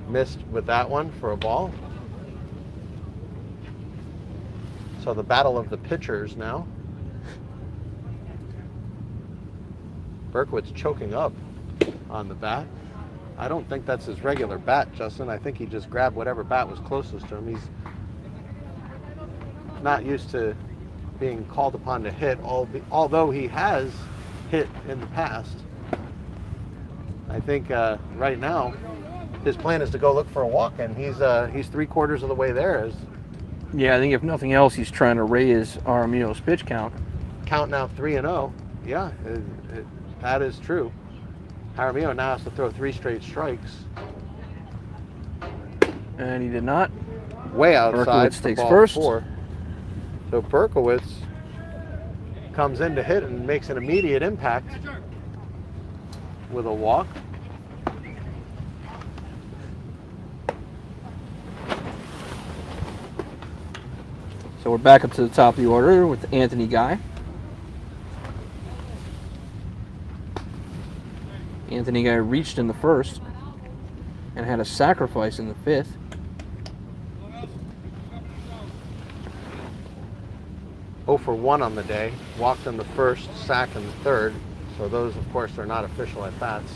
Missed with that one for a ball. So the battle of the pitchers now. Berkowitz choking up on the bat. I don't think that's his regular bat, Justin. I think he just grabbed whatever bat was closest to him. He's not used to being called upon to hit, although he has hit in the past. I think right now his plan is to go look for a walk, and he's 3/4 of the way there. Yeah, I think if nothing else, he's trying to raise Jaramillo's pitch count. Count now 3-0. Yeah, that is true. Jaramillo now has to throw 3 straight strikes. And he did not. Way outside. Berkowitz takes ball first. 4. So Berkowitz comes in to hit and makes an immediate impact with a walk. So we're back up to the top of the order with Anthony Guy. Anthony Guy reached in the 1st and had a sacrifice in the 5th. Oh for 1 on the day. Walked in the 1st, sack in the 3rd. So those, of course, are not official at bats.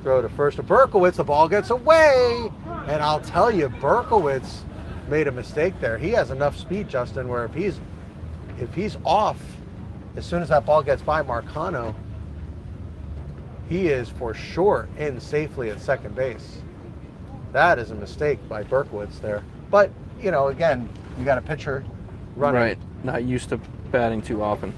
Throw to first to Berkowitz. The ball gets away. And I'll tell you, Berkowitz made a mistake there. He has enough speed, Justin, where if he's off as soon as that ball gets by Marcano, he is for sure in safely at second base. That is a mistake by Berkowitz there. But, you know, again, you got a pitcher running. Right, not used to batting too often.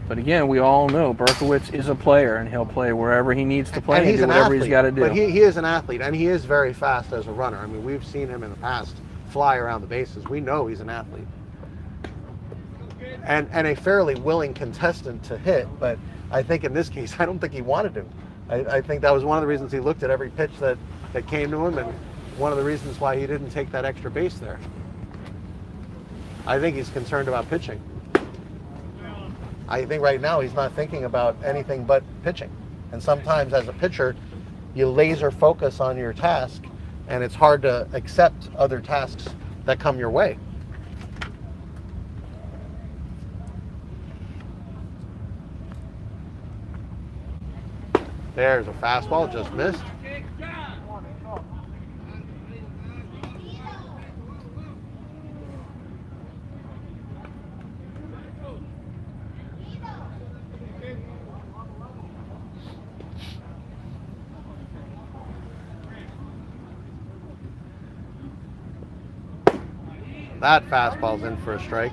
But again, we all know Berkowitz is a player, and he'll play wherever he needs to play and do whatever he's got to do. But he is an athlete, and he is very fast as a runner. I mean, we've seen him in the past fly around the bases. We know he's an athlete. And a fairly willing contestant to hit, but I think in this case, I don't think he wanted to. I think that was one of the reasons he looked at every pitch that came to him, and one of the reasons why he didn't take that extra base there. I think he's concerned about pitching. I think right now he's not thinking about anything but pitching. And sometimes as a pitcher, you laser focus on your task, and it's hard to accept other tasks that come your way. There's a fastball, just missed. That fastball's in for a strike.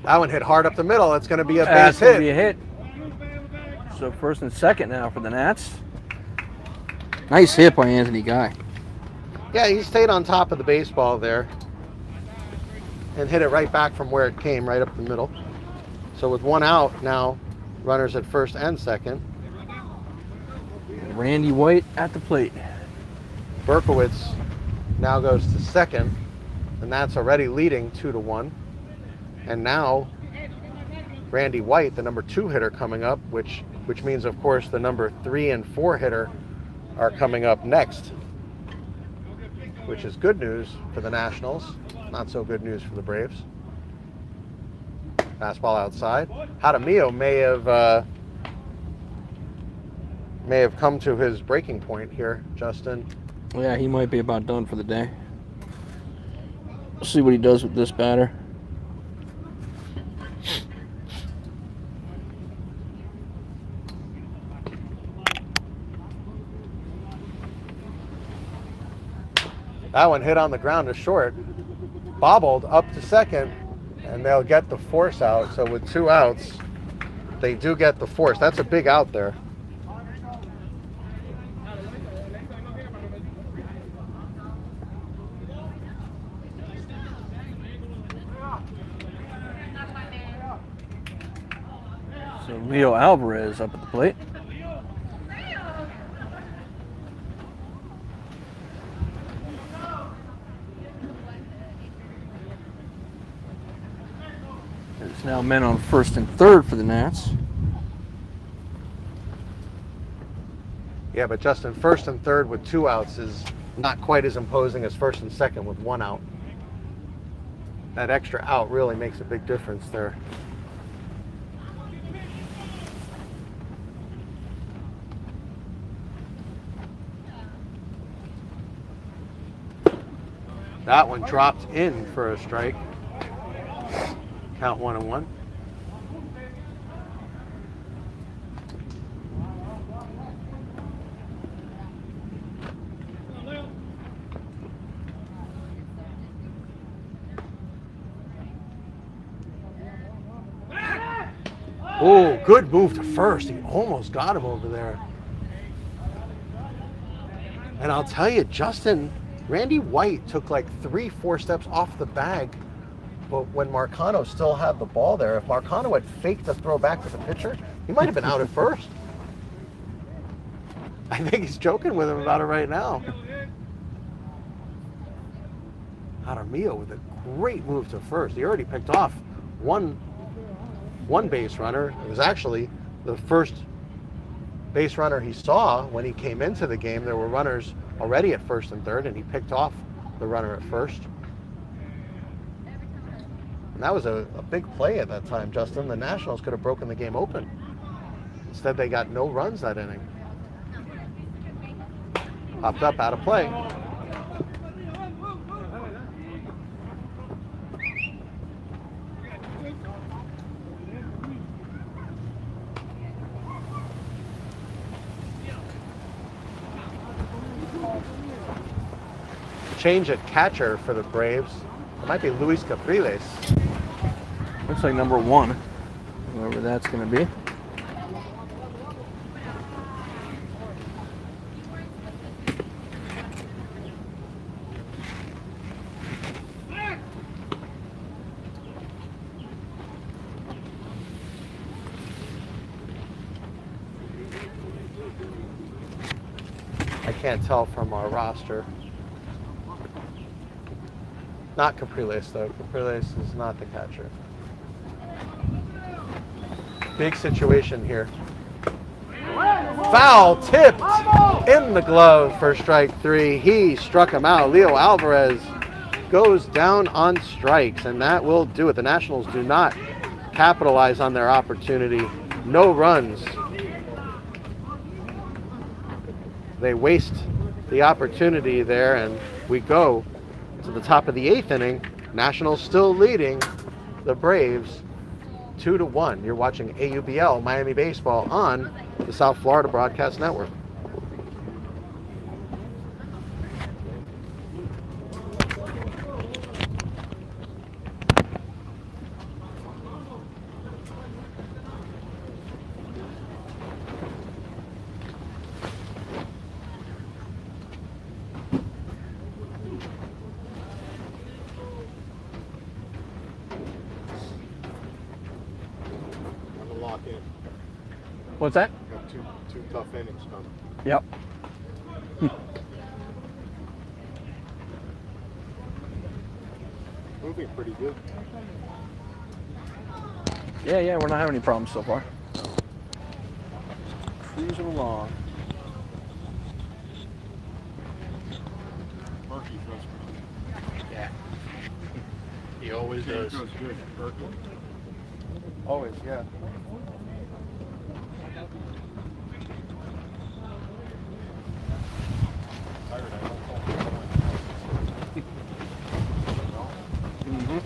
That one hit hard up the middle. It's going to be a That's base going to hit. be a hit. So first and second now for the Nats. Nice hit by Anthony Guy. Yeah, he stayed on top of the baseball there and hit it right back from where it came, right up the middle. So with one out now, runners at first and second. Randy White at the plate. Berkowitz now goes to second, and that's already leading 2-1. And now Randy White, the number 2 hitter, coming up, which means, of course, the number 3 and 4 hitter are coming up next, which is good news for the Nationals, not so good news for the Braves. Fastball outside. Jaramillo may have come to his breaking point here, Justin. Yeah, he might be about done for the day. Let's see what he does with this batter. That one hit on the ground to short, bobbled up to second, and they'll get the force out. So with 2 outs, they do get the force. That's a big out there. So Leo Alvarez up at the plate. There's now men on first and third for the Nats. Yeah, but Justin, first and third with 2 outs is not quite as imposing as first and second with 1 out. That extra out really makes a big difference there. That one dropped in for a strike. Count 1-1. Oh, good move to first. He almost got him over there. And I'll tell you, Justin, Randy White took like 3-4 steps off the bag, but when Marcano still had the ball there, if Marcano had faked the throw back to the pitcher, he might have been out at first. I think he's joking with him about it right now. Jaramillo with a great move to first. He already picked off one base runner. It was actually the first base runner he saw when he came into the game. There were runners already at first and third, and he picked off the runner at first. And that was a big play at that time, Justin. The Nationals could have broken the game open. Instead, they got no runs that inning. Popped up, out of play. Change at catcher for the Braves. It might be Luis Capriles. Looks like number 1, whoever that's going to be. I can't tell from our roster. Not Capriles, though. Capriles is not the catcher. Big situation here. Foul tipped in the glove for strike 3. He struck him out. Leo Alvarez goes down on strikes, and that will do it. The Nationals do not capitalize on their opportunity. No runs. They waste the opportunity there, and we go to the top of the 8th inning. Nationals still leading the Braves 2-1. You're watching AUBL Miami Baseball on the South Florida Broadcast Network. What's that? Got two tough innings coming. Yep. Moving pretty good. Yeah, we're not having any problems so far. Cruising along. Murphy throws pretty Yeah. He always good. does. He throws good. Berkeley. Always, yeah. Mm-hmm.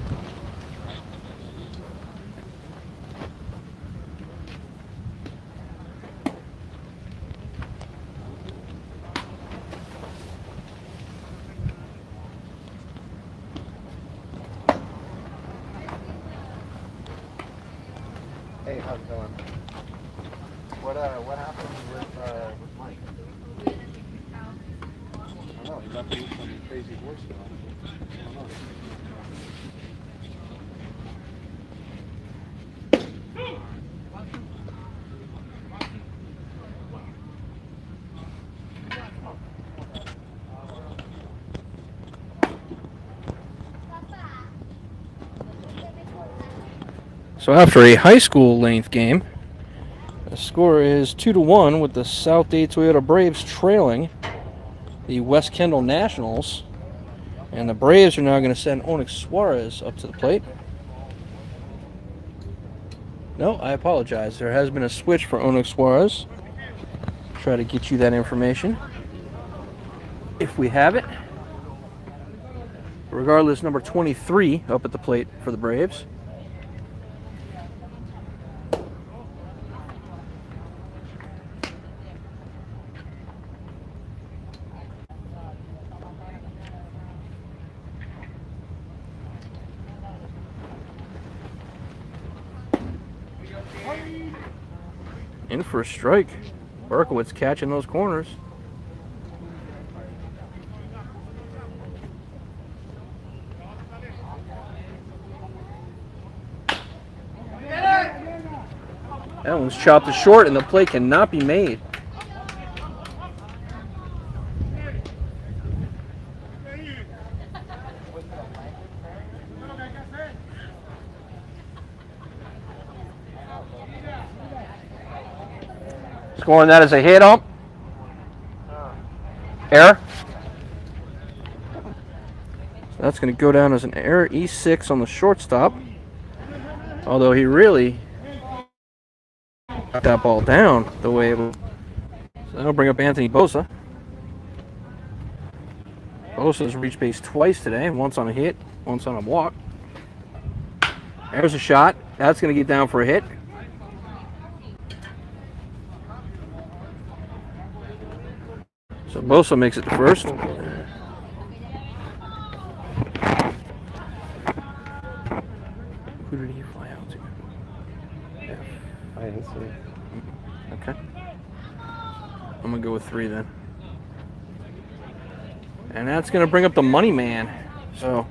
Hey, how's it going? What happened with Mike? I don't know. He left me some crazy horse stuff. I don't know. So after a high school length game, the score is 2-1 with the South Dade Toyota Braves trailing the West Kendall Nationals. And the Braves are now going to send Onyx Suarez up to the plate. No, I apologize. There has been a switch for Onyx Suarez. Try to get you that information if we have it. Regardless, number 23 up at the plate for the Braves. In for a strike. Berkowitz catching those corners. That one's chopped to short, and the play cannot be made. Scoring that as a hit, ump. Error. So that's going to go down as an error. E6 on the shortstop. Although he really got that ball down the way it was. So that'll bring up Anthony Bosa. Bosa's reached base twice today. Once on a hit, once on a walk. There's a shot. That's going to get down for a hit. So Bosa makes it to first. Who did he fly out to? Yeah. I didn't see it. Okay. I'm going to go with 3 then. And that's going to bring up the money man. So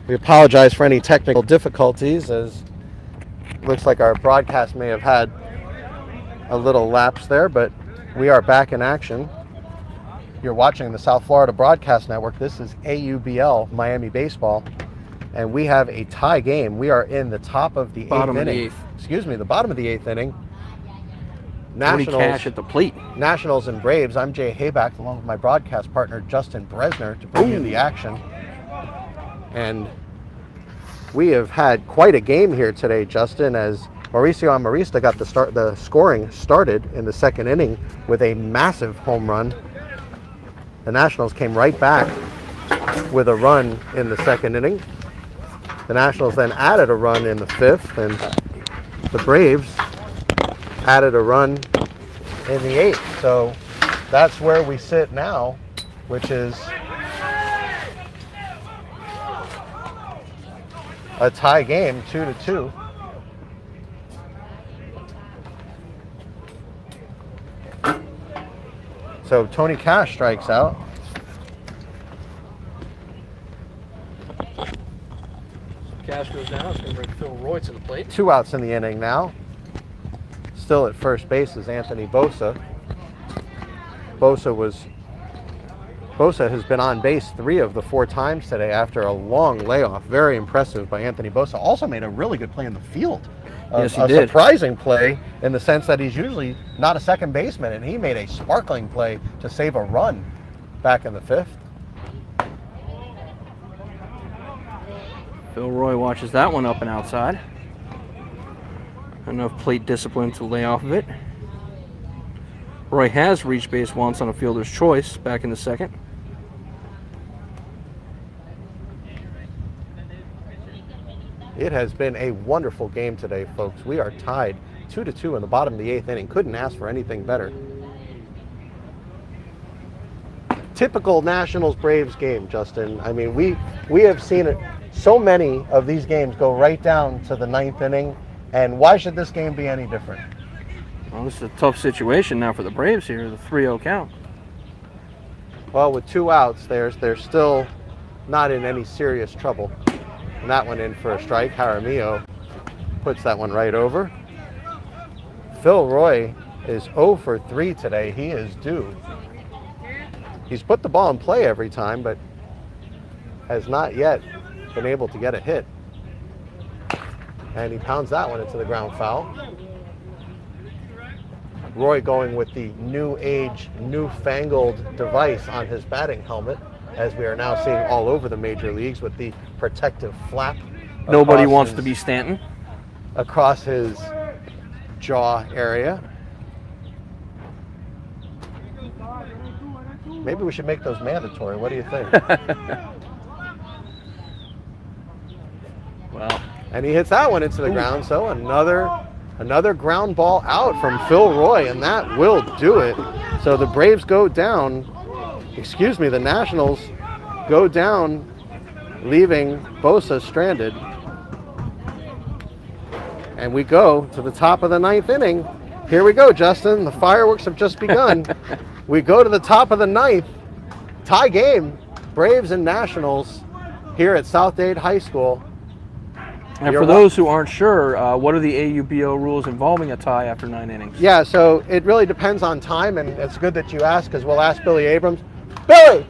We apologize for any technical difficulties, as it looks like our broadcast may have had a little lapse there, but we are back in action. You're watching the South Florida Broadcast Network. This is AUBL Miami Baseball, and we have a tie game. We are in the top of the Bottom eighth of the inning. eighth. Excuse me, the bottom of the 8th inning. Tony Cash at the plate. Nationals and Braves. I'm Jay Hayback, along with my broadcast partner Justin Bresner, to bring you the action. And we have had quite a game here today, Justin, as Mauricio Amarista got the scoring started in the 2nd inning with a massive home run. The Nationals came right back with a run in the 2nd inning. The Nationals then added a run in the 5th, and the Braves added a run in the 8th. So that's where we sit now, which is a tie game, 2-2. So Tony Cash strikes out. Cash goes now. It's going to bring Phil Roy to the plate. 2 outs in the inning now. Still at first base is Anthony Bosa. Bosa has been on base 3 of the 4 times today after a long layoff. Very impressive by Anthony Bosa. Also made a really good play in the field. Yes, he a did. Surprising play in the sense that he's usually not a second baseman, and he made a sparkling play to save a run back in the 5th. Phil Roy watches that one up and outside. Enough plate discipline to lay off of it. Roy has reached base once on a fielder's choice back in the 2nd. It has been a wonderful game today, folks. We are tied 2-2 in the bottom of the 8th inning. Couldn't ask for anything better. Typical Nationals-Braves game, Justin. I mean, we have seen it. So many of these games go right down to the 9th inning, and why should this game be any different? Well, this is a tough situation now for the Braves here, the 3-0 count. Well, with 2 outs, they're still not in any serious trouble. And that one in for a strike. Jaramillo puts that one right over. Phil Roy is 0 for 3 today. He is due. He's put the ball in play every time, but has not yet been able to get a hit. And he pounds that one into the ground foul. Roy going with the new age, newfangled device on his batting helmet, as we are now seeing all over the major leagues with the protective flap. Nobody wants to be Stanton. Across his jaw area. Maybe we should make those mandatory. What do you think? Well, and he hits that one into the ground, so another ground ball out from Phil Roy, and that will do it. So the Braves go down, the Nationals go down, leaving Bosa stranded. And we go to the top of the 9th inning. Here we go, Justin. The fireworks have just begun. We go to the top of the 9th. Tie game, Braves and Nationals here at South Dade High School. And for those who aren't sure, what are the AUBO rules involving a tie after 9 innings? Yeah, so it really depends on time, and it's good that you asked because we'll ask Billy Abrams. Billy!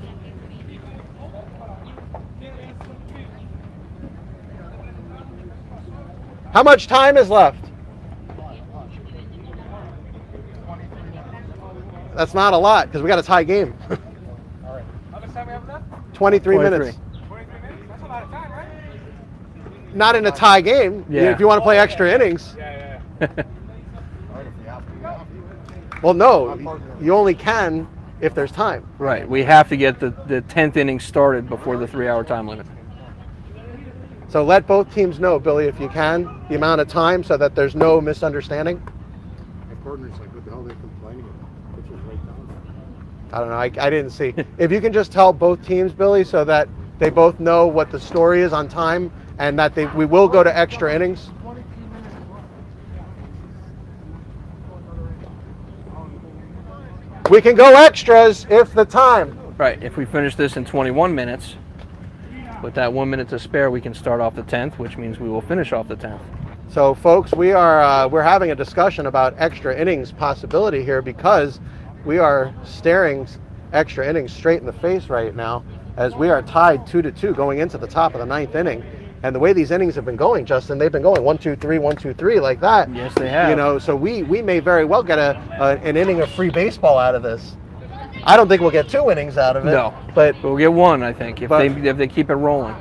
How much time is left? That's not a lot because we got a tie game. How much time we have left? 23 minutes. 23 minutes? That's a lot of time, right? Not in a tie game. Yeah. If you want to play extra innings. Yeah. Well, no, you only can if there's time. Right. We have to get the 10th inning started before the 3-hour time limit. So let both teams know, Billy, if you can, the amount of time so that there's no misunderstanding. My partner's like, what the hell are they complaining about? Which is right down. I don't know. I didn't see. If you can just tell both teams, Billy, so that they both know what the story is on time and that we will go to extra innings. We can go extras if the time. Right. If we finish this in 21 minutes, with that 1 minute to spare, we can start off the 10th, which means we will finish off the 10th. So, folks, we're having a discussion about extra innings possibility here because we are staring extra innings straight in the face right now as we are tied 2-2 going into the top of the 9th inning. And the way these innings have been going, Justin, they've been going 1-2-3, 1-2-3 like that. Yes, they have. You know, so we may very well get an inning of free baseball out of this. I don't think we'll get 2 innings out of it. No, but we'll get 1, I think, if they keep it rolling.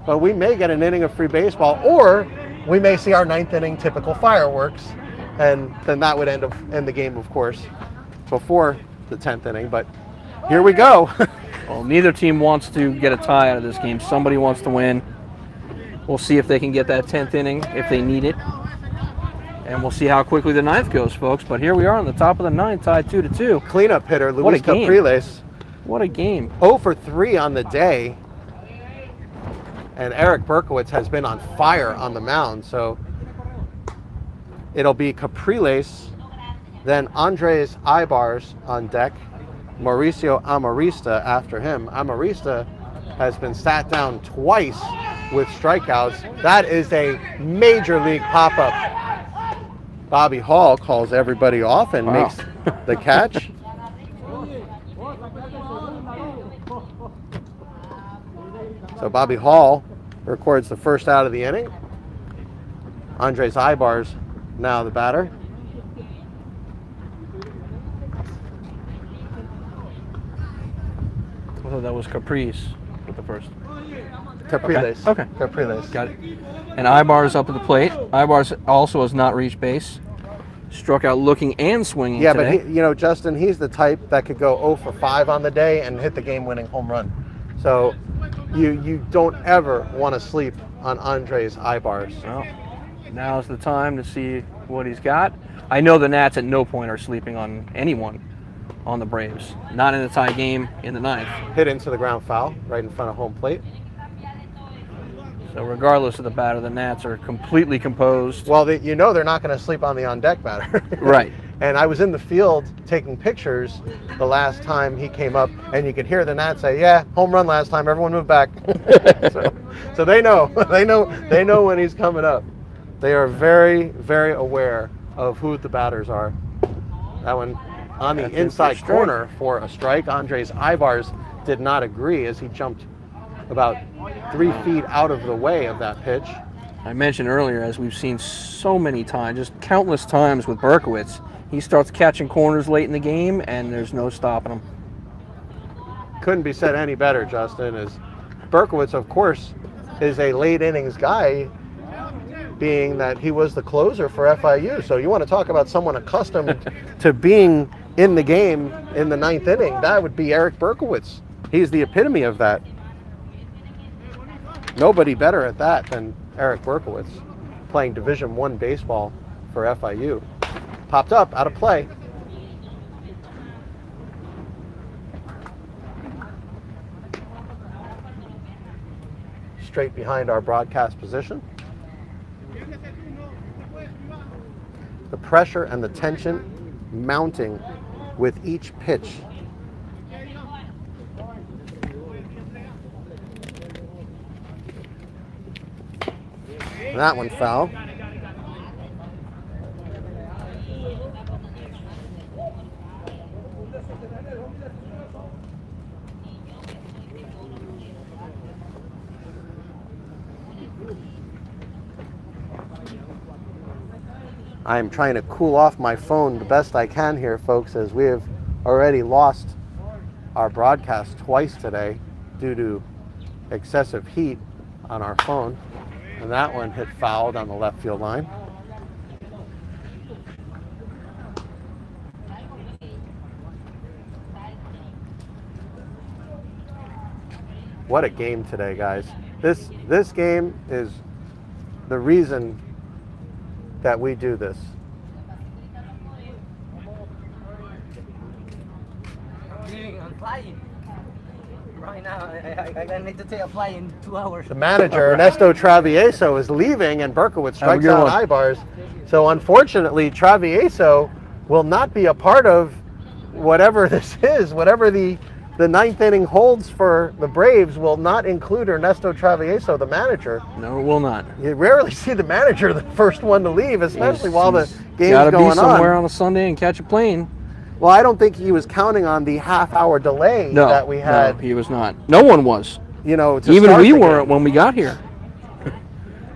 But we may get an inning of free baseball, or we may see our 9th inning typical fireworks, and then that would end the game, of course, before the 10th inning. But here we go. Well, neither team wants to get a tie out of this game. Somebody wants to win. We'll see if they can get that 10th inning if they need it. And we'll see how quickly the 9th goes, folks. But here we are on the top of the 9th, tied 2-2. Cleanup hitter, What a Luis game. Capriles. What a game. 0 for 3 on the day. And Eric Berkowitz has been on fire on the mound. So it'll be Capriles, then Andres Ibars on deck, Mauricio Amarista after him. Amarista has been sat down twice with strikeouts. That is a major league pop-up. Bobby Hall calls everybody off and Wow. makes the catch. So Bobby Hall records the first out of the inning. Andres Ibar's now the batter. I thought that was Caprice with the first. Capriles. Okay. Capriles. Got it. And Ibar's up at the plate. Ibar's also has not reached base. Struck out looking and swinging Yeah, today. but he, Justin, he's the type that could go 0 for 5 on the day and hit the game-winning home run. So you don't ever want to sleep on Andres Ibars. Well, now's the time to see what he's got. I know the Nats at no point are sleeping on anyone on the Braves. Not in a tie game in the ninth. Hit into the ground foul right in front of home plate. So regardless of the batter, the Nats are completely composed. Well, they're not going to sleep on the on-deck batter. Right. And I was in the field taking pictures the last time he came up, and you could hear the Nats say, "Yeah, home run last time. Everyone move back." so they know, they know when he's coming up. They are very, very aware of who the batters are. That one on the That's in inside for a corner for a strike. Andres Ibars did not agree as he jumped about 3 feet out of the way of that pitch. I mentioned earlier, as we've seen so many times, just countless times with Berkowitz, he starts catching corners late in the game, and there's no stopping him. Couldn't be said any better, Justin, as Berkowitz, of course, is a late innings guy, being that he was the closer for FIU. So you want to talk about someone accustomed to being in the game in the ninth inning, that would be Eric Berkowitz. He's the epitome of that. Nobody better at that than Eric Berkowitz, playing Division I baseball for FIU. Popped up, out of play. Straight behind our broadcast position. The pressure and the tension mounting with each pitch. That one foul. I'm trying to cool off my phone the best I can here, folks, as we have already lost our broadcast twice today due to excessive heat on our phone. And that one hit foul down the left field line. What a game today, guys. This game is the reason that we do this. I'm flying. Right now, I need to take a flight in 2 hours. The manager, Ernesto Travieso, is leaving, and Berkowitz strikes out Ibars. So unfortunately, Travieso will not be a part of whatever this is. Whatever the ninth inning holds for the Braves will not include Ernesto Travieso, the manager. No, it will not. You rarely see the manager the first one to leave, especially while the game's gotta going on. be somewhere on a Sunday and catch a plane. Well, I don't think he was counting on the half-hour delay that we had. No, he was not. No one was. To even start we the weren't game. when we got here.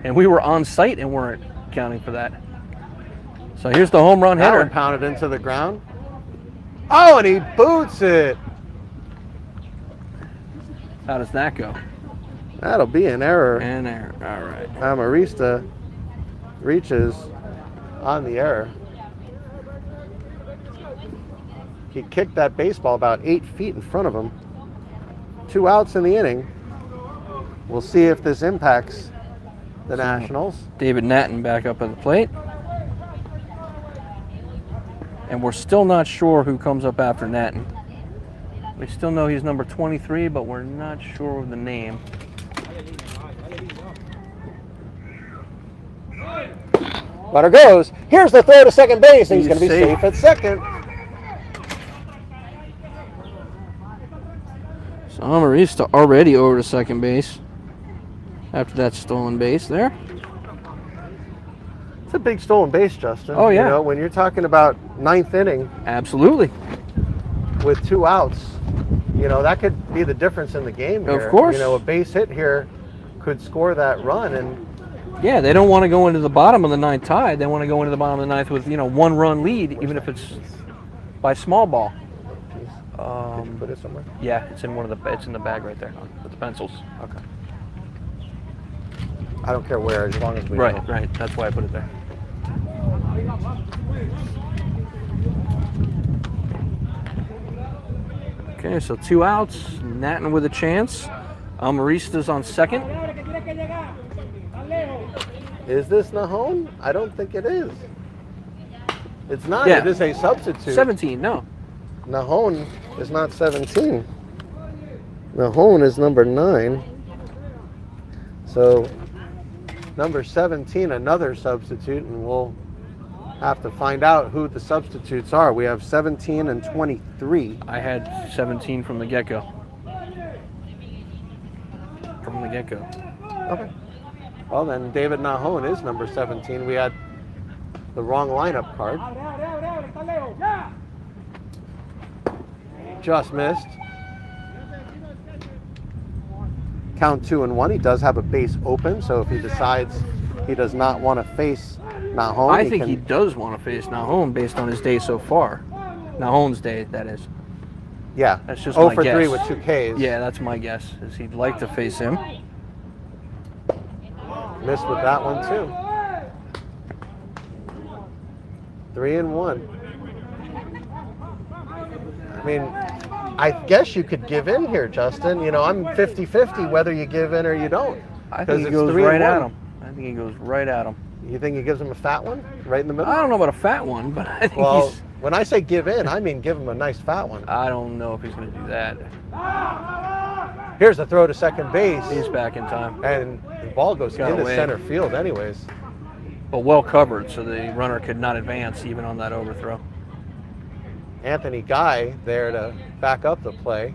And we were on site and weren't counting for that. So here's the home run That hitter. one pounded into the ground. Oh, and he boots it. How does that go? That'll be an error. And there. All right. Amarista reaches on the error. He kicked that baseball about 8 feet in front of him. 2 outs in the inning. We'll see if this impacts the Nationals. David Natton back up at the plate. And we're still not sure who comes up after Natton. We still know he's number 23, but we're not sure of the name. Runner goes. Here's the throw to second base, and he's going to be safe. safe at second. So Amarista already over to second base. after that stolen base there. It's a big stolen base, Justin. Oh, yeah. You know, when you're talking about ninth inning Absolutely. with 2 outs, you know, that could be the difference in the game here. Of course. You know, a base hit here could score that run, and Yeah, they don't want to go into the bottom of the ninth tied. They want to go into the bottom of the ninth with, 1-run lead, even if it's by small ball. did you put it somewhere? Yeah, it's in it's in the bag right there with the pencils. Okay. I don't care where, as long as we know. Right. That's why I put it there. Okay, so 2 outs. Natton with a chance. Almarista's on second. Is this Nahon? I don't think it is. It's not. Yeah. It is a substitute. 17, no. Nahon is not 17. Nahon is number 9. So number 17, another substitute, and we'll have to find out who the substitutes are. We have 17 and 23. I had 17 from the get-go. Okay. Well, then David Nahon is number 17. We had the wrong lineup card. Just missed. Count 2-1. He does have a base open, so if he decides he does not want to face Nahon, I think he does want to face Nahon based on his day so far. Nahon's day, that is. Yeah. That's just 0 my for guess. 3 with 2 Ks. Yeah, that's my guess, is he'd like to face him. Missed with that one too. 3-1. I mean, I guess you could give in here, Justin. You know, I'm 50-50 whether you give in or you don't. I think he it's goes 3-1. right at him. I think he goes right at him. You think he gives him a fat one right in the middle? I don't know about a fat one, but I think Well, he's... when I say give in, I mean give him a nice fat one. I don't know if he's going to do that. Here's a throw to second base. He's back in time. And the ball goes Got into away. center field anyways. But well covered, so the runner could not advance even on that overthrow. Anthony Guy there to back up the play.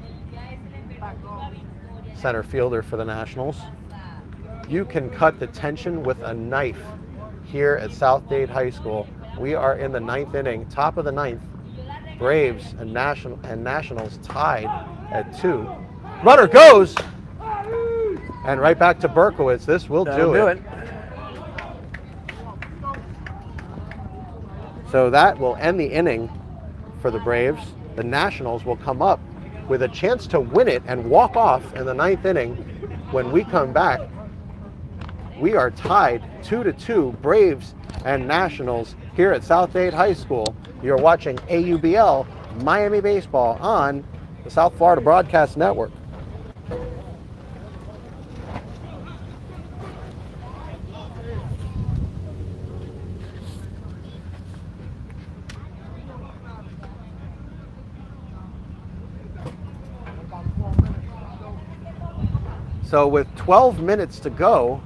Center fielder for the Nationals. You can cut the tension with a knife here at South Dade High School. We are in the 9th inning, top of the 9th. Braves and Nationals tied at 2. Runner goes! And right back to Berkowitz. This will That'll do it. So that will end the inning for the Braves. The Nationals will come up with a chance to win it and walk off in the 9th inning. When we come back, we are tied 2-2, Braves and Nationals here at South Dade High School. You're watching AUBL Miami Baseball on the South Florida Broadcast Network. So with 12 minutes to go,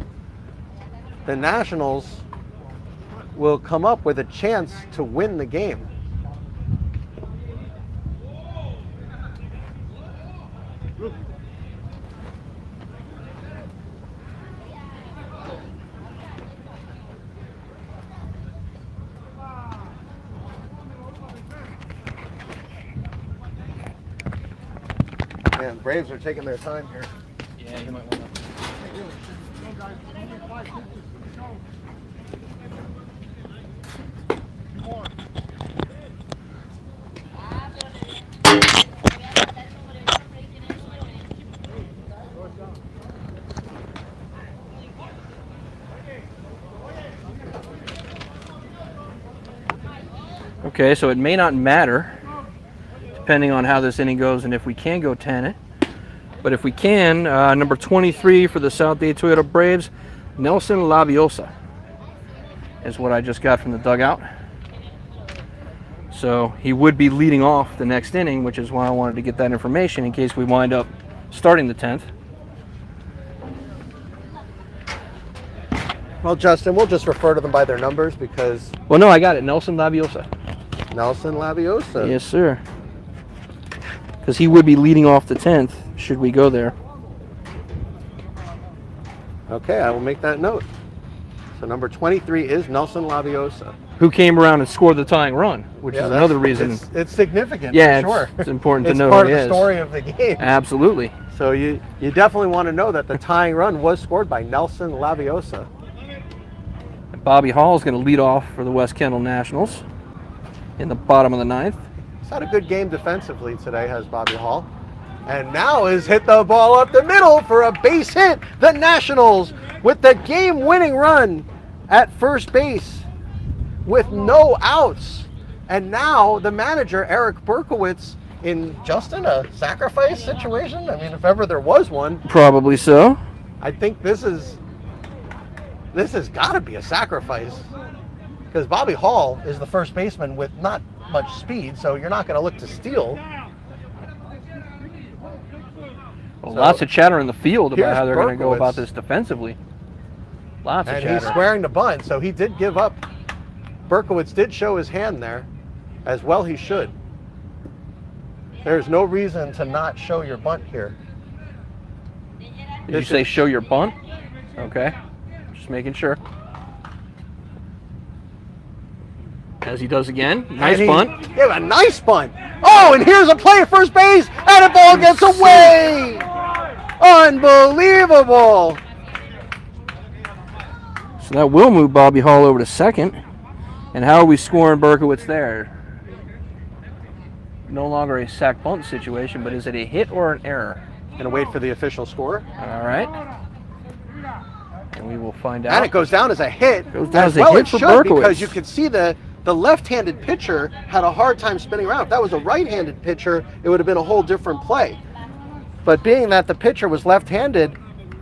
the Nationals will come up with a chance to win the game. Man, Braves are taking their time here. Yeah, you might want to. Okay, so it may not matter depending on how this inning goes and if we can go 10. But if we can, number 23 for the South Dade Toyota Braves, Nelson Laviosa is what I just got from the dugout. So he would be leading off the next inning, which is why I wanted to get that information in case we wind up starting the 10th. Well, Justin, we'll just refer to them by their numbers because Well, no, I got it. Nelson Laviosa. Nelson Laviosa. Yes, sir. Because he would be leading off the 10th, should we go there. Okay, I will make that note. So number 23 is Nelson Laviosa. Who came around and scored the tying run, which Yeah, is another reason. It's significant, Yeah, for sure. it's important to It's know part who of he the is. story of the game. Absolutely. So you definitely want to know that the tying run was scored by Nelson Laviosa. And Bobby Hall is going to lead off for the West Kendall Nationals in the bottom of the ninth. He's had a good game defensively today, has Bobby Hall. And now has hit the ball up the middle for a base hit. The Nationals with the game-winning run at first base with no outs. And now the manager, Eric Berkowitz, in Justin, a sacrifice situation? I mean, if ever there was one. Probably so. I think this has got to be a sacrifice. Because Bobby Hall is the first baseman with not much speed, so you're not going to look to steal. Well, So, lots of chatter in the field about here's how they're going to go Berkowitz. about this defensively. Lots of And chatter. he's squaring to bunt, so he did give up. Berkowitz did show his hand there, as well he should. There's no reason to not show your bunt here. Did you say show your bunt? Okay. Just making sure. As he does again. Nice bunt. Yeah, a nice bunt. Oh, and here's a play at first base, and the ball gets away. Unbelievable. So that will move Bobby Hall over to second. And how are we scoring Berkowitz there? No longer a sack bunt situation, but is it a hit or an error? Gonna wait for the official score. All right. And we will find out. And it goes down as a hit. Goes down as a well hit it for should, Berkowitz. because you could see the left-handed pitcher had a hard time spinning around. If that was a right-handed pitcher, it would have been a whole different play. But being that the pitcher was left-handed,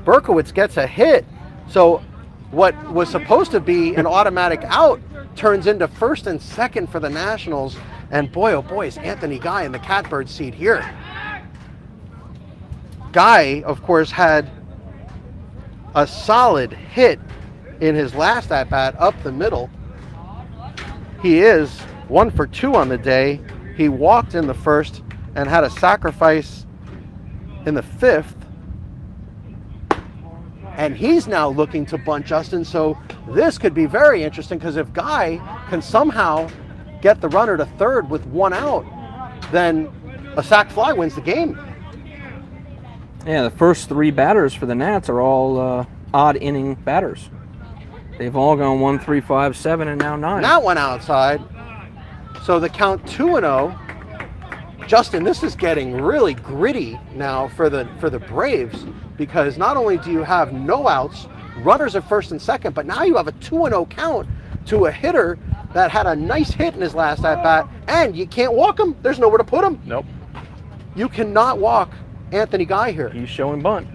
Berkowitz gets a hit. So what was supposed to be an automatic out turns into first and second for the Nationals. And boy, oh boy, is Anthony Guy in the catbird seat here. Guy, of course, had a solid hit in his last at-bat up the middle. He is 1 for 2 on the day. He walked in the first and had a sacrifice in the fifth. And he's now looking to bunt, Justin. So this could be very interesting, because if Guy can somehow get the runner to third with 1 out, then a sac fly wins the game. Yeah, the first 3 batters for the Nats are all odd inning batters. They've all gone 1, 3, 5, 7, and now 9. That one outside. So the count 2-0. Justin, this is getting really gritty now for the Braves, because not only do you have no outs, runners at first and second, but now you have a 2-0 count to a hitter that had a nice hit in his last at-bat, and you can't walk him. There's nowhere to put him. Nope. You cannot walk Anthony Guy here. He's showing bunt.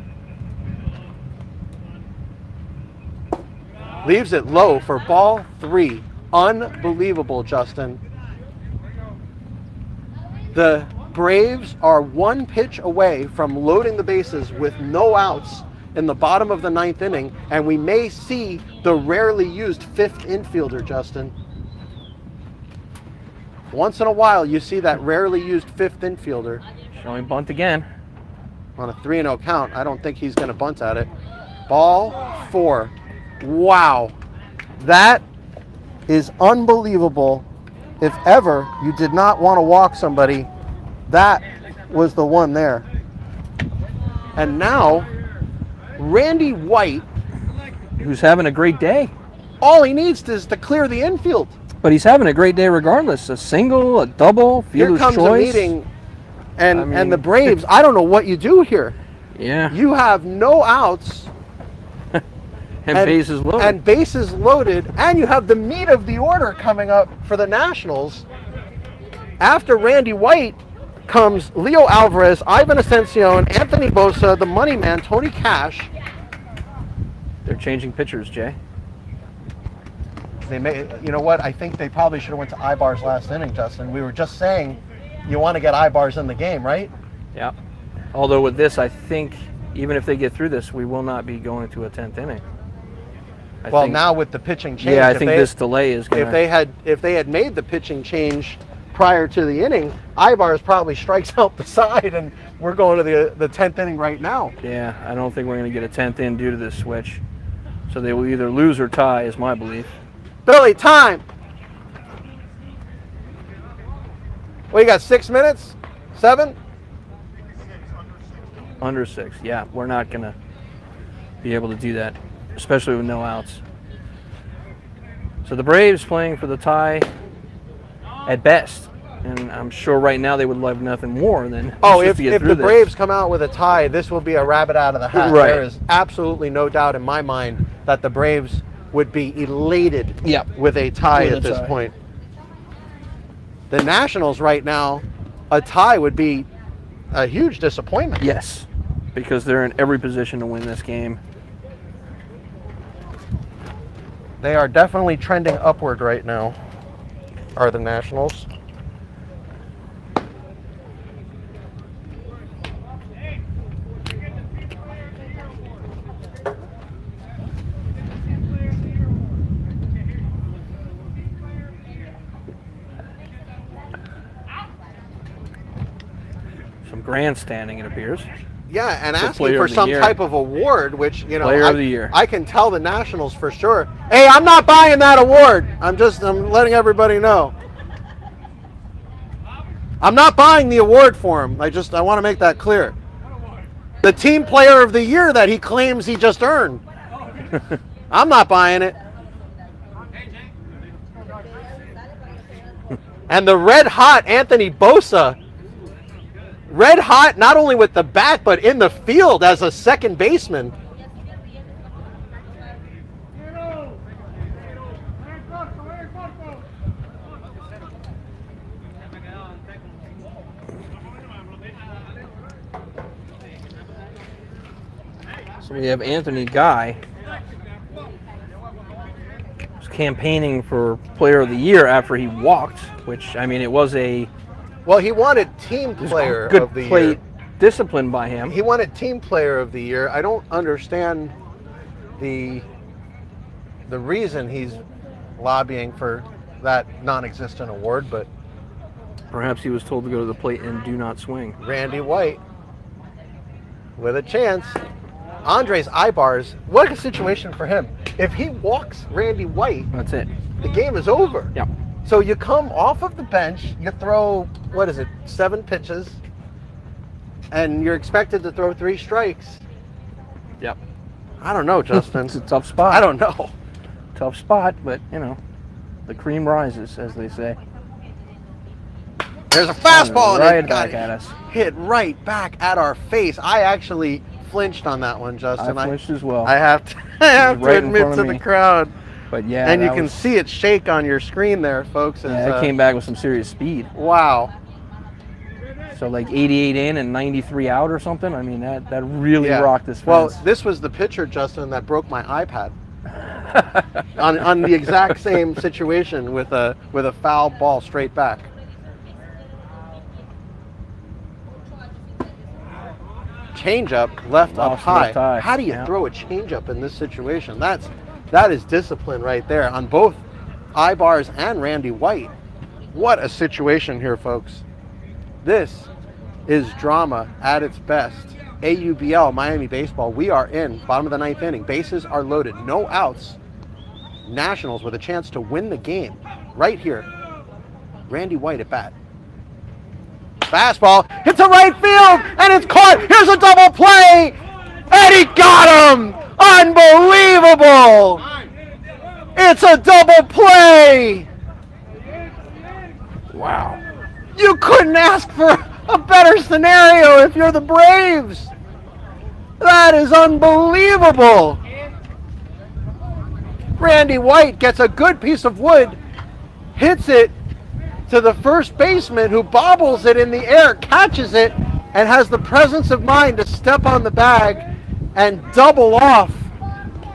Leaves it low for ball 3. Unbelievable, Justin. The Braves are 1 pitch away from loading the bases with no outs in the bottom of the 9th inning, and we may see the rarely used 5th infielder, Justin. Once in a while, you see that rarely used 5th infielder. Showing bunt again. On a 3-0 count, I don't think he's going to bunt at it. Ball 4. Wow. That is unbelievable. If ever you did not want to walk somebody, that was the one there. And now, Randy White, Who's having a great day. all he needs is to clear the infield. But he's having a great day regardless. A single, a double, Here fielder's comes choice. a meeting, and I mean- and the Braves, I don't know what you do here. Yeah. You have no outs and bases loaded. and bases loaded, and you have the meat of the order coming up for the Nationals. After Randy White comes Leo Alvarez, Ivan Ascension, Anthony Bosa, the money man, Tony Cash. They're changing pitchers, Jay. They may, you know what? I think they probably should have went to Ibar's last inning, Justin. We were just saying you want to get Ibar's in the game, right? Yeah. Although with this, I think even if they get through this, we will not be going to a 10th inning. I Well, think- now with the pitching change, Yeah, I if think they- this delay is going if they had made the pitching change prior to the inning, Ibar's probably strikes out the side, and we're going to the 10th inning right now. Yeah, I don't think we're going to get a 10th in due to this switch. So they will either lose or tie, is my belief. Billy, time. Well, you got 6 minutes? 7? Under 6. Yeah, we're not going to be able to do that, especially with no outs. So the Braves playing for the tie at best. And I'm sure right now they would love nothing more than Oh, just if to get through the this. Braves come out with a tie, this will be a rabbit out of the hat. Right. There is absolutely no doubt in my mind that the Braves would be elated with a tie With at a this tie. point. The Nationals right now, a tie would be a huge disappointment. Yes, because they're in every position to win this game. They are definitely trending upward right now, are the Nationals. Some grandstanding, it appears. Yeah, and For asking Player for of the some Year. type of award, which, you know, Player of the Year. I can tell the Nationals for sure. Hey, I'm not buying that award. I'm letting everybody know. I'm not buying the award for him. I want to make that clear. The Team Player of the Year that he claims he just earned. I'm not buying it. And the red hot Anthony Bosa, red hot not only with the bat but in the field as a second baseman. So we have Anthony Guy, who's campaigning for Player of the Year after he walked, which, I mean, it was a Well, he wanted Team Player good of the plate Year. discipline by him. He wanted Team Player of the Year. I don't understand the reason he's lobbying for that non-existent award, but Perhaps he was told to go to the plate and do not swing. Randy White with a chance. Andres Ibars, what a situation for him. If he walks Randy White, That's it. the game is over. Yep. So you come off of the bench, you throw, 7 pitches, and you're expected to throw 3 strikes. Yep. I don't know, Justin. It's a tough spot. I don't know. Tough spot, but, you know, the cream rises, as they say. There's a fastball and right it got back at us. hit right back at our face. I actually flinched on that one, Justin. I flinched as well. I have to right in admit front to of the me. crowd. But yeah, And you that can was- see it shake on your screen there, folks. Yeah, it came back with some serious speed. Wow. So like 88 in and 93 out or something. I mean, that really Yeah. rocked this fence. Well, this was the pitcher, Justin, that broke my iPad. on the exact same situation with a foul ball straight back. Changeup left up Lost high. left high, How do you yeah. throw a changeup in this situation? That is discipline right there on both Ibars and Randy White. What a situation here, folks. This is drama at its best. AUBL, Miami Baseball. We are in bottom of the 9th inning. Bases are loaded. No outs. Nationals with a chance to win the game right here. Randy White at bat. Fastball hits a right field and it's caught. Here's a double play and he got him. Unbelievable. It's a double play. wow. You couldn't ask for a better scenario if you're the Braves. That is unbelievable. Randy White gets a good piece of wood, hits it to the first baseman who bobbles it in the air, catches it, and has the presence of mind to step on the bag and double off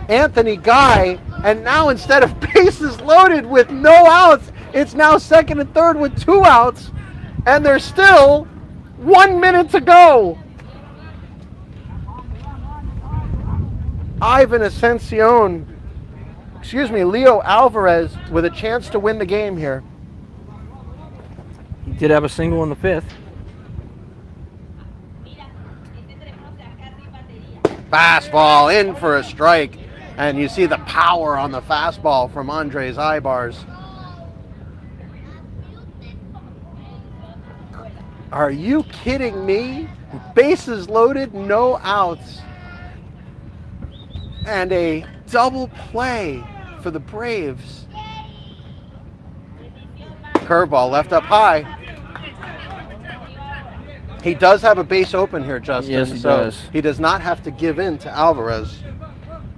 Anthony Guy. And now instead of bases loaded with no outs, it's now second and third with 2 outs. And there's still 1 minute to go. Leo Alvarez with a chance to win the game here. He did have a single in the 5th. Fastball in for a strike. And you see the power on the fastball from Andres Ibars. Are you kidding me? Bases loaded, no outs. And a double play for the Braves. Curveball left up high. He does have a base open here, Justin. Yes, he so does. He does not have to give in to Alvarez.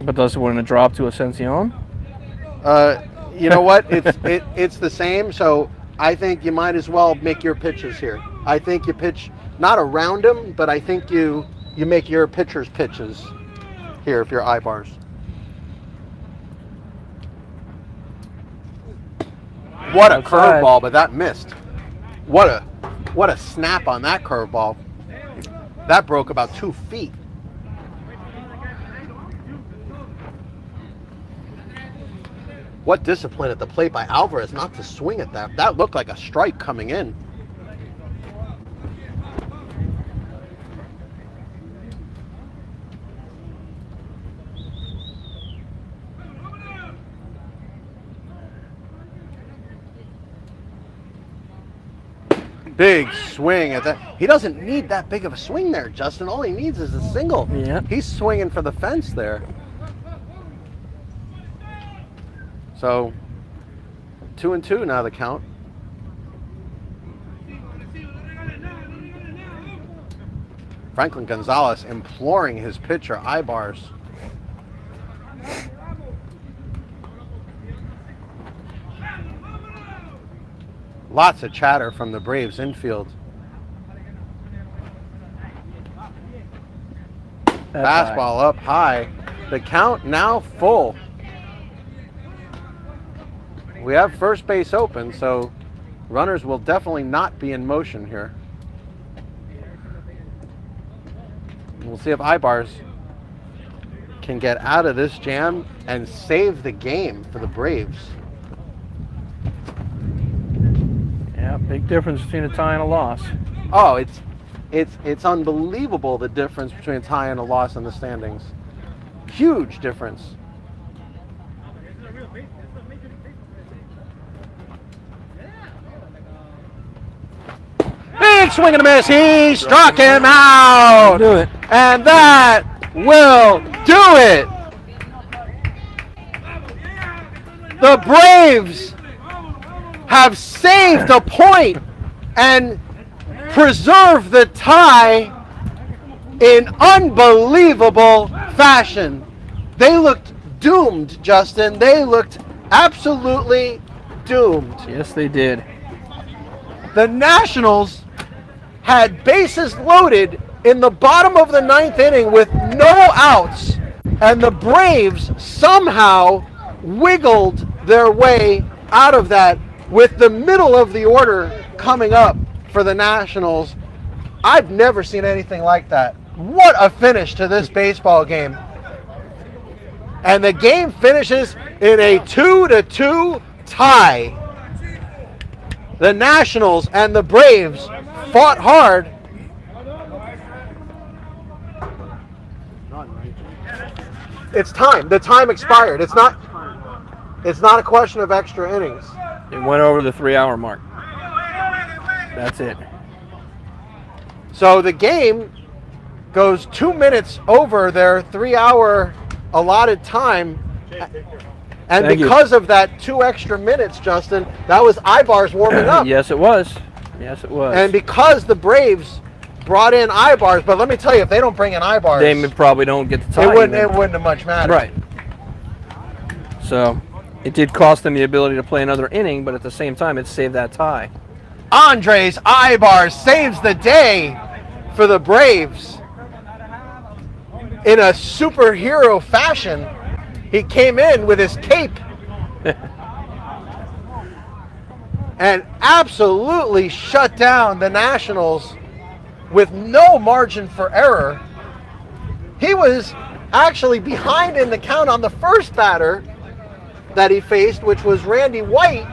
But does it want to drop to Ascension? You know what? It's the same. So I think you might as well make your pitches here. I think you pitch not around him, but I think you make your pitcher's pitches here if you're Ibars. What a Outside. curveball, but that missed. What a snap on that curveball. That broke about 2 feet. What discipline at the plate by Alvarez not to swing at that. That looked like a strike coming in. Big swing at that. He doesn't need that big of a swing there, Justin. All he needs is a single. Yeah. He's swinging for the fence there. So 2-2 now the count. Franklin Gonzalez imploring his pitcher, Ibars. Lots of chatter from the Braves infield. Fastball up high. The count now full. We have first base open, so runners will definitely not be in motion here. We'll see if Ibars can get out of this jam and save the game for the Braves. Yeah, big difference between a tie and a loss. Oh, it's unbelievable the difference between a tie and a loss in the standings. Huge difference. Big swing and a miss. He struck him out. Do it. And that will do it. The Braves have saved a point and preserved the tie in unbelievable fashion. They looked doomed, Justin. They looked absolutely doomed. Yes, they did. The Nationals had bases loaded in the bottom of the 9th inning with no outs, and the Braves somehow wiggled their way out of that with the middle of the order coming up for the Nationals. I've never seen anything like that. What a finish to this baseball game. And the game finishes in a 2-2 tie. The Nationals and the Braves fought hard. It's time. The time expired. It's not a question of extra innings. It went over the 3-hour mark. That's it. So the game goes 2 minutes over their 3-hour allotted time. And Thank you. because of that 2 extra minutes, Justin, that was Ibars warming up. Yes, it was. Yes, it was. And because the Braves brought in Ibars, but let me tell you, if they don't bring in Ibars, they probably don't get the tie. it wouldn't have much mattered. Right. So it did cost them the ability to play another inning, but at the same time, it saved that tie. Andres Ibars saves the day for the Braves in a superhero fashion. He came in with his cape and absolutely shut down the Nationals with no margin for error. He was actually behind in the count on the first batter that he faced, which was Randy White.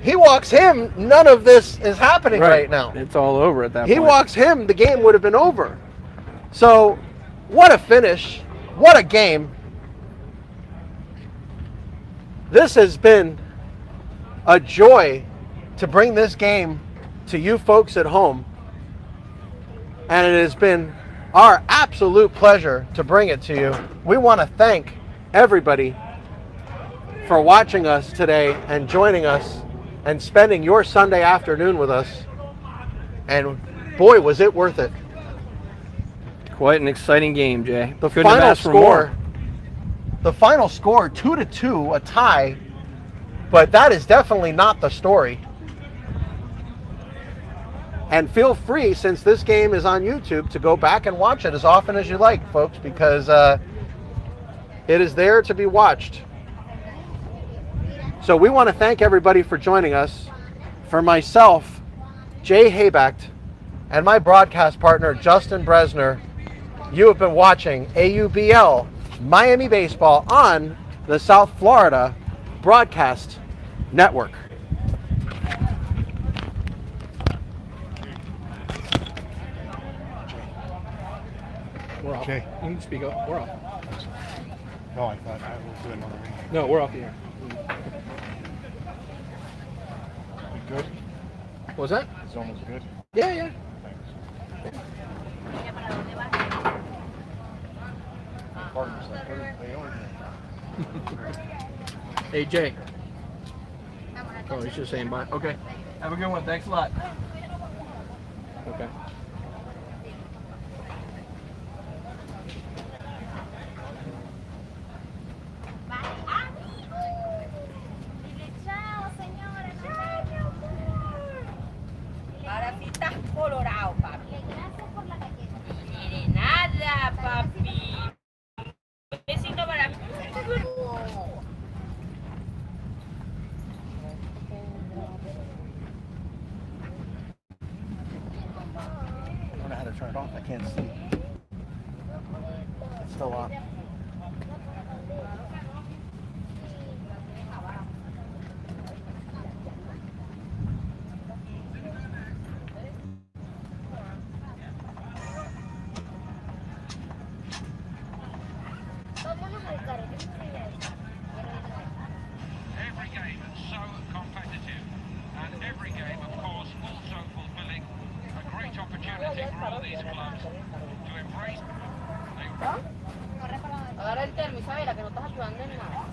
He walks him, none of this is happening right now. It's all over at that He point. walks him, the game would have been over. So, what a finish. What a game. This has been a joy to bring this game to you folks at home. And it has been our absolute pleasure to bring it to you. We want to thank everybody for watching us today and joining us and spending your Sunday afternoon with us. And boy, was it worth it. Quite an exciting game, Jay. The Couldn't have final asked for more. score, 2-2, a tie, but that is definitely not the story. And feel free, since this game is on YouTube, to go back and watch it as often as you like, folks, because it is there to be watched. So we want to thank everybody for joining us. For myself, Jay Haybacht, and my broadcast partner, Justin Bresner, you have been watching AUBL Miami Baseball on the South Florida Broadcast Network. We're off. Jay. You can speak up. We're off. No, I thought I will do another ring. No, we're off the air. You good? What was that? It's almost good. Yeah, yeah. Partners like they are. Hey, Jay. Oh, he's just saying bye. Okay. Have a good one. Thanks a lot. Okay. Chao, señora. Chao, mi amor. Ahora sí estás colorado, papi. Gracias por la galleta. De nada, papi. Besito para mí. I don't know how to turn it off. I can't see. It's still on. Every game is so competitive, and every game, of course, also fulfilling a great opportunity for all these clubs to embrace. Agarra el termo, Isabela, que no estás ayudando en nada.